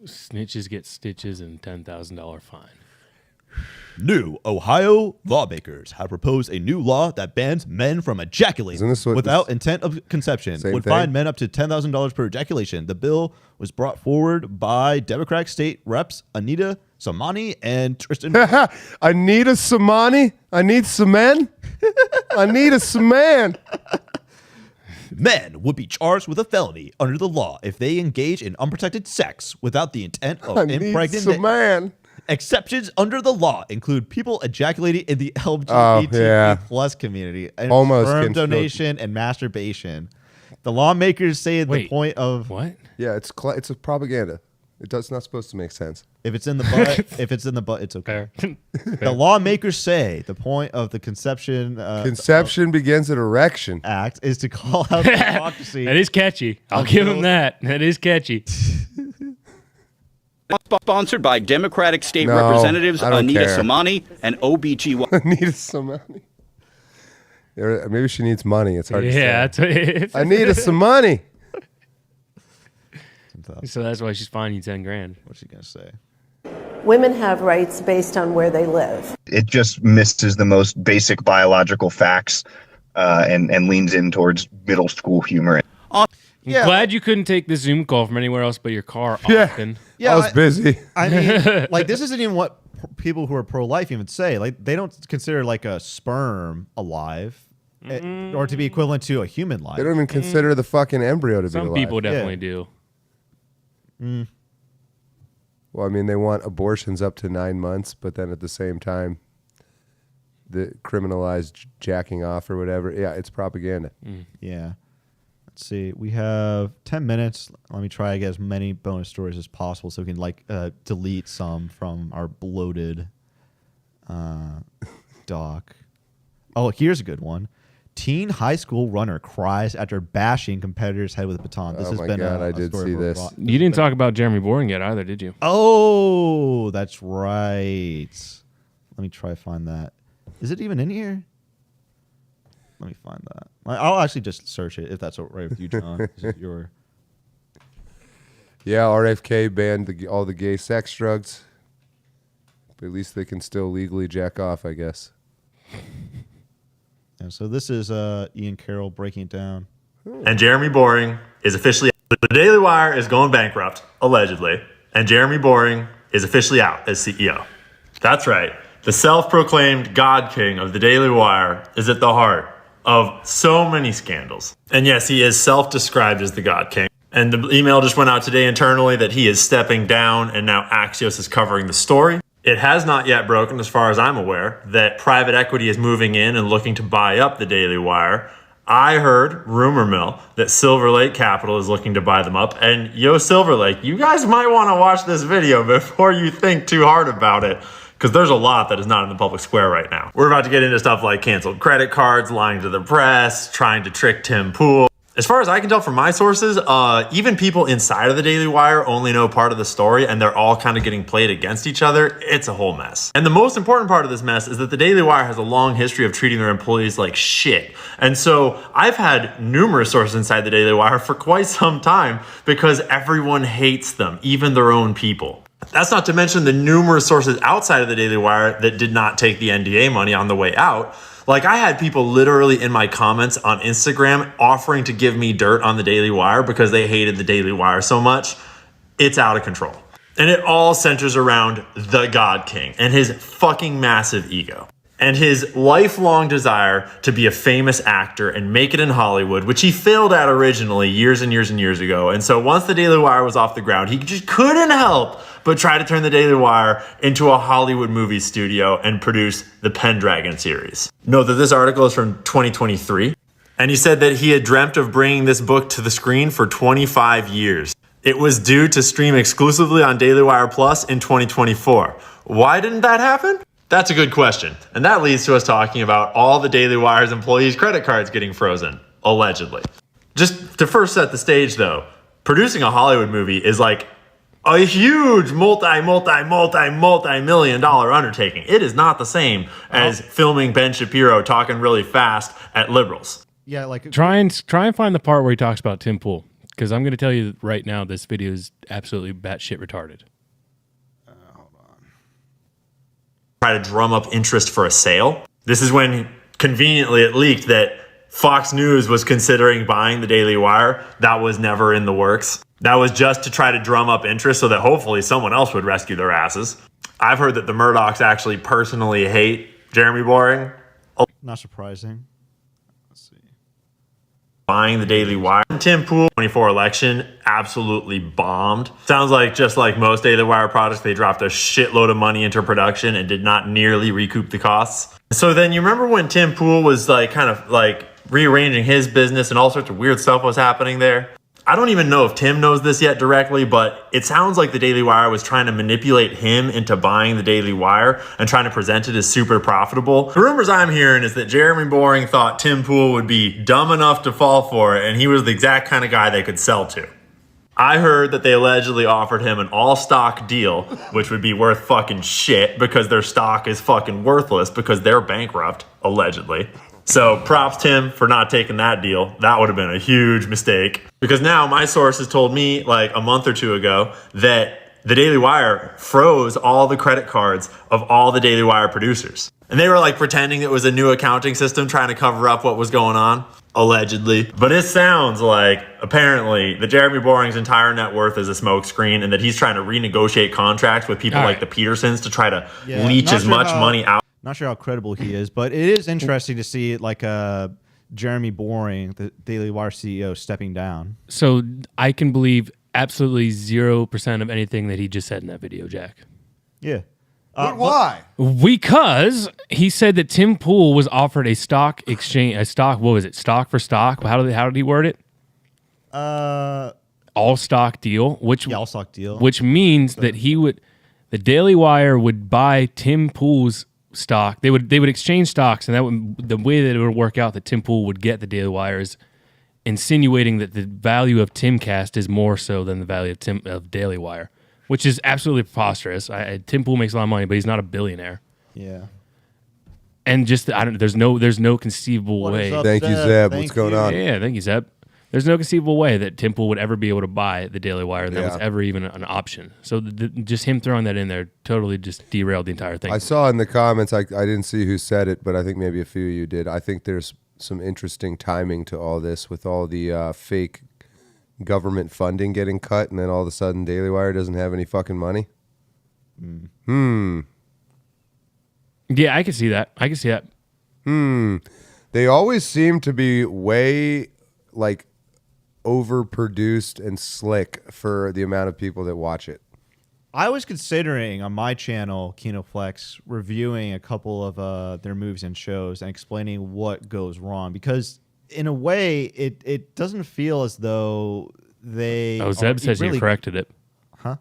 Snitches get stitches and $10,000 fine. New Ohio lawmakers have proposed a new law that bans men from ejaculating without intent of conception. Would fine men up to $10,000 per ejaculation. The bill was brought forward by Democratic state reps Anita Samani and Tristan. Anita Samani? I need some men? I need a some man. Men would be charged with a felony under the law if they engage in unprotected sex without the intent of impregnating. Man. Exceptions under the law include people ejaculating in the LGBT plus community, and sperm donation and masturbation. The lawmakers say the point of what? Yeah, it's a propaganda. It's not supposed to make sense. If it's in the butt, it's okay. The lawmakers say the point of the Conception begins at erection Act is to call out the hypocrisy. That is catchy. I'll give him that. That is catchy. Sponsored by Democratic State Representatives Anita Samani and OBGY. Anita Samani. Maybe she needs money. It's hard to say. That's what it is. I need some money. So that's why she's fining you $10,000. What's she gonna say? Women have rights based on where they live. It just misses the most basic biological facts and leans in towards middle school humor. I'm glad you couldn't take the Zoom call from anywhere else but your car often. Yeah, I was busy. I mean, like, this isn't even what people who are pro-life even say, like, they don't consider like a sperm alive or to be equivalent to a human life. They don't even consider the fucking embryo to be alive. Some people definitely do. Well, I mean, they want abortions up to 9 months, but then at the same time, the criminalized jacking off or whatever. Yeah, it's propaganda. Yeah. Let's see. We have 10 minutes. Let me try to get as many bonus stories as possible so we can delete some from our bloated doc. Oh, here's a good one. Teen high school runner cries after bashing competitor's head with a baton. This has been I did see this. You didn't talk about Jeremy Boring yet either, did you? Oh, that's right. Let me try to find that. Is it even in here? Let me find that. I'll actually just search it if that's all right with you, John. This is your... Yeah, RFK banned all the gay sex drugs. But at least they can still legally jack off, I guess. Yeah, so this is Ian Carroll breaking it down. And Jeremy Boring is officially out. The Daily Wire is going bankrupt, allegedly. And Jeremy Boring is officially out as CEO. That's right. The self-proclaimed God King of the Daily Wire is at the heart of so many scandals. And yes, he is self-described as the God King. And the email just went out today internally that he is stepping down and now Axios is covering the story. It has not yet broken, as far as I'm aware, that private equity is moving in and looking to buy up the Daily Wire. I heard, rumor mill, that Silver Lake Capital is looking to buy them up. And yo, Silver Lake, you guys might want to watch this video before you think too hard about it, because there's a lot that is not in the public square right now. We're about to get into stuff like canceled credit cards, lying to the press, trying to trick Tim Pool. As far as I can tell from my sources, even people inside of the Daily Wire only know part of the story, and they're all kind of getting played against each other. It's a whole mess. And the most important part of this mess is that the Daily Wire has a long history of treating their employees like shit. And so I've had numerous sources inside the Daily Wire for quite some time because everyone hates them, even their own people. That's not to mention the numerous sources outside of the Daily Wire that did not take the NDA money on the way out. Like, I had people literally in my comments on Instagram offering to give me dirt on the Daily Wire because they hated the Daily Wire so much. It's out of control. And it all centers around the God King and his fucking massive ego. And his lifelong desire to be a famous actor and make it in Hollywood, which he failed at originally years and years and years ago. And so once the Daily Wire was off the ground, he just couldn't help but try to turn the Daily Wire into a Hollywood movie studio and produce the Pendragon series. Note that this article is from 2023. And he said that he had dreamt of bringing this book to the screen for 25 years. It was due to stream exclusively on Daily Wire Plus in 2024. Why didn't that happen? That's a good question. And that leads to us talking about all the Daily Wire's employees' credit cards getting frozen, allegedly. Just to first set the stage, though, producing a Hollywood movie is like a huge multi-million dollar undertaking. It is not the same as filming Ben Shapiro talking really fast at liberals. Yeah, like try and find the part where he talks about Tim Pool, because I'm going to tell you right now this video is absolutely batshit retarded. Try to drum up interest for a sale. This is when conveniently it leaked that Fox News was considering buying the Daily Wire. That was never in the works. That was just to try to drum up interest so that hopefully someone else would rescue their asses. I've heard that the Murdochs actually personally hate Jeremy Boring. Not surprising. Let's see. Buying the Daily Wire. Tim Pool, 24 election, absolutely bombed. Sounds like just like most Daily Wire products, they dropped a shitload of money into production and did not nearly recoup the costs. So then you remember when Tim Pool was like kind of like rearranging his business and all sorts of weird stuff was happening there? I don't even know if Tim knows this yet directly, but it sounds like the Daily Wire was trying to manipulate him into buying the Daily Wire and trying to present it as super profitable. The rumors I'm hearing is that Jeremy Boring thought Tim Pool would be dumb enough to fall for it, and he was the exact kind of guy they could sell to. I heard that they allegedly offered him an all-stock deal, which would be worth fucking shit because their stock is fucking worthless because they're bankrupt, allegedly. So props Tim for not taking that deal. That would have been a huge mistake. Because now my sources told me like a month or two ago that the Daily Wire froze all the credit cards of all the Daily Wire producers. And they were like pretending it was a new accounting system trying to cover up what was going on. allegedly. But it sounds like apparently that Jeremy Boring's entire net worth is a smokescreen and that he's trying to renegotiate contracts with people like the Petersons to try to leech as much money out. Not sure how credible he is, but it is interesting to see like Jeremy Boring, the Daily Wire CEO, stepping down. So I can believe absolutely 0% of anything that he just said in that video, Jack. Yeah. But why? Because he said that Tim Pool was offered a stock exchange, what was it? Stock for stock? How did he word it? All stock deal, all stock deal. Which means that the Daily Wire would buy Tim Pool's stock. They would exchange stocks, and the way that it would work out that Tim Pool would get the Daily Wire is insinuating that the value of Timcast is more so than the value of Daily Wire, which is absolutely preposterous. Tim Pool makes a lot of money, but he's not a billionaire. Yeah. And just there's no conceivable way. Thank you, Zeb. What's going on? Yeah, thank you, Zeb. There's no conceivable way that Tim Pool would ever be able to buy the Daily Wire, and that was ever even an option. So just him throwing that in there totally just derailed the entire thing. I saw in the comments, I didn't see who said it, but I think maybe a few of you did. I think there's some interesting timing to all this with all the fake government funding getting cut, and then all of a sudden Daily Wire doesn't have any fucking money. Yeah, I can see that. They always seem to be way like overproduced and slick for the amount of people that watch it. I was considering on my channel, Kinoflex, reviewing a couple of their movies and shows and explaining what goes wrong, because in a way it doesn't feel as though they... Oh, Zeb says he corrected it. Huh?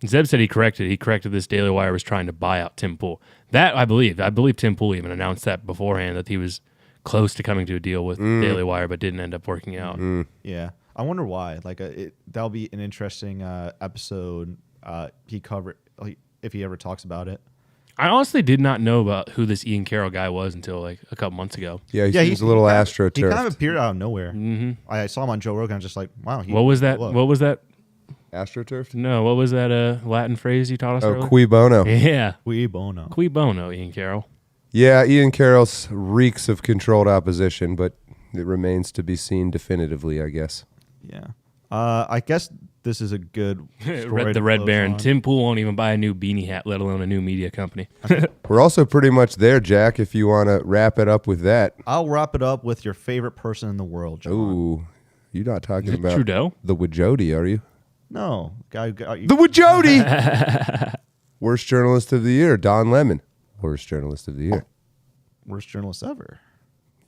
Zeb said he corrected this Daily Wire was trying to buy out Tim Pool. That I believe Tim Pool even announced that beforehand, that he was close to coming to a deal with Daily Wire, but didn't end up working out. Yeah. I wonder why. Like that'll be an interesting episode he covered, like, if he ever talks about it. I honestly did not know about who this Ian Carroll guy was until like a couple months ago. Yeah, he's a little astroturfed. He kind of appeared out of nowhere. I saw him on Joe Rogan. I was just like, wow. What was that? What was that? Astroturfed? No, what was that Latin phrase you taught us earlier? Cui bono. Yeah. Cui bono. Cui bono, Ian Carroll. Yeah, Ian Carroll reeks of controlled opposition, but it remains to be seen definitively, I guess. Yeah. I guess this is a good story. The Red Baron. Tim Pool won't even buy a new beanie hat, let alone a new media company. We're also pretty much there, Jack, if you want to wrap it up with that. I'll wrap it up with your favorite person in the world, John. Ooh, you're not talking about Trudeau? The Wajodi, are you? No. The Wajodi! Worst journalist of the year, Don Lemon. Worst journalist of the year. Worst journalist ever.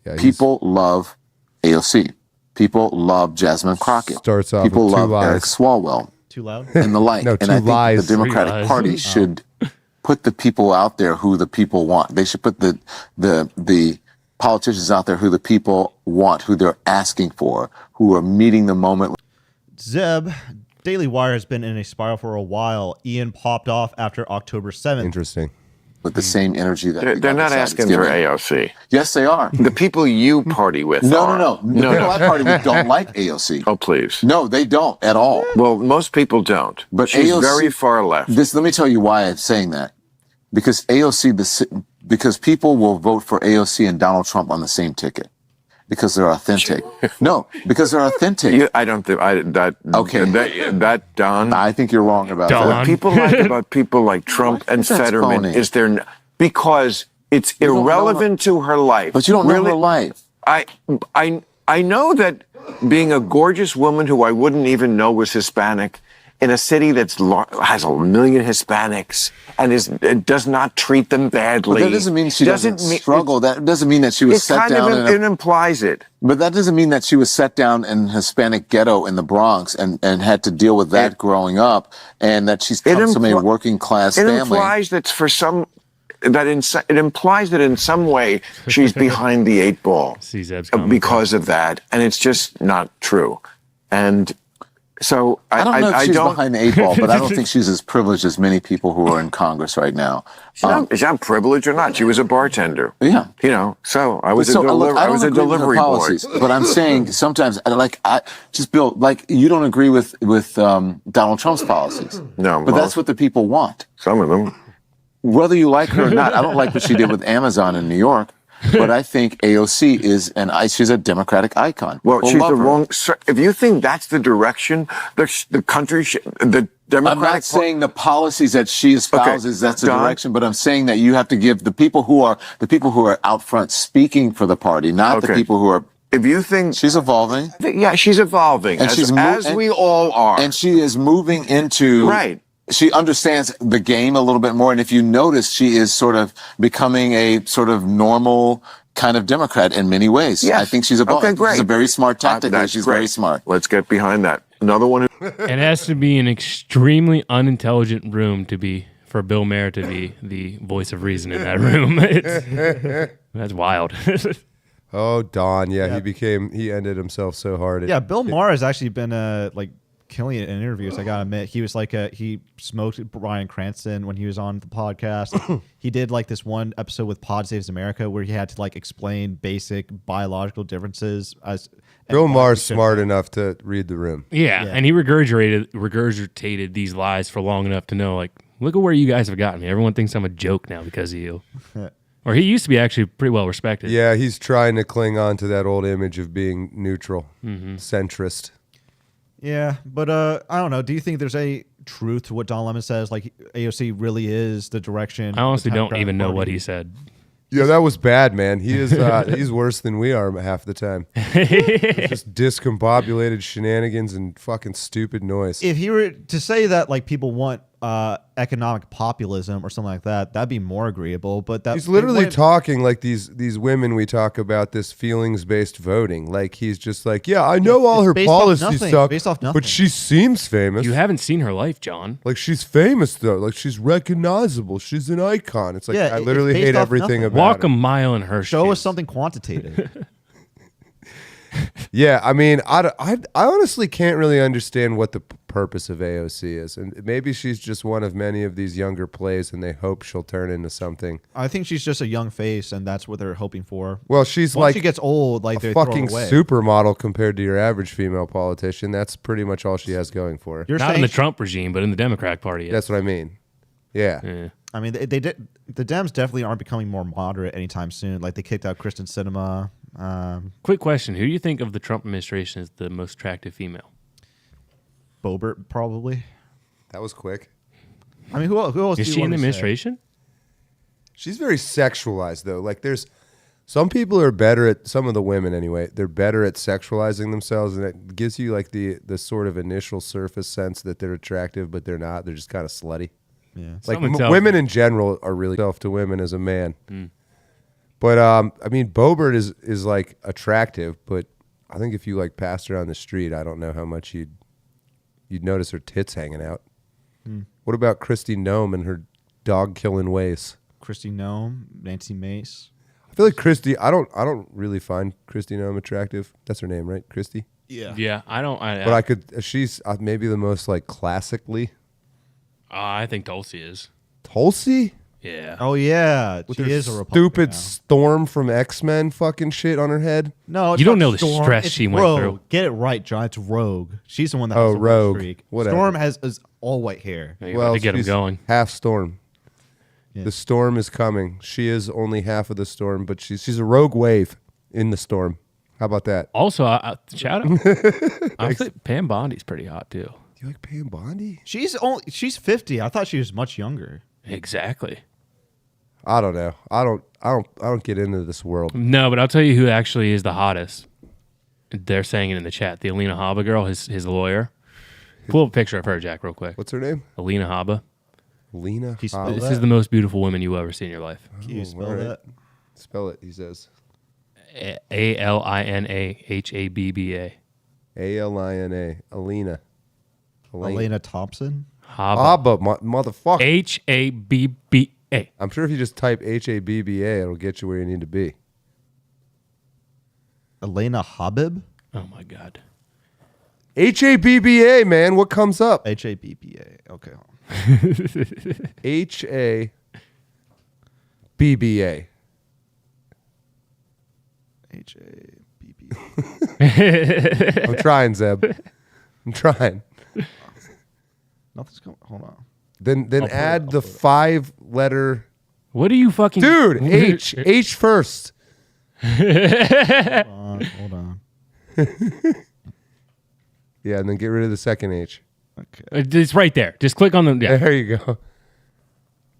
Yeah, people love AOC. People love Jasmine Crockett. Starts off people with two love lies. Eric Swalwell. Too loud? And the like. No, and two I think lies. the Democratic Party should put the people out there who the people want. They should put the politicians out there who the people want, who they're asking for, who are meeting the moment. Zeb, Daily Wire has been in a spiral for a while. Ian popped off after October 7th. Interesting. With the same energy that they're not asking for AOC. Yes, they are. The people you party with. No. The people I party with don't like AOC. Oh, please. No, they don't at all. Well, most people don't. But she's AOC, very far left. Let me tell you why I'm saying that. Because because people will vote for AOC and Donald Trump on the same ticket. Because they're authentic. No, because they're authentic. I don't think that Don. I think you're wrong about that. What people like about people like Trump and Fetterman is because it's irrelevant to her life. But you don't know her life. I know that being a gorgeous woman who I wouldn't even know was Hispanic in a city that has 1 million Hispanics and does not treat them badly. But that doesn't mean she doesn't struggle. That doesn't mean that she was set down. It implies it. But that doesn't mean that she was set down in a Hispanic ghetto in the Bronx and had to deal with that growing up, and that she's come from a working class family. It implies that it implies that in some way she's behind the 8 ball because of that, and it's just not true. And so I don't know if she's behind the 8 ball, but I don't think she's as privileged as many people who are in Congress right now. She's not privileged or not. She was a bartender. Yeah. So I was a delivery boy. But I'm saying sometimes, Bill, you don't agree with Donald Trump's policies. No. But that's what the people want. Some of them. Whether you like her or not, I don't like what she did with Amazon in New York. but I think AOC she's a Democratic icon. Well, People she's love the her. wrong. If you think that's the direction the country, the Democratic. I'm not saying the policies that she espouses that's the direction, but I'm saying that you have to give the people who are out front speaking for the party, not the people who are. If you think she's evolving, yeah, she's evolving, and as we all are, and she is moving into right. She understands the game a little bit more, and if you notice, she is sort of becoming a sort of normal kind of Democrat in many ways. Yes. I think she's evolving. Okay, great. She's a very smart tactic. She's great. very smart. Let's get behind that. Another one. It has to be an extremely unintelligent room for Bill Maher to be the voice of reason in that room. That's wild. Oh, Don. Yeah, he ended himself so hard. Yeah, Bill Maher has actually been killing it in interviews. I gotta admit, he was he smoked Bryan Cranston when he was on the podcast. He did this one episode with Pod Saves America where he had to explain basic biological differences. Bill Maher's smart enough to read the room. Yeah, and he regurgitated these lies for long enough to know, look at where you guys have gotten me. Everyone thinks I'm a joke now because of you. Or he used to be actually pretty well respected. Yeah, he's trying to cling on to that old image of being neutral, centrist. Yeah, but I don't know. Do you think there's any truth to what Don Lemon says? AOC really is the direction. I honestly don't even know what he said. Yeah, that was bad, man. He is he's worse than we are half the time. Just discombobulated shenanigans and fucking stupid noise. If he were to say that people want economic populism or something like that, that'd be more agreeable. But he's literally talking like these women we talk about, this feelings-based voting. He's just yeah, I know all her policy stuff, based off nothing. but she seems famous. You haven't seen her life, John. She's famous though. She's recognizable. She's an icon. It's I literally hate everything about Walk her. a mile in her Show shoes. us something quantitative. Yeah, I mean, I honestly can't really understand what the purpose of AOC is. And maybe she's just one of many of these younger plays, and they hope she'll turn into something. I think she's just a young face, and that's what they're hoping for. Well, she's Once she gets old, a they fucking throw her away. supermodel compared to your average female politician. That's pretty much all she has going for her. You're Not in saying the Trump regime, but in the Democratic Party. That's what I mean. Yeah. I mean, they did. The Dems definitely aren't becoming more moderate anytime soon. They kicked out Kristen Sinema. Quick question: who do you think of the Trump administration is the most attractive female? Boebert, probably. That was quick. I mean, who else? Is she in the administration? She's very sexualized, though. There's some people are better at, some of the women anyway, they're better at sexualizing themselves, and it gives you the sort of initial surface sense that they're attractive, but they're not. They're just kind of slutty. Yeah. Women in general are really self to women as a man. But I mean, Boebert is attractive, but I think if you passed her on the street, I don't know how much you'd notice her tits hanging out. What about Kristi Noem and her dog killing ways? Kristi Noem, Nancy Mace. I feel like Kristi. I don't really find Kristi Noem attractive. That's her name, right? Kristi. Yeah. Yeah, I don't. But I could. She's maybe the most classically. I think Tulsi is. Tulsi. Yeah. Oh yeah, With she her is a Republican stupid now. Storm from X-Men fucking shit on her head. No, it's You don't not know the Storm, stress it's she went Rogue. through. Get it right, John. It's Rogue. She's the one that Oh, has the Rogue. white streak. Whatever. Storm is all white hair. You have to get him she's going. Half Storm. Yeah. The storm is coming. She is only half of the storm, but she's a rogue wave in the storm. How about that? Also, shout out. I think Pam Bondi's pretty hot too. Do you like Pam Bondi? She's 50. I thought she was much younger. Exactly. I don't know. I don't get into this world. No, but I'll tell you who actually is the hottest. They're saying it in the chat. The Alina Habba girl, his lawyer. Pull up a picture of her, Jack, real quick. What's her name? Alina Habba. Lena. He spelled This that? is the most beautiful woman you will ever see in your life. Can you spell all right. that? Spell it, he says. ALINAHABBA. ALINA. Alina. Elena Thompson. Habba, motherfucker. HABBA. I'm sure if you just type HABBA, it'll get you where you need to be. Elena Habib. Oh my God. HABBA, man. What comes up? HABBA. Okay. HABBA. HABBA. I'm trying, Zeb. I'm trying. Nothing's going. Hold on. Then I'll add put the it. 5-letter. What are you fucking... Dude, H first. Hold on. Yeah, and then get rid of the second H. Okay. It's right there. Just click on the. Yeah. There you go.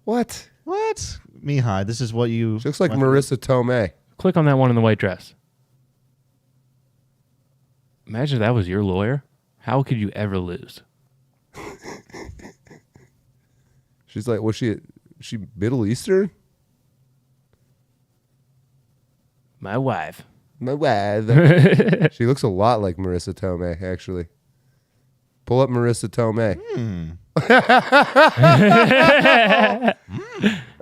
What? Mihai, this is what you... She looks like Marissa Tomei. Click on that one in the white dress. Imagine if that was your lawyer. How could you ever lose? She's like, was she Middle Eastern? My wife. My wife. She looks a lot like Marissa Tomei, actually. Pull up Marissa Tomei.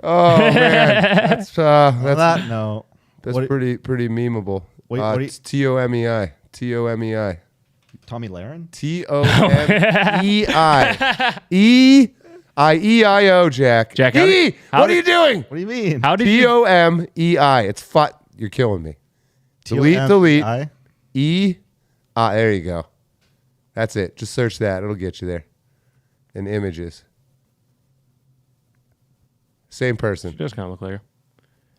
Oh man, that's that note. That's pretty memeable. Wait, what it's Tomei. Tomei. Tommy Lahren? Tomei. Jack. Jack, what are you doing? What do you mean? How did you? Tomei. It's fut. You're killing me. Delete. There you go. That's it. Just search that. It'll get you there. And images. Same person. She does kind of look like her.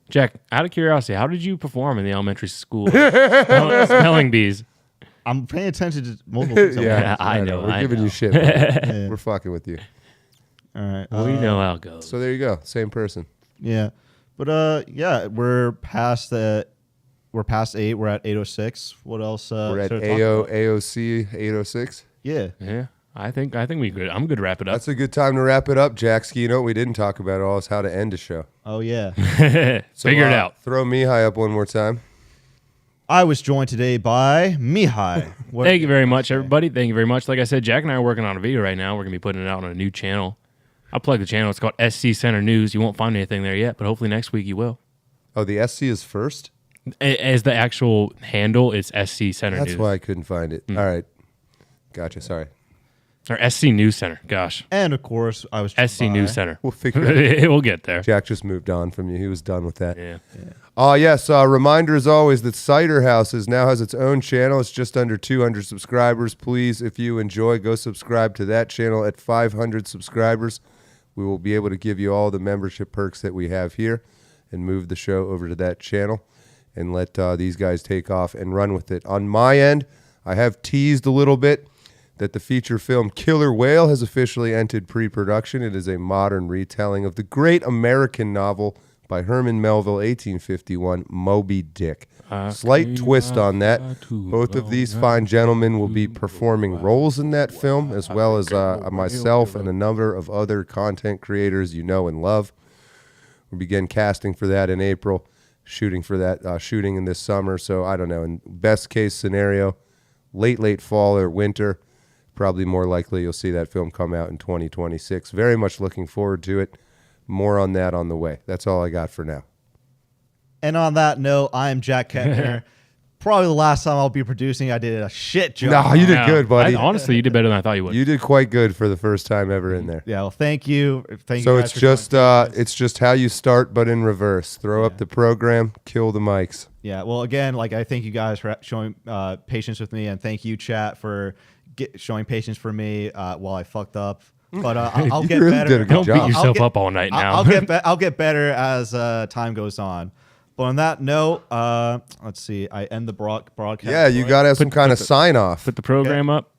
Jack, out of curiosity, how did you perform in the elementary school? Spelling bees. I'm paying attention to multiple things. Yeah, I know. We're giving you shit. We're fucking with you. All right. We know how it goes. So there you go. Same person. Yeah. But we're past 8. We're at 8:06. What else? We're at AOC 8:06. Yeah. Yeah. I think we good. I'm good to wrap it up. That's a good time to wrap it up, Jack. You know what we didn't talk about at all is how to end a show. Oh yeah. Figure it out. Throw Mihai up one more time. I was joined today by Mihai. Thank you very much, everybody. Thank you very much. Like I said, Jack and I are working on a video right now. We're going to be putting it out on a new channel. I'll plug the channel. It's called SC Center News. You won't find anything there yet, but hopefully next week you will. Oh, the SC is first? As the actual handle, it's SC Center News. That's why I couldn't find it. All right. Gotcha. Sorry. Or SC News Center. Gosh. And of course, I was SC News Center. We'll figure it out. We'll get there. Jack just moved on from you. He was done with that. Yeah. Yes. Reminder as always that Ciderhaus now has its own channel. It's just under 200 subscribers. Please, if you enjoy, go subscribe to that channel at 500 subscribers. We will be able to give you all the membership perks that we have here and move the show over to that channel and let these guys take off and run with it. On my end, I have teased a little bit that the feature film Killer Whale has officially entered pre-production. It is a modern retelling of the great American novel by Herman Melville, 1851, Moby Dick. Slight twist on that. Both of these fine gentlemen will be performing roles in that film, as well as myself and a number of other content creators you know and love. We begin casting for that in April, shooting in this summer. So I don't know, in best case scenario, late fall or winter. Probably more likely you'll see that film come out in 2026. Very much looking forward to it. More on that on the way. That's all I got for now. And on that note, I am Jack Kentner. Probably the last time I'll be producing. I did a shit job. No, you did good, buddy. Honestly, you did better than I thought you would. You did quite good for the first time ever in there. Yeah, well, thank you. Thank so you. So it's just how you start, but in reverse. Throw up the program, kill the mics. Yeah. Well, again, I thank you guys for showing patience with me, and thank you, chat, for showing patience for me while I fucked up. But I'll get really better. Did a good Don't job. beat yourself up all night now. I'll get better as time goes on. But on that note, let's see. I end the broadcast. Yeah, you got to have some kind of sign off. Put the program up.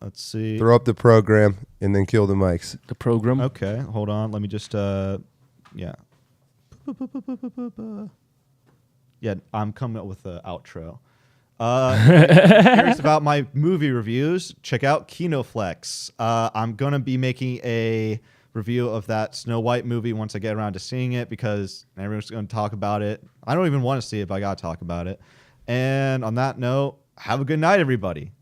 Let's see. Throw up the program and then kill the mics. The program. Okay, hold on. Let me just yeah. Yeah, I'm coming up with the outro. Curious about my movie reviews, check out Kinoflex. I'm gonna be making a review of that Snow White movie once I get around to seeing it, because everyone's gonna talk about it. I don't even want to see it, but I gotta talk about it. And on that note, have a good night, everybody.